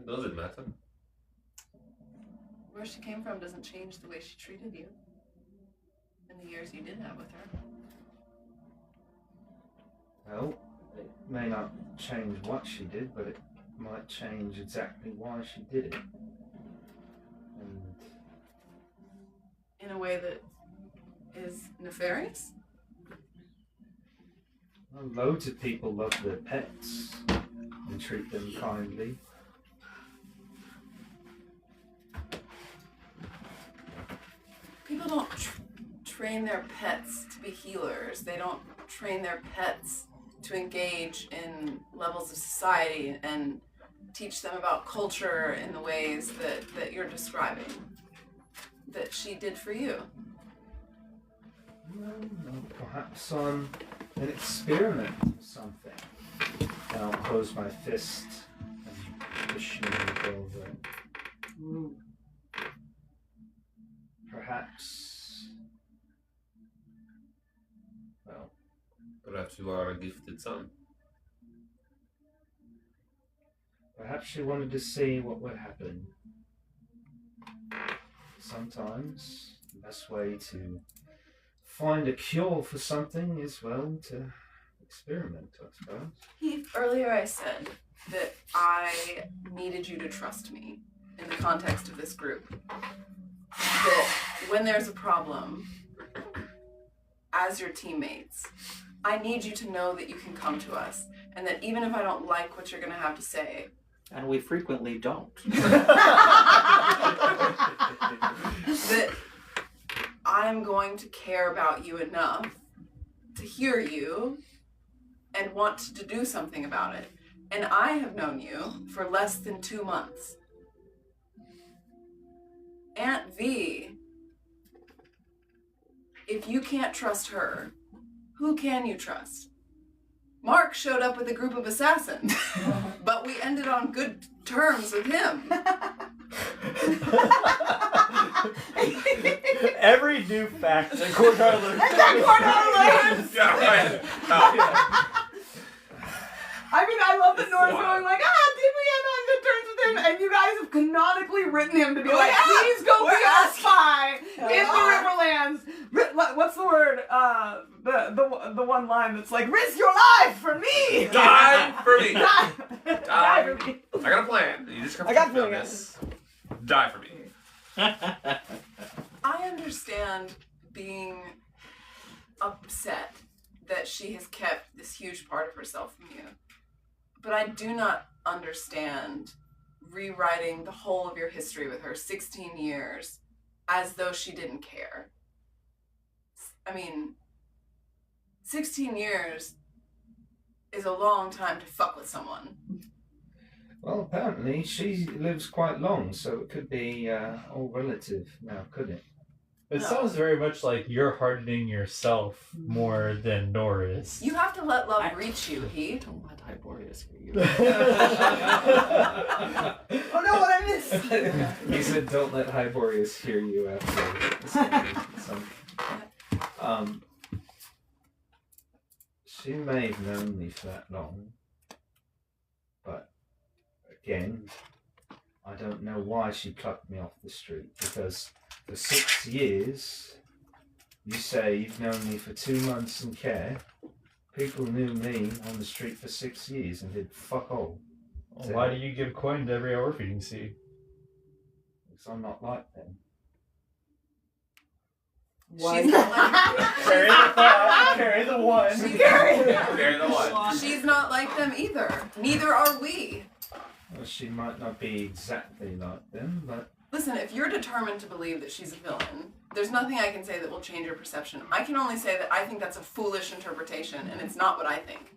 Does it matter? Where she came from doesn't change the way she treated you in the years you did have with her. Well, it may not change what she did, but it might change exactly why she did it. And In a way that is nefarious? Well, loads of people love their pets and treat them kindly. People don't train their pets to be healers. They don't train their pets to engage in levels of society and teach them about culture in the ways that you're describing, that she did for you. Well, perhaps on an experiment or something. And I'll close my fist and push me over. Perhaps. Well, Perhaps you are a gifted son. perhaps she wanted to see what would happen. Sometimes the best way to find a cure for something is, well, to experiment, I suppose. Heath, earlier I said that I needed you to trust me in the context of this group. That when there's a problem, as your teammates, I need you to know that you can come to us, and that even if I don't like what you're going to have to say, And we frequently don't. that I'm going to care about you enough to hear you and want to do something about it. And I have known you for less than 2 months. Aunt V, if you can't trust her, who can you trust? Mark showed up with a group of assassins, but we ended on good terms with him. Every new fact that Cordar learns. Yeah, right. I mean, I love the North going like, did we end on good terms with him? And you guys have canonically written him to be like, please go be our spy in the Riverlands. What's the word? The one line that's like, risk your life for me. Die for me. Die for me. I got a plan. You just have to I got trust me on plans. this. Die for me. I understand being upset that she has kept this huge part of herself from you. But I do not understand rewriting the whole of your history with her 16 years as though she didn't care. I mean, 16 years is a long time to fuck with someone. Well, apparently she lives quite long, so it could be all relative now, could it? It sounds very much like you're hardening yourself more than Nora is. You have to let love reach you, Heath. Don't let Hyborius hear you. Oh no, what I missed? He said, "Don't let Hyborius hear you." After she may have known me for that long, but again, I don't know why she plucked me off the street, because for 6 years, you say you've known me for 2 months and care. People knew me on the street for 6 years and did fuck all. Well, why do you give coin to every Aoife you see? Because I'm not like them. She's not like Carry the thought, carry the one. Carry the one. She's not like them either. Neither are we. Well, she might not be exactly like them, but Listen, if you're determined to believe that she's a villain, there's nothing I can say that will change your perception. I can only say that I think that's a foolish interpretation, and it's not what I think.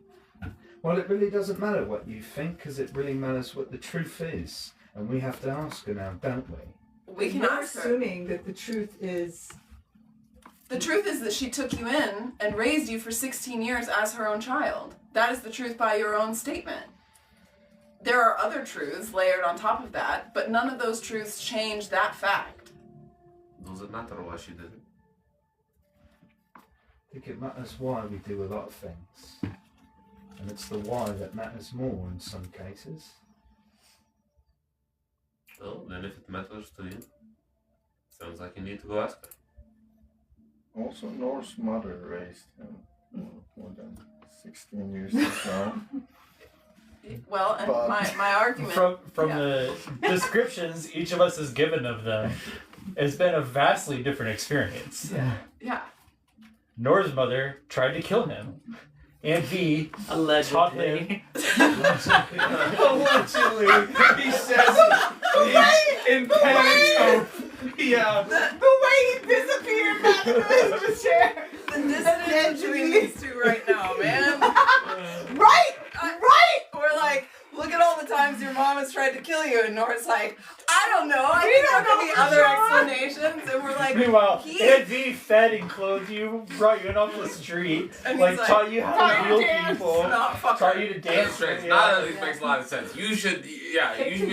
well, it really doesn't matter what you think, because it really matters what the truth is, and we have to ask her now, don't we? We can You're ask her. assuming that the truth is... The truth is that she took you in and raised you for 16 years as her own child. That is the truth by your own statement. There are other truths layered on top of that, but none of those truths change that fact. Does it matter why she did it? I think it matters why we do a lot of things, and it's the why that matters more in some cases. Well, then if it matters to you, sounds like you need to go ask her. Also, Nor's mother raised him more than 16 years ago. Well, and But- my argument... From Yeah. the descriptions each of us is given of them, it's been a vastly different experience. Yeah. Nor's mother tried to kill him. And V taught Allegedly. him. Allegedly, he says in panic tone. Yeah. The way he disappeared back into his chair. The dissonance between these two right now, man. Right! Right! We're like, look at all the times your mom has tried to kill you, and Nora's like, I don't know. I We think don't there could be know for other sure. explanations. And we're like, Meanwhile, he- Aunt V fed and clothed you, brought you in off the street, And like he's like, taught you how taught to you heal to dance. people, not fuck taught her. you to That's dance. strange. Yeah. None of these makes a lot of sense. You should be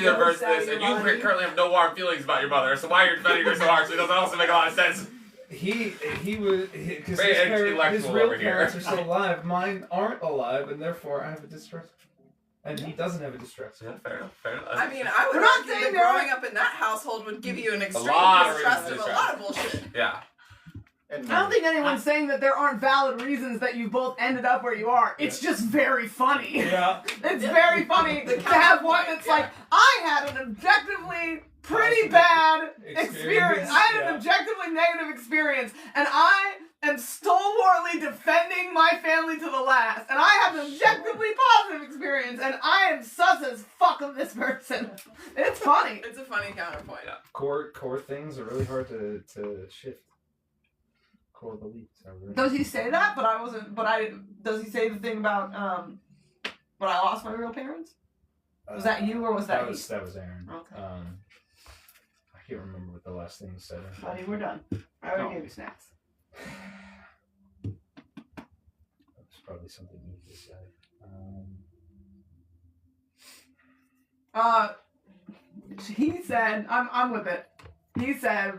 the verse this, and you currently have no warm feelings about your mother, so why are you defending her so hard? So it doesn't also make a lot of sense. He was because Very his intellectual real over here. parents are still alive. Mine aren't alive, and therefore I have a distress. And he doesn't have a distress. Yeah, fair enough. Fair enough. I mean, I would We're not argue saying that there growing up in that household would give you an extreme lot of distrust reasons of to a lot of bullshit. yeah. And I don't think anyone's saying that there aren't valid reasons that you both ended up where you are. It's just very funny. Yeah. It's very funny The to have one counterpoint, that's like, I had an objectively pretty bad experience. I had an objectively negative experience, and I am stalwartly defending my family to the last. And I have an objectively positive experience, and I am sus as fuck of this person. It's funny. It's a funny counterpoint. Core things are really hard to shift. Core beliefs are really. Does he say that? But I wasn't. But I. Does he say the thing about when I lost my real parents? Was that you or was that he? That was Aaron. Okay. I can't remember what the last thing he said. Buddy, we're done. I already gave you snacks. That's probably something you just said. He said, I'm with it. He said,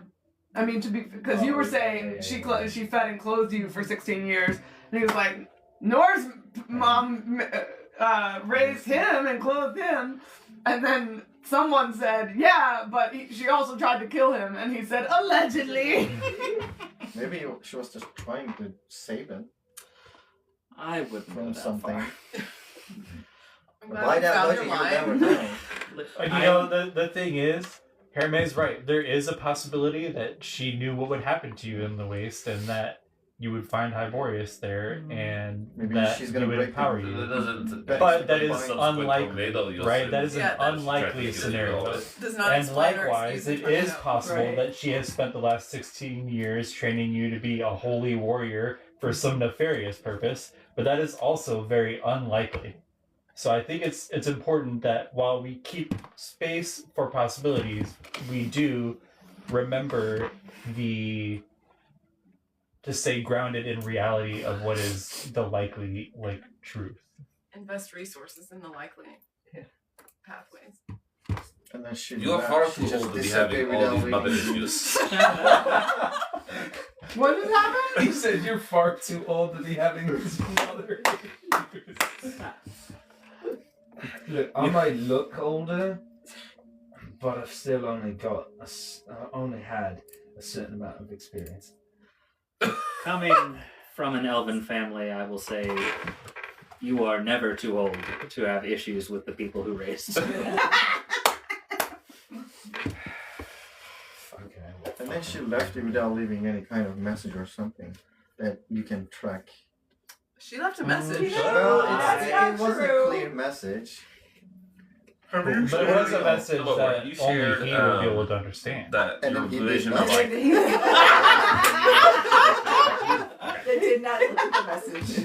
I mean, to be, because you were saying she fed and clothed you for 16 years, and he was like, Nor's mom raised him and clothed him, and then someone said, yeah, but she also tried to kill him, and he said, allegedly. maybe she was just trying to save him I wouldn't go from that something. far. I'm glad By you that found logic, your you line. never know. And you know, the thing is, Herme's right. There is a possibility that she knew what would happen to you in the waste, and that you would find Hyborius there, and Maybe that she's he gonna would break empower the- you. It doesn't. But that is Subsequent unlikely, tornado, you'll right? see. That is an Yeah, that's unlikely tracking scenario. it. Does not And explain or likewise, excuse it the is tornado. possible Right. that she has spent the last 16 years training you to be a holy warrior for some nefarious purpose, but that is also very unlikely. So I think it's important that while we keep space for possibilities, we do remember to stay grounded in reality of what is the likely truth. Invest resources in the likely pathways. And then she You are left, far she too just old to be disappeared having all without these mother leaving. issues. What just happened? He said you're far too old to be having this mother issues. Look, I might look older, but I've still only had a certain amount of experience. Coming from an elven family, I will say you are never too old to have issues with the people who raised you. Okay. And then she left you without leaving any kind of message or something that you can track. She left a message. Well, that's it not wasn't true. a clear message. But it was a message Look, that you only shared, he would be able to understand. That And your then he did relation not. of like They did not look at the message.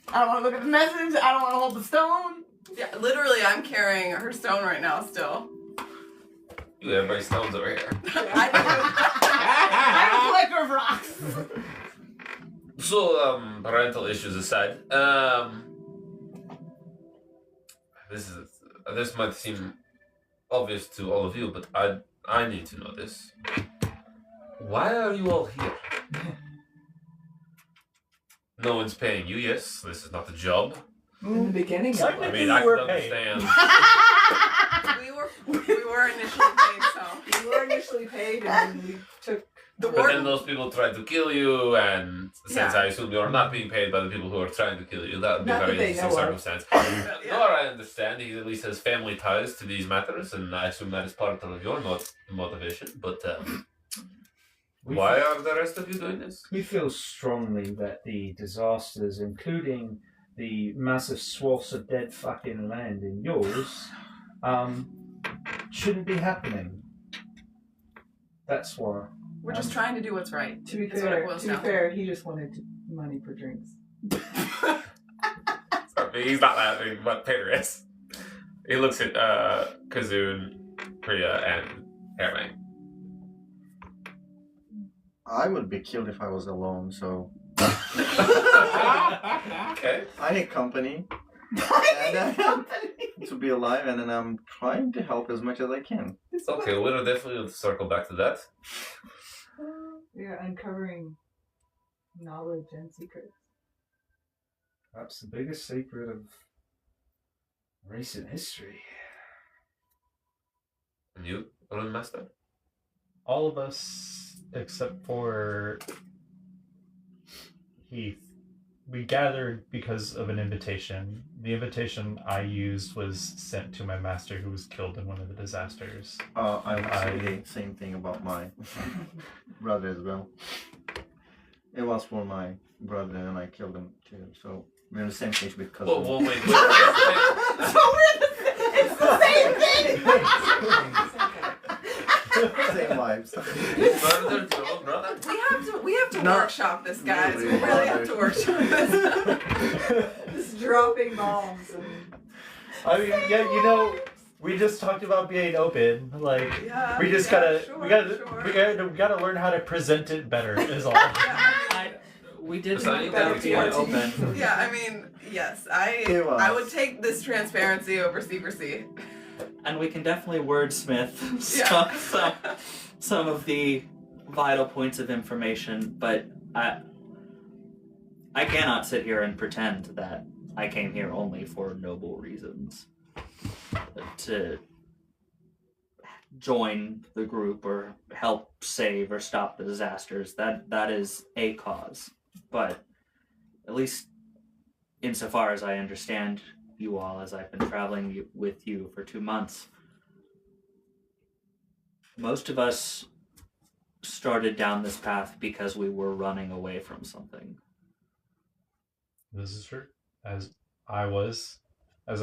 I don't want to look at the message. I don't want to hold the stone. Yeah, literally, I'm carrying her stone right now still. you, everybody stones over here. I'm a collector of rocks. So, parental issues aside, this might seem obvious to all of you, but I need to know this. Why are you all here? No one's paying you. Yes, this is not a job. In the beginning of Technically, it. I mean, I you were can paid. understand. We were were initially paid some. We were initially paid, and then we took. The But then warden. those people tried to kill you, and since Yeah. I assume you're not being paid by the people who are trying to kill you, that would be a Not very that they interesting know of. circumstance. Yeah. Nor I understand, he at least has family ties to these matters, and I assume that is part of your motivation. But why are the rest of you doing this? We feel strongly that the disasters, including the massive swaths of dead fucking land in yours, shouldn't be happening. That's why. We're just trying to do what's right. To be That's what it fair, boils to be down to. fair, he just wanted money for drinks. He's not laughing, but Peter is. He looks at Kazoon, Priya, and Harrowing. I would be killed if I was alone, so Okay. I need company. To be alive, and then I'm trying to help as much as I can. It's okay, we'll definitely circle back to that. We are uncovering knowledge and secrets. Perhaps the biggest secret of recent history. And you, Rune Master? All of us, except for Heath, we gathered because of an invitation. The invitation I used was sent to my master who was killed in one of the disasters. I would say the same thing about my brother as well. It was for my brother, and I killed him too. So we're on the same page with cousin. Whoa, wait. It's the same thing! Same lives. Brother to old brother? We have to No. workshop this, guys. Really, We really have to workshop this. Just dropping bombs and I mean, yeah, you know, we just talked about being open. Like, Yeah, we just yeah, gotta, sure, we gotta, sure. we gotta learn how to present it better. Is all. We did So I talk need about that being to be open. Yeah, I mean, yes, It was. I would take this transparency over secrecy. And we can definitely wordsmith Yeah. some of the vital points of information, but I cannot sit here and pretend that I came here only for noble reasons. To join the group or help save or stop the disasters. That is a cause. But at least insofar as I understand you all, as I've been traveling with you for 2 months, most of us started down this path because we were running away from something. This is true. As I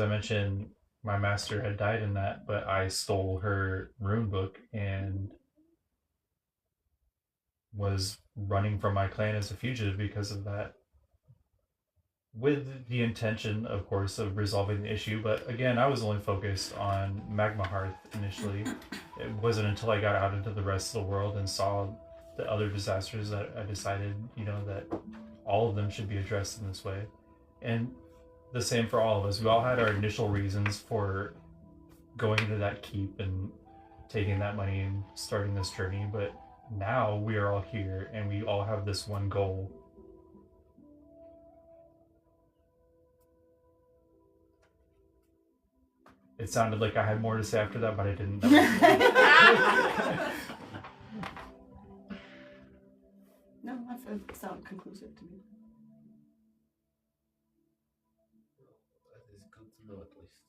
mentioned, my master had died in that, but I stole her rune book and was running from my clan as a fugitive because of that. With the intention, of course, of resolving the issue, but again, I was only focused on Magma Hearth initially. It wasn't until I got out into the rest of the world and saw the other disasters that I decided, that all of them should be addressed in this way. And the same for all of us. We all had our initial reasons for going into that keep and taking that money and starting this journey, but now we are all here and we all have this one goal. It sounded like I had more to say after that, but I didn't. No, that sounds conclusive to me. That is good to know at least.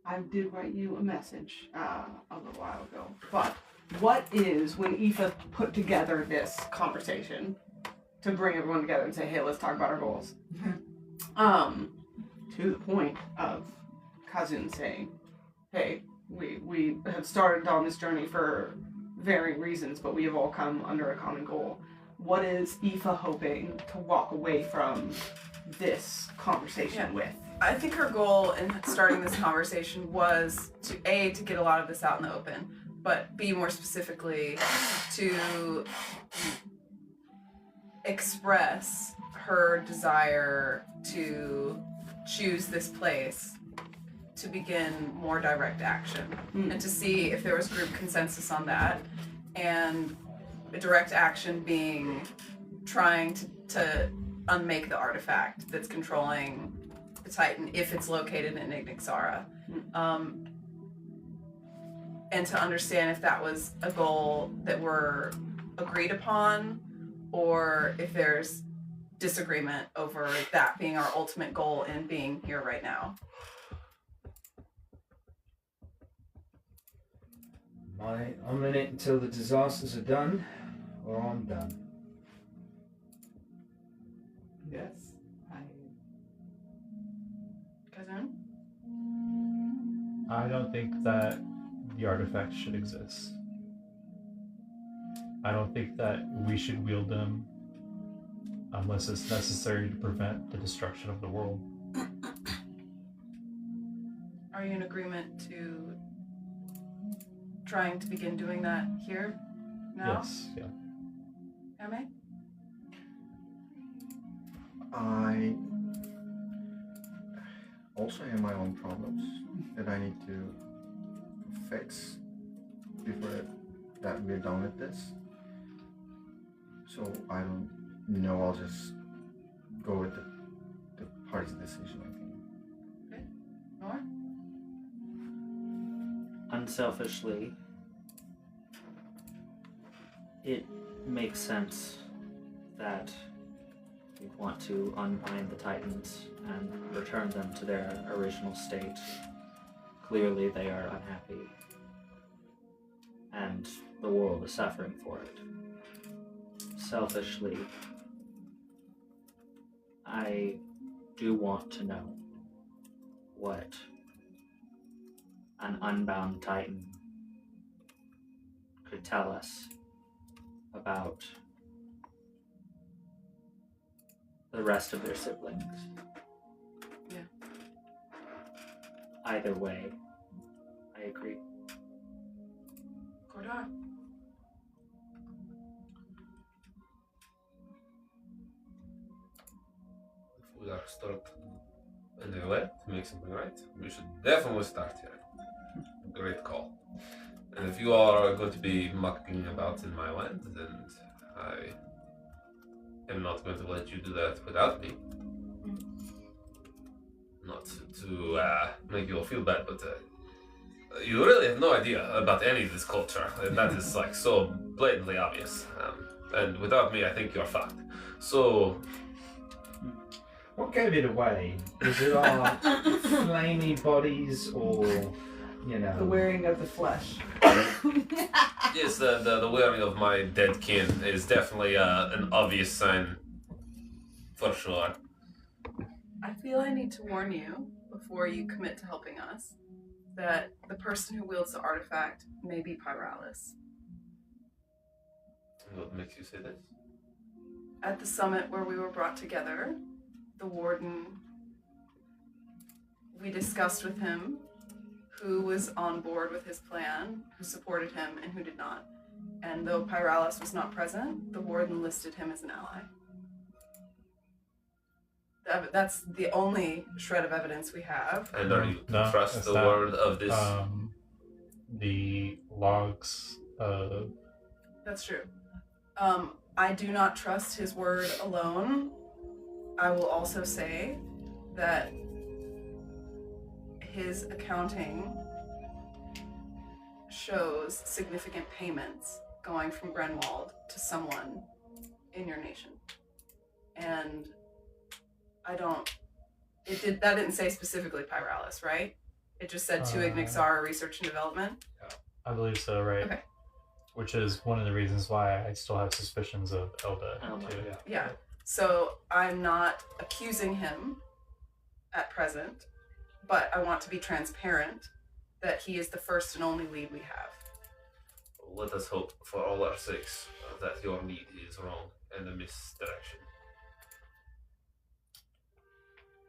I did write you a message a little while ago. But what is when Aoife put together this conversation to bring everyone together and say, hey, let's talk about our goals? To the point of Kazun saying, hey, we have started on this journey for varying reasons, but we have all come under a common goal. What is Aoife hoping to walk away from this conversation with? I think her goal in starting this conversation was to get a lot of this out in the open, but B, more specifically, to express her desire to choose this place to begin more direct action and to see if there was group consensus on that, and a direct action being trying to unmake the artifact that's controlling the Titan if it's located in Ignixara. And to understand if that was a goal that were agreed upon, or if there's disagreement over that being our ultimate goal in being here right now. I'm in it until the disasters are done, or I'm done. Yes. Cousin? I don't think that the artifacts should exist. I don't think that we should wield them unless it's necessary to prevent the destruction of the world. Are you in agreement to trying to begin doing that here now? Yes, yeah. Ame? I also have my own problems that I need to fix before that we're done with this. So I don't know, I'll just go with the party's decision, I think. Okay. Nora? Unselfishly, it makes sense that we want to unbind the Titans and return them to their original state. Clearly they are unhappy, and the world is suffering for it. Selfishly, I do want to know what an unbound Titan could tell us about the rest of their siblings. Yeah. Either way, I agree. Cordar? If we are start anywhere to make something right, we should definitely start here. Great call. And if you are going to be mucking about in my land, then I am not going to let you do that without me. Not to make you all feel bad, but you really have no idea about any of this culture, and that is like so blatantly obvious. And without me, I think you're fucked. So, What gave it away? Was it our flamey bodies, or The wearing of the flesh. yes, the wearing of my dead kin is definitely an obvious sign, for sure. I feel I need to warn you, before you commit to helping us, that the person who wields the artifact may be Pyralis. What makes you say this? At the summit where we were brought together, the warden, we discussed with him who was on board with his plan, who supported him, and who did not. And though Pyralis was not present, the warden listed him as an ally. That's the only shred of evidence we have. And are you No, to trust it's the not. word of this? The logs. That's true. I do not trust his word alone. I will also say that his accounting shows significant payments going from Grenwald to someone in your nation. And that didn't say specifically Pyralis, right? It just said to Ignixara Research and Development. I believe so, right? Okay. Which is one of the reasons why I still have suspicions of Elda, Elda, too. Yeah. So I'm not accusing him at present, but I want to be transparent that he is the first and only lead we have. Let us hope for all our sakes that your lead is wrong and a misdirection.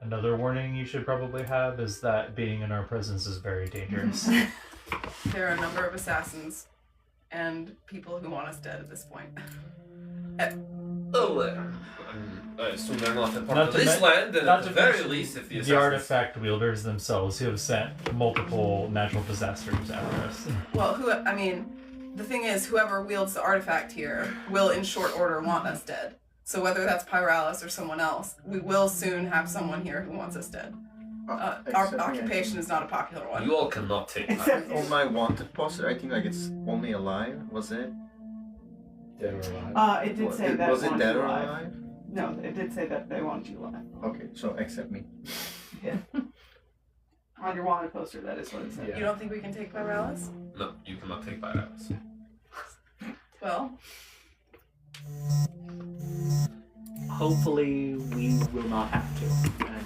Another warning you should probably have is that being in our presence is very dangerous. There are a number of assassins and people who want us dead at this point. I assume they're not a part Not of to this men- land, and not at the to very mention least, if the the assassins... artifact wielders themselves who have sent multiple natural disasters after us. Well, the thing is, whoever wields the artifact here will in short order want us dead. So whether that's Pyralis or someone else, we will soon have someone here who wants us dead. Our Except me, I occupation think. is not a popular one. You all cannot take part. Except On my wanted poster, I think like it's only alive. Was it? Dead or alive. It did say that Was it wanted dead you or alive. alive? No, it did say that they wanted you alive. Okay, so accept me. On your wanted poster, that is what it said. Yeah. You don't think we can take Pyralis? No, you cannot take Pyralis. Well, Hopefully, we will not have to, and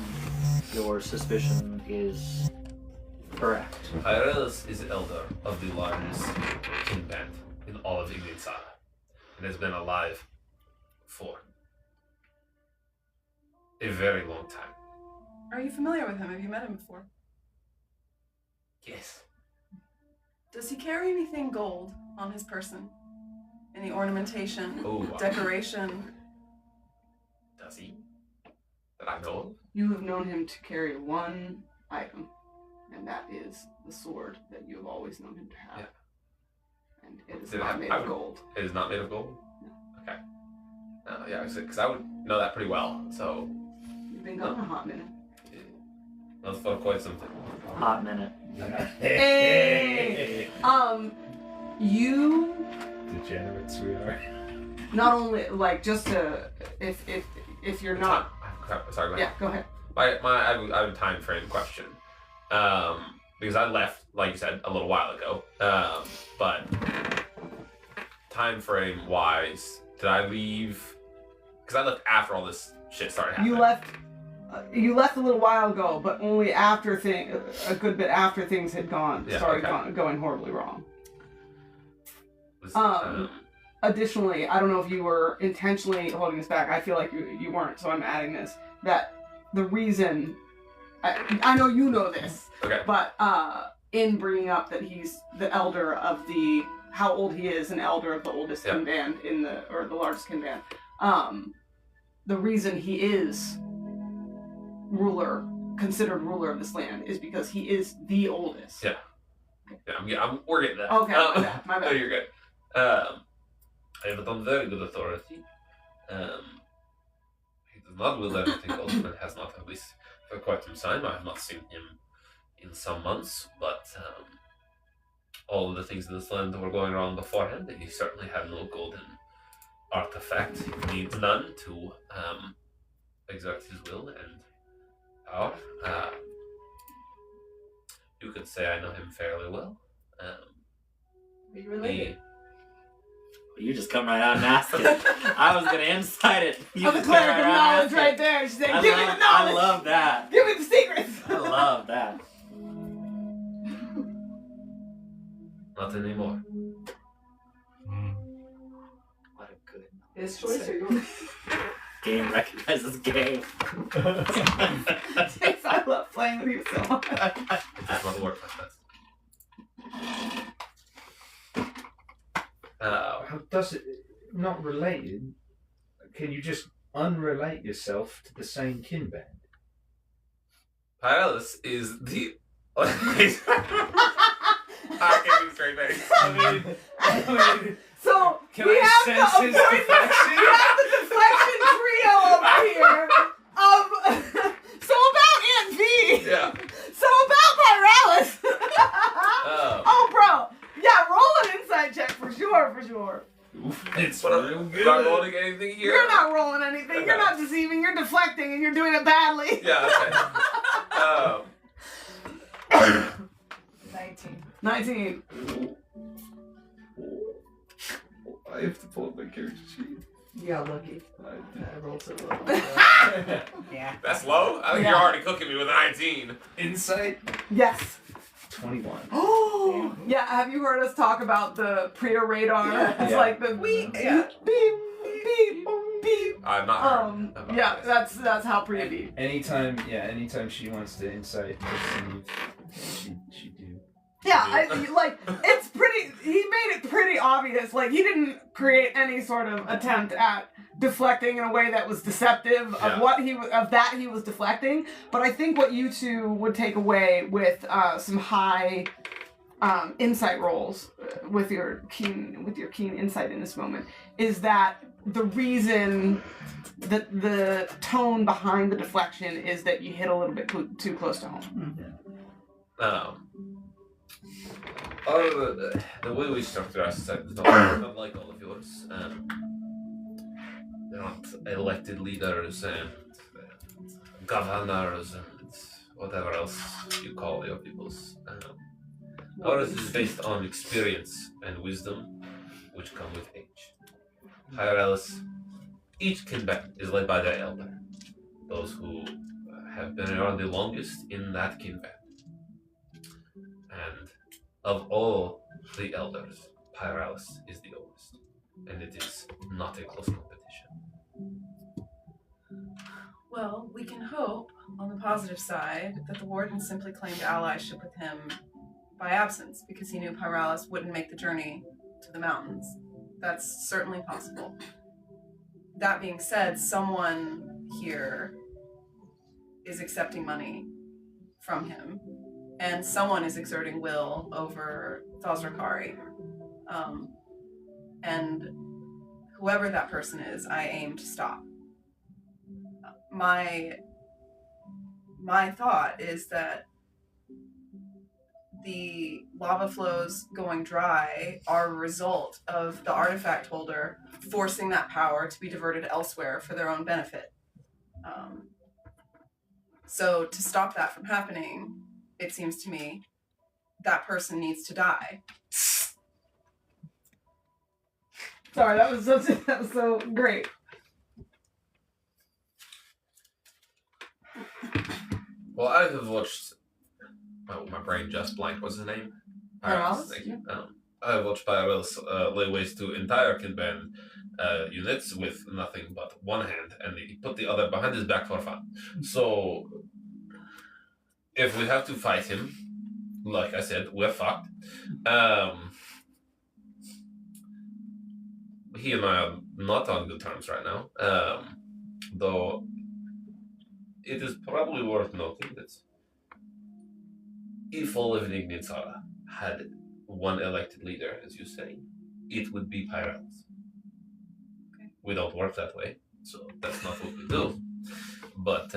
your suspicion is correct. Pyralis is elder of the largest Kinband in all of Ignixara, and has been alive for a very long time. are you familiar with him? Have you met him before? Yes. Does he carry anything gold on his person? Any ornamentation, Oh, wow. decoration? Does he? That I know of? You have known him to carry one item, and that is the sword that you have always known him to have. Yeah. And it is Did not I- made I of would- gold. It is not made of gold? Okay. Yeah, because I would know that pretty well, so You've been gone a hot minute. that's for quite some time. Hot minute. Hey! You Degenerates we are. not only like just to if you're not Sorry, go ahead. yeah, go ahead. I have a time frame question. Because I left, like you said, a little while ago. But time frame wise, did I leave? Because I left after all this shit started happening. You left a little while ago, but only after a good bit after things had going horribly wrong. Was, Additionally, I don't know if you were intentionally holding this back. I feel like you weren't, so I'm adding this. That the reason I know you know this, okay. but in bringing up that he's the elder of how old he is, an elder of the oldest Yeah. Kinband or the largest Kinband. The reason he is considered ruler of this land, is because he is the oldest. Yeah. Yeah, we're getting that. Okay, my bad. No, you're good. I have it on very good authority. He does not will anything else, but has not, at least for quite some time. I have not seen him in some months, but all of the things in this land that were going wrong beforehand, he certainly had no golden artifact. He needs none to exert his will and power. You could say I know him fairly well. Are you related? You just come right out and ask it. I was gonna insight it. You I'm the just come cleric of out and ask knowledge right it. there. She said, I "Give me the love- knowledge. I love that. Give me the secrets." I love that. Not anymore. What a good His choice or yours? game recognizes game. I love playing with you so much. It does not work like that. How does it not related? Can you just unrelate yourself to the same kinband? Pyralis is the. I can't do straight face. I mean, So can we I have sense the his avoidance- deflection? We have the deflection trio over here. So about Aunt V. Yeah. So about Pyralis. Oh, bro. Yeah, roll an insight check for sure. It's But real I'm good. not rolling anything here. You're not rolling anything. Okay. You're not deceiving. You're deflecting, and you're doing it badly. Yeah. Okay. 19. 19. I have to pull up my character sheet. You got lucky. I rolled so low. Yeah. That's low. I think Yeah. you're already cooking me with a 19. Insight Yes. 21. Oh. Yeah. Have you heard us talk about the Priya radar? Yeah. It's Yeah. like the Yeah. beep, beep, beep. I've not heard about Yeah. this. That's how Priya beep. Anytime she wants to insight perceive, she do. Yeah, it's pretty. He made it pretty obvious. Like, he didn't create any sort of attempt at deflecting in a way that was deceptive Yeah. of what he was deflecting. But I think what you two would take away with some high insight rolls with your keen insight in this moment, is that the reason that the tone behind the deflection is that you hit a little bit too close to home. The way we structure our society is not like all of yours. They're not elected leaders and governors and whatever else you call your peoples. Ours is based on experience and wisdom, which come with age. Higher each kinband is led by their elder, those who have been around the longest in that kinband. And of all the elders, Pyralis is the oldest, and it is not a close competition. Well, we can hope, on the positive side, that the warden simply claimed allyship with him by absence because he knew Pyralis wouldn't make the journey to the mountains. That's certainly possible. That being said, someone here is accepting money from him, and someone is exerting will over Thazrakari. And whoever that person is, I aim to stop. My thought is that the lava flows going dry are a result of the artifact holder forcing that power to be diverted elsewhere for their own benefit. So to stop that from happening, it seems to me, that person needs to die. Sorry, that was so great. Well, I have watched. Oh, my brain just blanked. What's his name? Pyralis? Thank you. I have watched Pyralis lay waste to entire kinband units with nothing but one hand, and he put the other behind his back for fun. So, if we have to fight him, like I said, we're fucked. He and I are not on good terms right now. Though it is probably worth noting that if all of Ignixara had one elected leader, as you say, it would be Pyralis. Okay. We don't work that way, so that's not what we do. But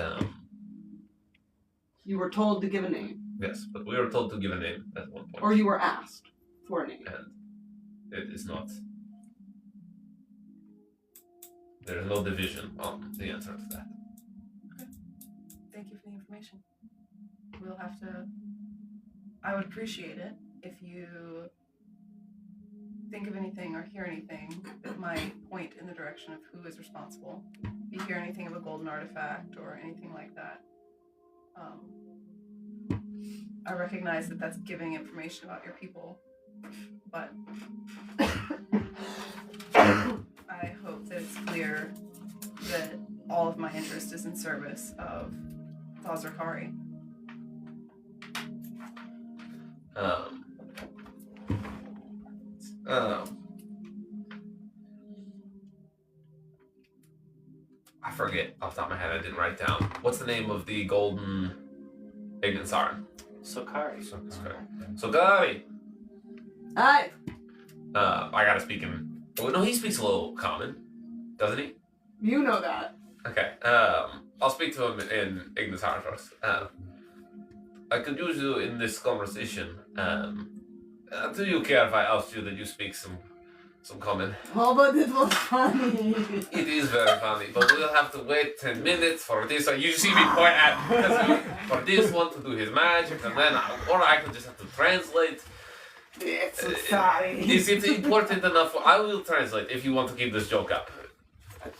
You were told to give a name. yes, but we were told to give a name at one point. Or you were asked for a name. And it is not. There is no division on the answer to that. Thank you for the information. We'll have to... I would appreciate it if you think of anything or hear anything that might point in the direction of who is responsible. If you hear anything of a golden artifact or anything like that. I recognize that that's giving information about your people, but I hope that it's clear that all of my interest is in service of Thazrakari. I forget off the top of my head. I didn't write it down. What's the name of the golden Ignixara? Sokari. Sokari. Hi. I gotta speak in. Oh no, he speaks a little common, doesn't he? You know that. Okay. I'll speak to him in Ignixara first. I could use you in this conversation. Do you care if I ask you that you speak some common? Oh, but it was funny. It is very funny, but we'll have to wait 10 minutes for this. You see me point at for this one to do his magic, and then or I could just have to translate. Yes, I'm sorry. Is it important enough? I will translate if you want to keep this joke up.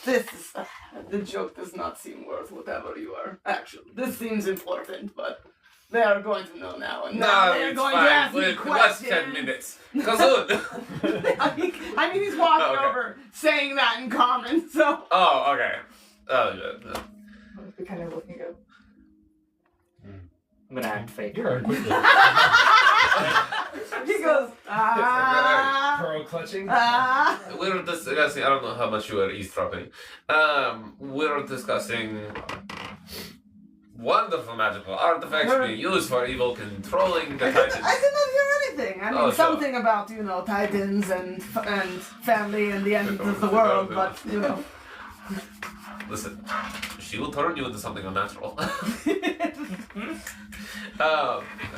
This is, the joke does not seem worth whatever you are. Actually, this seems important, but they are going to know now, and now they are it's going to fine. ask me What's questions. 10 minutes? Kazoon! I mean, he's walking Oh, okay. over saying that in common, so. Oh, okay. Oh, yeah. We're kind of looking up. I'm gonna act fake. You're quickly. He goes, Pearl clutching. We're discussing, I don't know how much you are eavesdropping. We're discussing wonderful magical artifacts being used for evil controlling the Titans. I did not hear anything. I mean, Oh, sure. something about, titans and family and the end of the world, but, Listen, she will turn you into something unnatural. I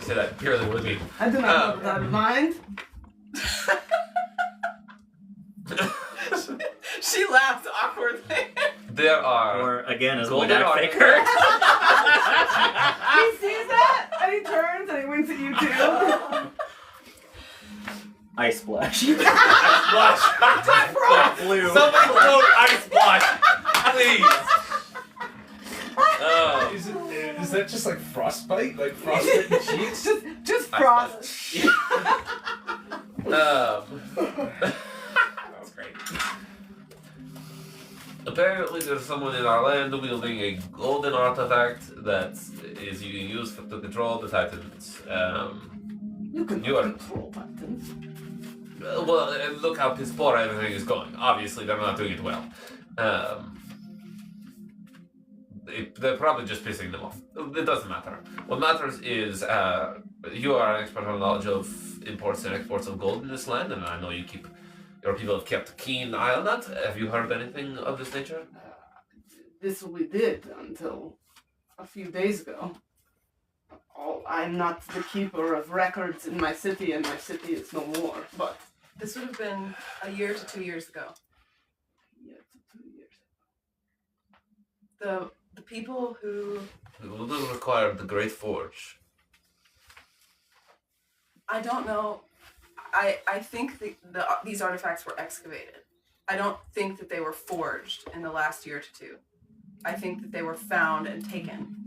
say that purely with me. I do not put that in mind. She laughed awkwardly. There are. Or again, as Golden Golden artifacts. Faker. He sees that, and he turns, and he winks at you too. Ice splash. Splash! Blue. Somebody throw ice splash! Please! Is that just like frostbite? Like frostbite in cheeks? Just frost. That was great. Apparently there's someone in our land wielding a golden artifact that is being used to control the Titans. You can You are- control titans. Well, and look how piss poor everything is going. Obviously they're not doing it well. They're probably just pissing them off. It doesn't matter. What matters is you are an expert on knowledge of imports and exports of gold in this land, and I know your people have kept a keen eye on that. Have you heard anything of this nature? This we did until a few days ago. I'm not the keeper of records in my city, and my city is no more, but... This would have been a year to 2 years ago. Yeah, 2 years. The people who... We will require the Great Forge. I don't know. I think these artifacts were excavated. I don't think that they were forged in the last year to two. I think that they were found and taken.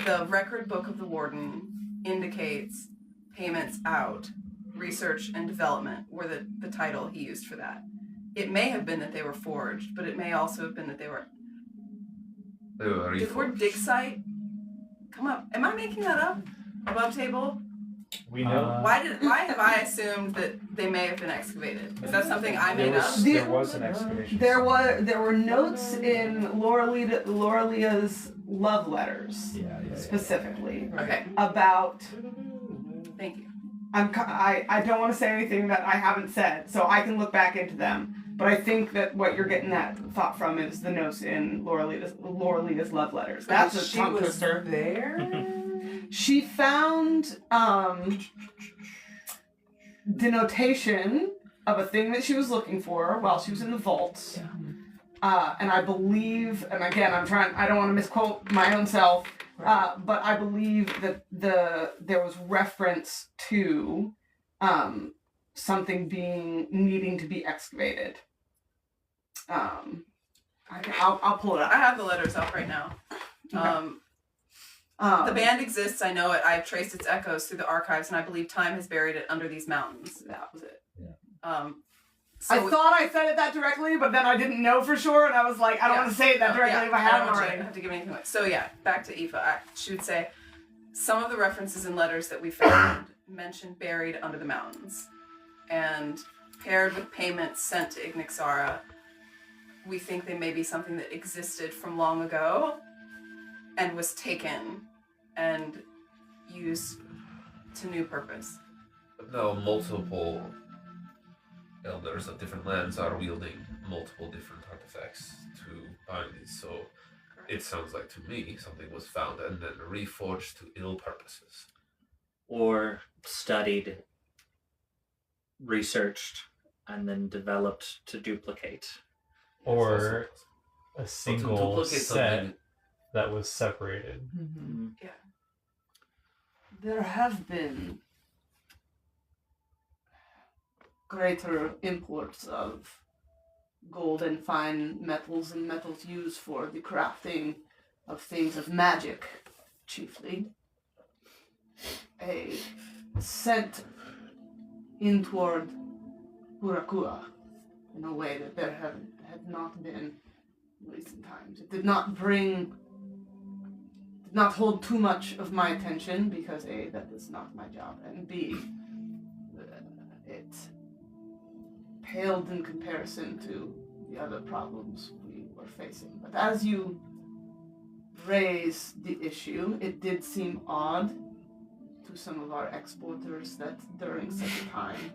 The record book of the warden indicates payments out. Research and development were the title he used for that. It may have been that they were forged, but it may also have been that they were... They were Did the word dig site come up? Am I making that up? Above table? We know. Why have I assumed that they may have been excavated? Is that something I made up? There was an excavation. There were notes in Laurelia's love letters, specifically, Okay, about... thank you. I don't want to say anything that I haven't said, so I can look back into them. But I think that what you're getting that thought from is the notes in Laurelia's love letters. That's a she chunk was of... there. She found denotation of a thing that she was looking for while she was in the vaults. And I believe, and again, I don't want to misquote my own self, but I believe that there was reference to something needing to be excavated. I'll pull it I up. have the letters up right now. The band exists, I know it. I've traced its echoes through the archives, and I believe time has buried it under these mountains. That was it. So I thought I said it that directly, but then I didn't know for sure, and I was like, I don't want to say it that directly if I haven't don't already. have to give anything away. So yeah, back to Aoife. She would say, some of the references in letters that we found mentioned buried under the mountains, and paired with payments sent to Ignixara, we think they may be something that existed from long ago and was taken and used to new purpose. Now multiple elders of different lands are wielding multiple different artifacts to bind these, so it sounds like to me something was found and then reforged to ill purposes. Or studied, researched, and then developed to duplicate. Or a To single duplicate set something, that was separated. Mm-hmm. There have been greater imports of gold and fine metals and metals used for the crafting of things of magic, chiefly. A sent in toward Hurakua in a way that there had not been in recent times. It did not hold too much of my attention because A, that is not my job, and B, it paled in comparison to the other problems we were facing. But as you raise the issue, it did seem odd to some of our exporters that during such a time,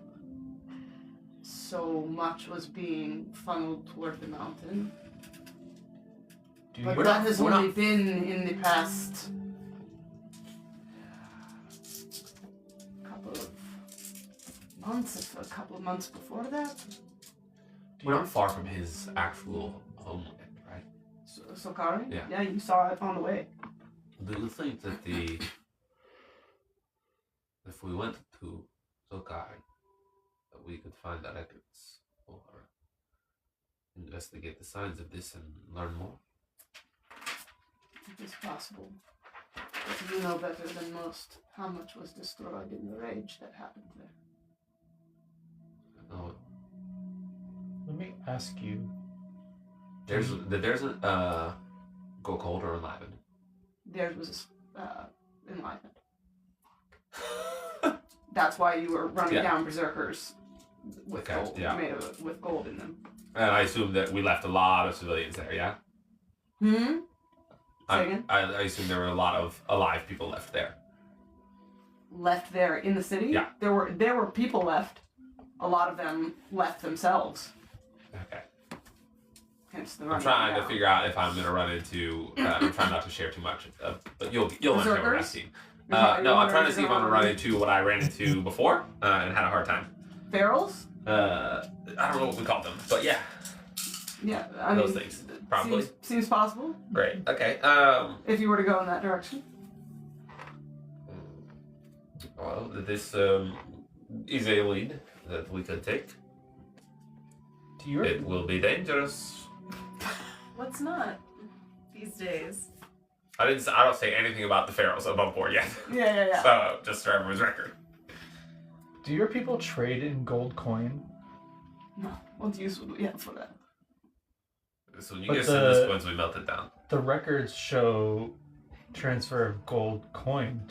so much was being funneled toward the mountain. But that has only been in the past couple of months, if a couple of months before that. We're not far from his actual homeland, right? Sokari? Yeah. Yeah, you saw it on the way. Do you think that if we went to Sokari, that we could find the records or investigate the signs of this and learn more? It is possible. But you know better than most how much was destroyed in the rage that happened there. No. Let me ask you. There's a go cold or enlivened. Theirs was enlivened. That's why you were running down berserkers with gold, made with gold in them. And I assume that we left a lot of civilians there, yeah? Hmm? Say again? I assume there were a lot of alive people left there. Left there in the city? Yeah. There were people left. A lot of them left themselves. Okay. Hence the I'm running trying down. to figure out if I'm going to run into... I'm trying not to share too much, but you'll understand what I'm Berserkers? asking. No, I'm trying to see if I'm going to run into what I ran into before and had a hard time. Ferals? I don't know what we called them, but yeah. Yeah, Those things, probably. Seems possible. Great, okay. If you were to go in that direction. Well, this is a lead that we could take. It will be dangerous. What's not these days? I don't say anything about the pharaohs above board yet. Yeah. So, just for everyone's record. Do your people trade in gold coin? No. What use would we have for that? So when you get send this coins, we melt it down. The records show transfer of gold coin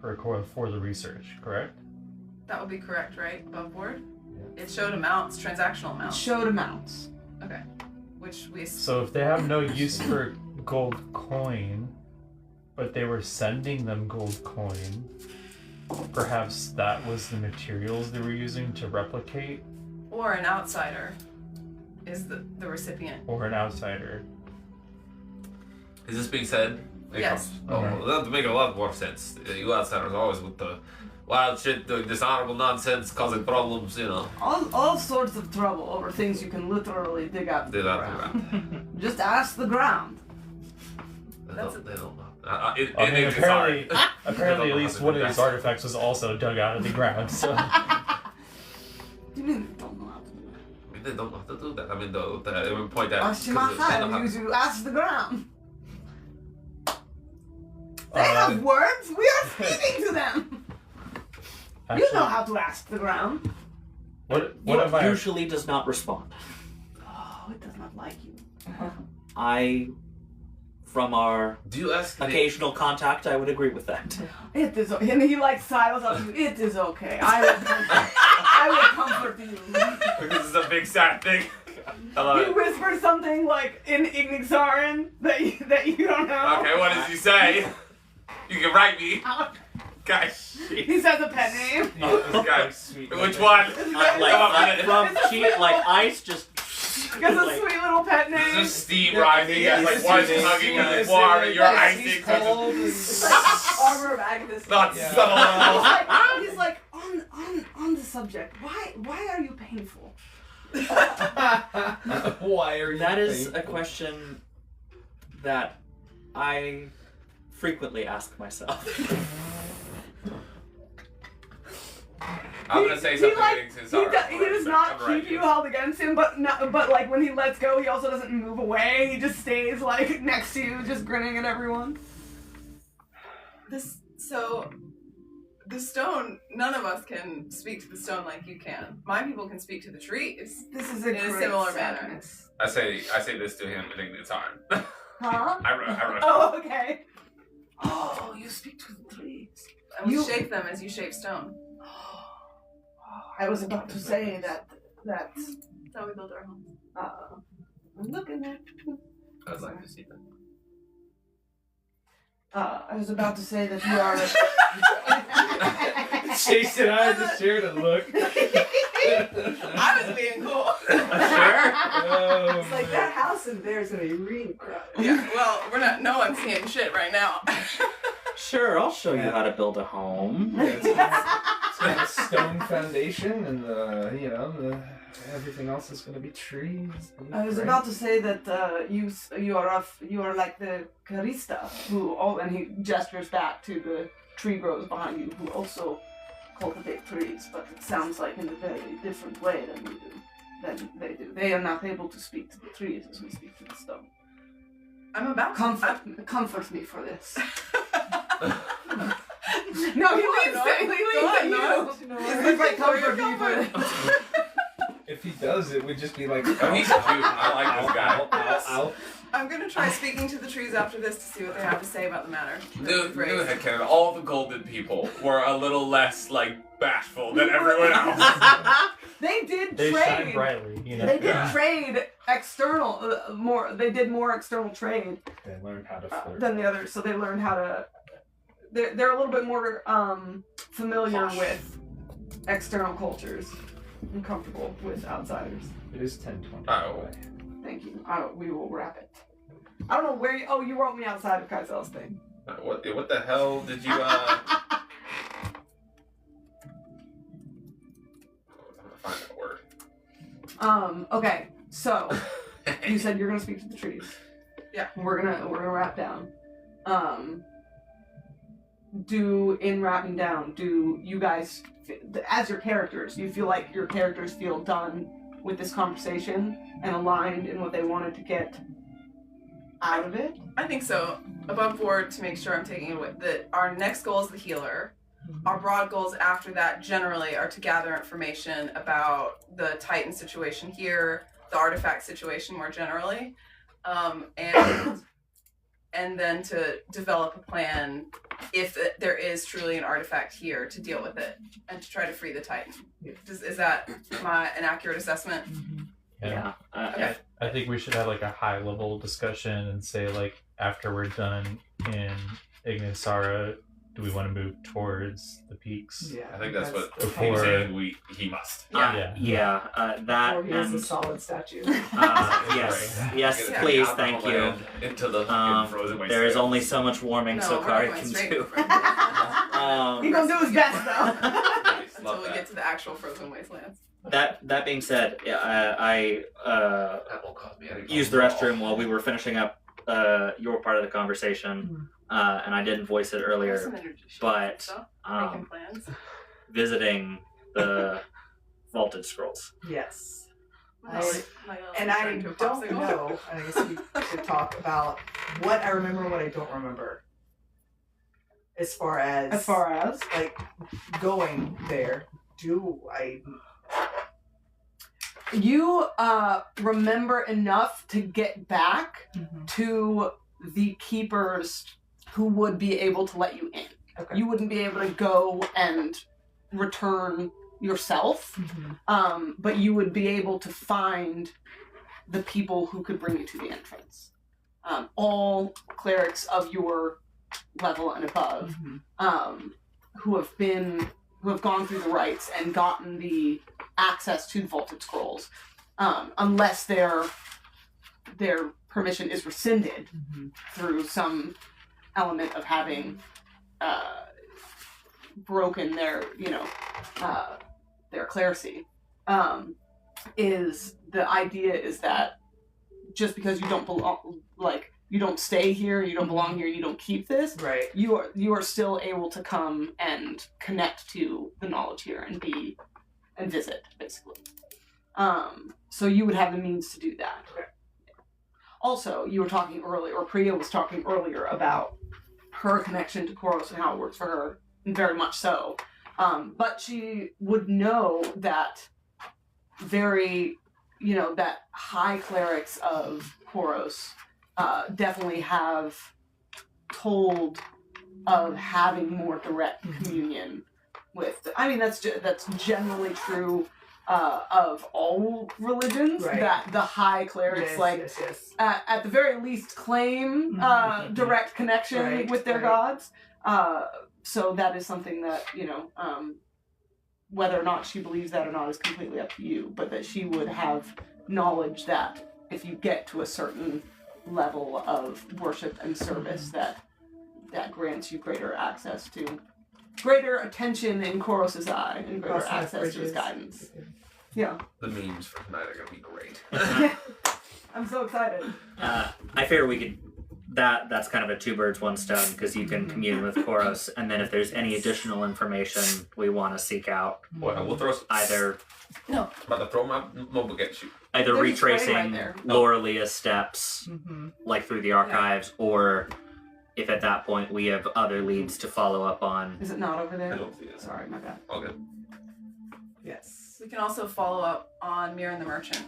for the research, correct? That would be correct, right? Above board? Yeah. It showed amounts, transactional amounts. Showed amounts. Okay. Which we... So if they have no use for gold coin, but they were sending them gold coin, perhaps that was the materials they were using to replicate? Or an outsider is the recipient. Or an outsider. Is this being said? Yes. That would make a lot more sense. You outsiders always with the wild shit, the dishonorable nonsense, causing problems, you know. All sorts of trouble over things you can literally dig out of the ground. Just ask the ground. They don't know. Apparently at least one of these artifacts was also dug out of the ground, so... You mean they don't know how to do that? I mean, they don't know how to do that. I mean, they would point out... Ask the ground. They have words. We are speaking to them. Actually, you know how to ask the ground. What usually does not respond. Oh, it does not like you. From our occasional contact, I would agree with that. It is, and he like sidles up to you. It is okay. I will comfort you. This is a big sad thing. He whispers something like in Ignixaran that you don't know. Okay, what does he say? You can write me. Guys. He says a pet name. This guy. Which one? Ice just. Because a sweet little pet name. There's just steam rising. Like one's hugging and the water. You're icing. Armor of Agnes. Not subtle. He's like on the subject. Why are you painful? Why are you? That is a question that I frequently ask myself. I'm gonna say something he does not keep you held against him, but like when he lets go, he also doesn't move away. He just stays like next to you, just grinning at everyone. The stone, none of us can speak to the stone like you can. My people can speak to the trees. This is in a similar manner. I say this to him in Ignixaran. Huh? I run. Oh, okay. Oh, you speak to the trees. And we shape them as you shape stone. I was about to say that. That's how we build our homes. I'm looking at. I'd like to see that. I was about to say that you are. Chase and I just shared a look. I was being cool. Oh, It's like man. that house in there is gonna be really crowded. Yeah, well, we're not. No one's seeing shit right now. Sure, I'll show you how to build a home. Yeah, it's got a stone foundation, and everything else is gonna be trees. I was about to say that you are like the Karitza and he gestures back to the tree grows behind you who also cultivate trees, but it sounds like in a very different way than we do. Than they do. They are not able to speak to the trees as we speak to the stone. I'm about to. Comfort me for this. No, he leaves it. He leaves it. It's like comfort me for this. If he does, it would just be like, Oh, he's cute. I like this guy. Ow. I'm gonna try speaking to the trees after this to see what they have to say about the matter. New headcanon. All the golden people were a little less bashful than everyone else. They did They trade. shine brightly, you know. They did trade external more. They did more external trade They learned how to flirt. than the others, so they learned how to. They're a little bit more familiar with external cultures and comfortable with outsiders. It is 10:20. Oh. Thank you. We will wrap it. I don't know where you. Oh, you wrote me outside of Kaisel's thing. What the hell did you I'm gonna find that word. Okay. So you said you're gonna speak to the trees. Yeah. We're gonna wrap down. In wrapping down, do you guys, as your characters, do you feel like your characters feel done with this conversation and aligned in what they wanted to get out of it? I think so. Above board to make sure I'm taking it with that our next goal is the healer. Our broad goals after that generally are to gather information about the Titan situation here, the artifact situation more generally, and then to develop a plan if there is truly an artifact here to deal with it and to try to free the Titan. Is that an accurate assessment? Yeah. I think we should have a high level discussion and say after we're done in Ignixara, do we want to move towards the peaks? Yeah. I think that's what the before- he's saying. He must. That Or he has a and solid statue. yes, Get please, out thank of the you. land Into the frozen wasteland. There is only so much warming No, we're Sokari going can straight do. for it. He gonna do his best though. Nice, Until love we that. get to the actual frozen wastelands. That being said, I That will cause me headache. used the restroom while we were finishing up your part of the conversation, and I didn't voice it Some earlier, energy shit but stuff, making plans. visiting the vaulted scrolls. Yes. My And I don't know, I guess we should talk about what I remember and what I don't remember. As far as going there, You remember enough to get back to the keepers who would be able to let you in. Okay. You wouldn't be able to go and return yourself, but you would be able to find the people who could bring you to the entrance. All clerics of your level and above, who have gone through the rites and gotten the access to the vaulted scrolls, unless their permission is rescinded through some element of having broken their clerisy. Is the idea is that just because you don't belong, you don't stay here, you don't belong here, you don't keep this, right. you are still able to come and connect to the knowledge here and visit, basically. So you would have the means to do that. Okay. Also, you were talking earlier, or Priya was talking earlier about her connection to Koros and how it works for her, and very much so. But she would know that that high clerics of Koros definitely have told of having more direct communion with. I mean, that's generally true of all religions. Right. That the high clerics Yes. at the very least claim direct connection Right, with their right. gods. So that is something that whether or not she believes that or not is completely up to you, but that she would have knowledge that if you get to a certain level of worship and service, that grants you greater access to, greater attention in Koros's eye, and greater Crossing the access to his bridges. guidance. Yeah. The memes for tonight are gonna be great. I'm so excited. I figure we could. That's kind of a two birds, one stone, because you can commune with Koros, and then if there's any additional information we want to seek out, Well, we'll throw some. either I'm about to throw my mobile at you. either There's a spray right retracing there. Lorelia's steps, Mm-hmm. like through the archives, or if at that point we have other leads to follow up on. Is it not over I there? don't see this. Sorry, my bad. All good. Yes. We can also follow up on Mir and the Merchant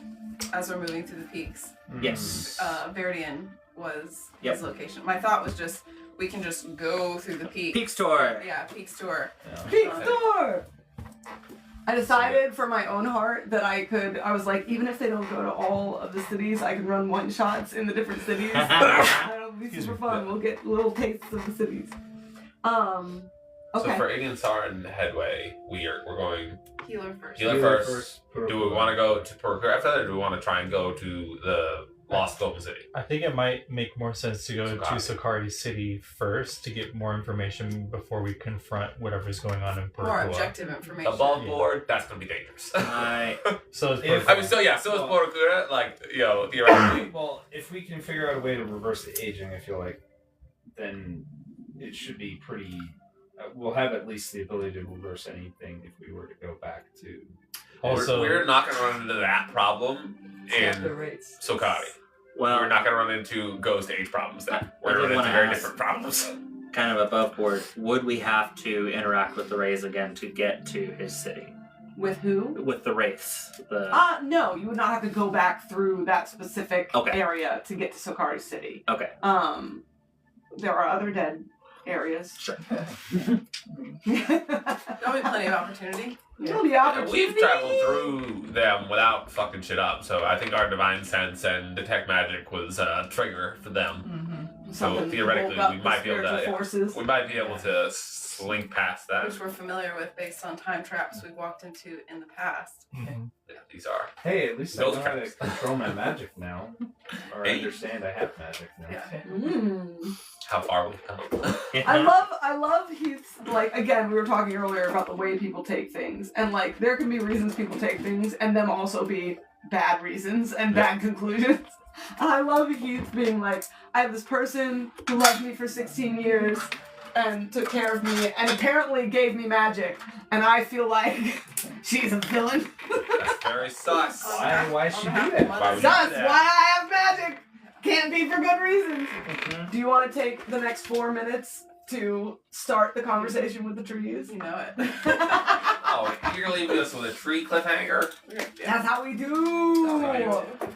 as we're moving through the peaks. Yes. Veridian was Yep. his location. My thought was just we can just go through the peaks. Peaks tour. Yeah, Peaks tour. Peak store! I decided for my own heart that I was like, even if they don't go to all of the cities, I can run one shots in the different cities. That'll be super fun. We'll get little tastes of the cities. Okay. So for Ignixara and Headway, we're going Healer first. healer first. Do we want to go to Purpur after that, or do we want to try and go to the Lost Golden City? I think it might make more sense to go to Sakari. Sakari City first to get more information before we confront whatever's going on in Purpur. More objective information. Above board, that's gonna be dangerous. So is If- I mean, so is Porokura, like, theoretically. Well, if we can figure out a way to reverse the aging, I feel like, then it should be pretty. We'll have at least the ability to reverse anything if we were to go back to. also we're not gonna run into that problem The in rates. Sokari. Well, We're not gonna run into ghost age problems there. We're I did gonna run into wanna very ask- different problems. kind of above board, would we have to interact with the Wraiths again to get to his city? With who? With the Wraiths. No, you would not have to go back through that specific Okay. area to get to Sokari City. Okay. There are other dead areas. Sure. There'll be plenty of opportunity. There'll be Yeah, opportunity. we've traveled through them without fucking shit up, so I think our divine sense and detect magic was a trigger for them. Mm-hmm. So Something theoretically, woke up we the might be able to. spiritual forces. We might be able to slink past that. Which we're familiar with based on time traps we've walked into in the past. Mhm. Yeah, these are. Hey, at least I Those know how to traps. control my magic now, or Hey. understand I have magic now. Yeah. Mm. How far we've come. I love Heath's, like, again, we were talking earlier about the way people take things, and like there can be reasons people take things and them also be bad reasons and bad conclusions. And I love Heath being like, I have this person who loved me for 16 years and took care of me and apparently gave me magic, and I feel like she's a villain. That's very sus. Why should you do that? Why would you That's do why that? I have magic! Can't be for good reasons. Do you want to take the next 4 minutes to start the conversation with the trees? You know it. Oh, you're leaving us with a tree cliffhanger? That's how we do. That's how we do.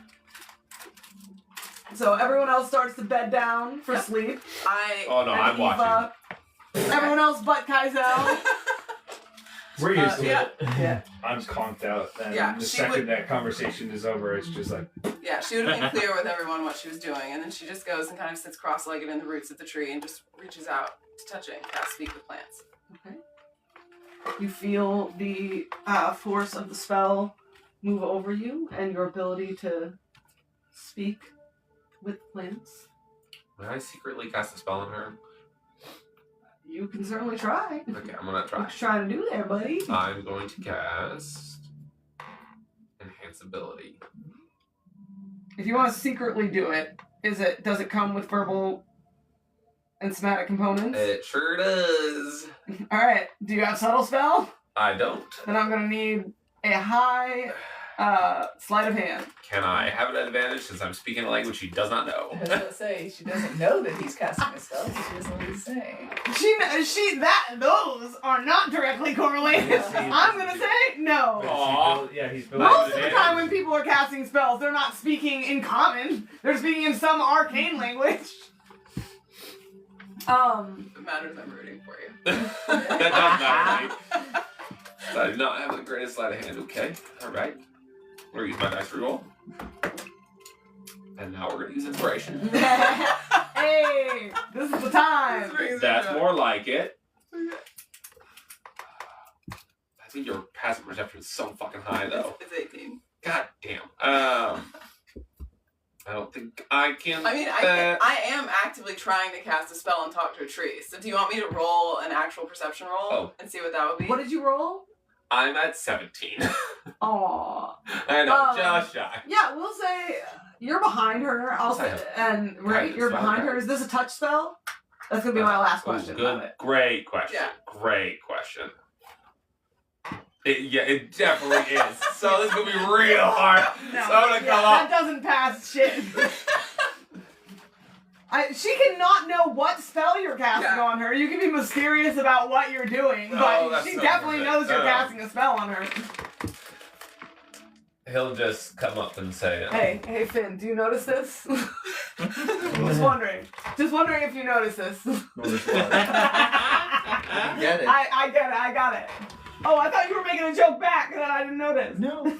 So everyone else starts to bed down for sleep. Oh no, And I'm watching. Eva, everyone else but Kaizel. We're used to yeah. it. Yeah. I'm conked out. And Yeah, the she second would- that conversation is over, it's just like, Yeah, she would have been clear with everyone what she was doing, and then she just goes and kind of sits cross-legged in the roots of the tree and just reaches out to touch it and cast Speak with Plants. Okay. You feel the force of the spell move over you and your ability to speak with plants. May I secretly cast a spell on her? You can certainly try. Okay, I'm gonna What try. you trying to do there, buddy? I'm going to cast Enhance Ability. If you want to secretly do it, does it come with verbal and somatic components? It sure does. Alright, do you have subtle spell? I don't. Then I'm gonna need a high sleight of hand. Can I have an advantage since I'm speaking a language she does not I know? was gonna say she doesn't know that he's casting a spell, so she doesn't know what he's saying. Those are not directly correlated. I'm gonna say no. but Aw. he's building Most of an the advantage. time when people are casting spells, they're not speaking in common. They're speaking in some arcane language. If it matters, I'm rooting for you. That does matter, right? So I do not have the greatest sleight of hand. Okay, alright. I'm gonna use my dice reroll. And now we're gonna use inspiration. Hey, this is the time. That's more like it. I think your passive perception is so fucking high, though. It's 18. God damn. I don't think I can. I mean, I am actively trying to cast a spell and talk to a tree. So do you want me to roll an actual perception roll and see what that would be? What did you roll? I'm at 17. Aww. I know, just shy. Yeah, we'll say you're behind her. I'll say, and right, you're behind her. Is this a touch spell? That's gonna be my last question. Good, great question. Yeah. Great question. It definitely is. So this is gonna be real hard. No, So I'm gonna come up. that doesn't pass shit. She cannot know what spell you're casting on her. You can be mysterious about what you're doing, but she definitely knows you're casting a spell on her. He'll just come up and say, Hey, Finn, do you notice this? Just wondering if you notice this. Notice what? Get it. I get it, I got it. Oh, I thought you were making a joke back and then I didn't notice. No. There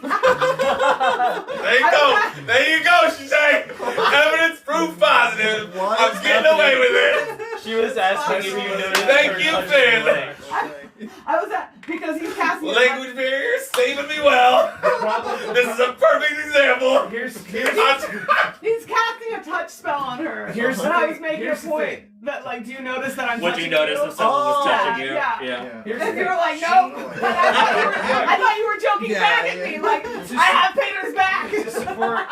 you go. There you go, she said. Evidence proof positive. I'm getting away with it. She was asking if you noticed. Thank you, Finn. I was because he's casting Language barrier saving me well. This is a perfect example. He's casting a touch spell on her. And I was making a point that, like, do you notice that I'm Would touching you notice if someone was touching you? Yeah. Yeah. And you were like, no. I thought you were joking back at me. Like, I have Peter's back. To support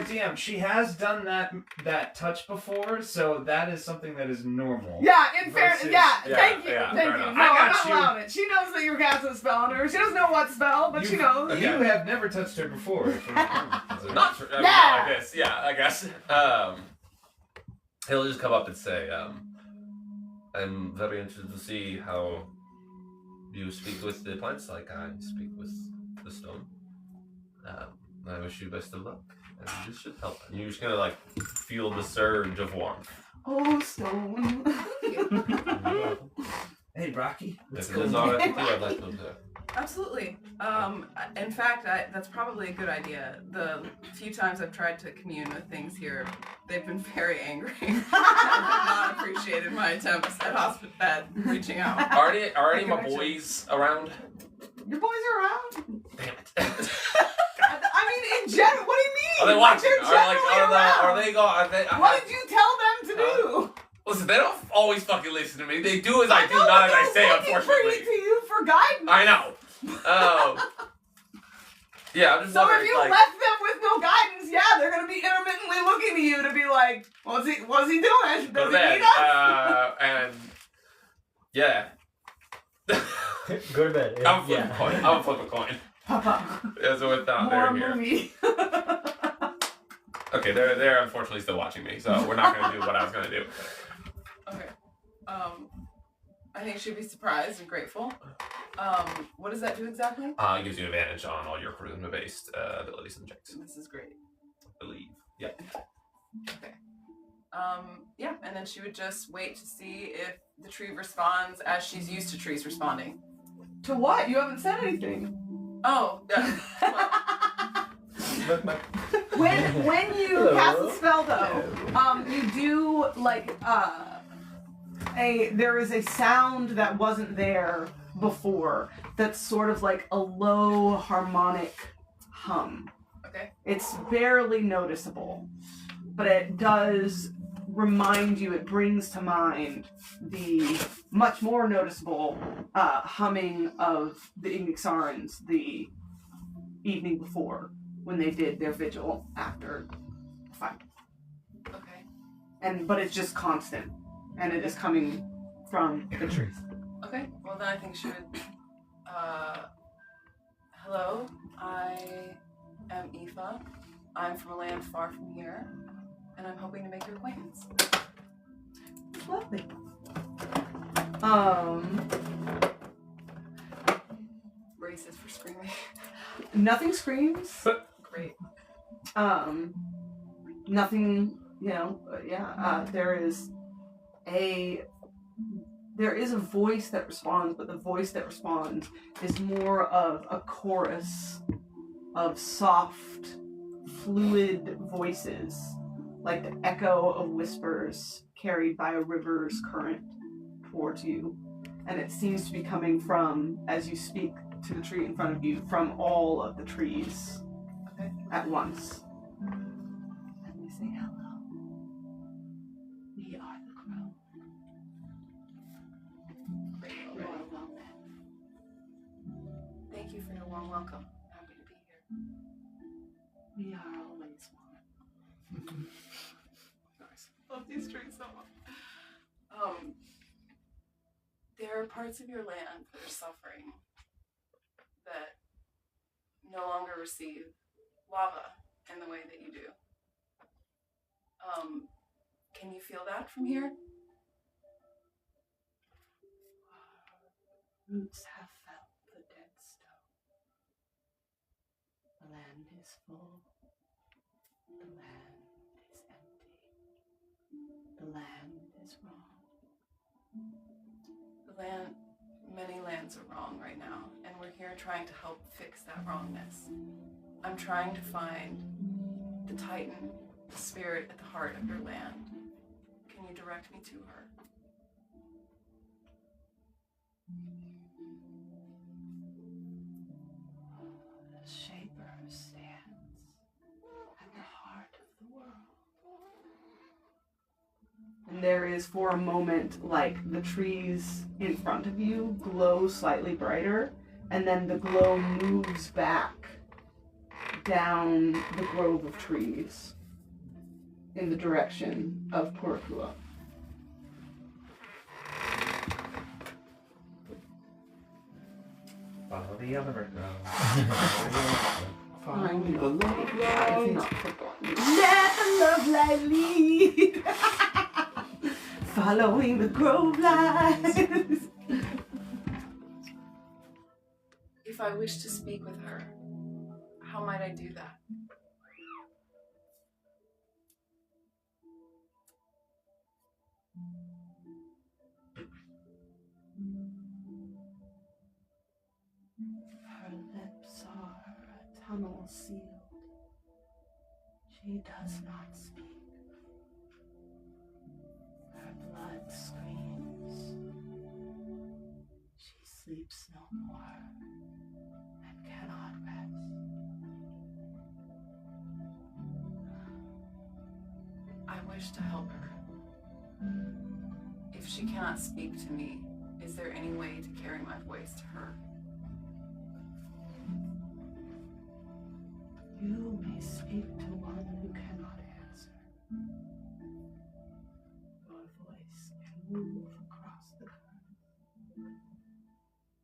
DM, she has done that touch before, so that is something that is normal. Yeah, in fairness, thank you. Enough. No, I'm not allowing it. She knows that you're casting a spell on her. She doesn't know what spell, but she knows. You have never touched her before. Not true. I mean, like this. Yeah, I guess. He'll just come up and say, I'm very interested to see how you speak with the plants like I speak with the stone. I wish you best of luck. And this should help. And you're just gonna, like, feel the surge of warmth. Oh, stone. Hey, Rocky. If it is alright with you, I'd like to observe. Absolutely. In fact, that's probably a good idea. The few times I've tried to commune with things here, they've been very angry and have not appreciated my attempts at reaching out. Are any of my boys around? Your boys are around? Damn it. I mean, in general, what do you mean? Are they watching? They're generally around. What did you tell them to do? Listen, they don't always fucking listen to me. They do as I do, not as I say, unfortunately. To you for guidance. I know. Yeah, I'm just So wondering, if you like, left them with no guidance, yeah, they're gonna be intermittently looking to you to be like, what's he doing? go to Does he bed. need us? And yeah. Go to bed. I'm flipping a coin. I'm flipping a coin. Papa. Yeah, so with that, More they're here. movie. Okay, they're unfortunately still watching me, so we're not gonna do what I was gonna do. Okay. I think she'd be surprised and grateful. What does that do exactly? It gives you advantage on all your charisma-based abilities and checks. This is great. I believe. Yeah. Okay. Yeah, and then she would just wait to see if the tree responds as she's used to trees responding. To what? You haven't said anything. Oh, yeah. When you cast a spell though, you do like there is a sound that wasn't there before that's sort of like a low harmonic hum. Okay. It's barely noticeable, but it does remind you, it brings to mind the much more noticeable humming of the Ignixarans the evening before when they did their vigil after the fight. Okay. But it's just constant, and it is coming from the trees. Okay. Well, then I think she would. Hello, I am Aoife. I'm from a land far from here, and I'm hoping to make your acquaintance. Lovely. Braces for screaming. Nothing screams. Great. Nothing, there is a voice that responds, but the voice that responds is more of a chorus of soft, fluid voices, like the echo of whispers carried by a river's current towards you. And it seems to be coming from, as you speak to the tree in front of you from all of the trees at once. And we say hello. We are the crow. You are welcome. Thank you for your warm welcome. Happy to be here. We are always one. Nice. Love these trees so much. There are parts of your land that are suffering that no longer receive lava in the way that you do. Can you feel that from here? Roots have felt the dead stone. The land is full. The land is empty. The land is wrong. Many lands are wrong right now, and we're here trying to help fix that wrongness. I'm trying to find the Titan, the spirit at the heart of your land. Can you direct me to her? The Shaper stands at the heart of the world. And there is, for a moment, like the trees in front of you glow slightly brighter, and then the glow moves back down the grove of trees in the direction of Purakua. Follow the underground. Find the love light. Let the love light lead. Following the grove lights. If I wish to speak with her, how might I do that? Her lips are a tunnel sealed. She does not speak. Her blood screams. She sleeps no more and cannot rest. I wish to help her. If she cannot speak to me, is there any way to carry my voice to her? You may speak to one who cannot answer. Your voice can move across the current.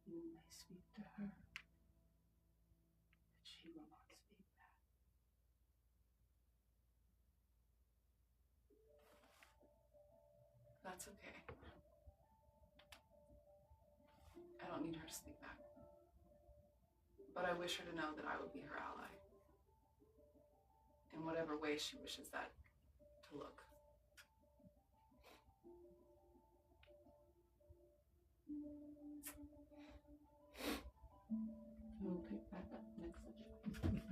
You may speak to her, but she will not speak back. That's okay. I don't need her to speak back. But I wish her to know that I would be her ally. In whatever way she wishes that to look. We'll pick that up next session.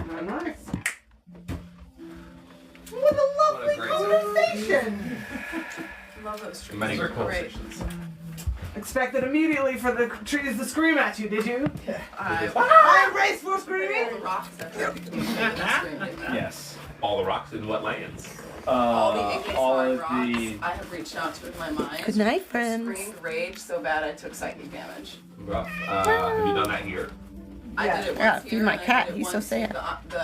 Very nice. What a lovely conversation! Love those trees. Many They're good great. conversations. Expected immediately for the trees to scream at you, did you? I I race for all screaming! the rocks that have to communicate and scream, didn't I? Yes. All the rocks in what lands? All the all Ignixara of rocks the. I have reached out to in my mind. Good night, friends. Screamed rage so bad I took psychic damage. Rough. Have you done that here? I did it once Yeah, here, feed my and I cat. did it He's so once sad. The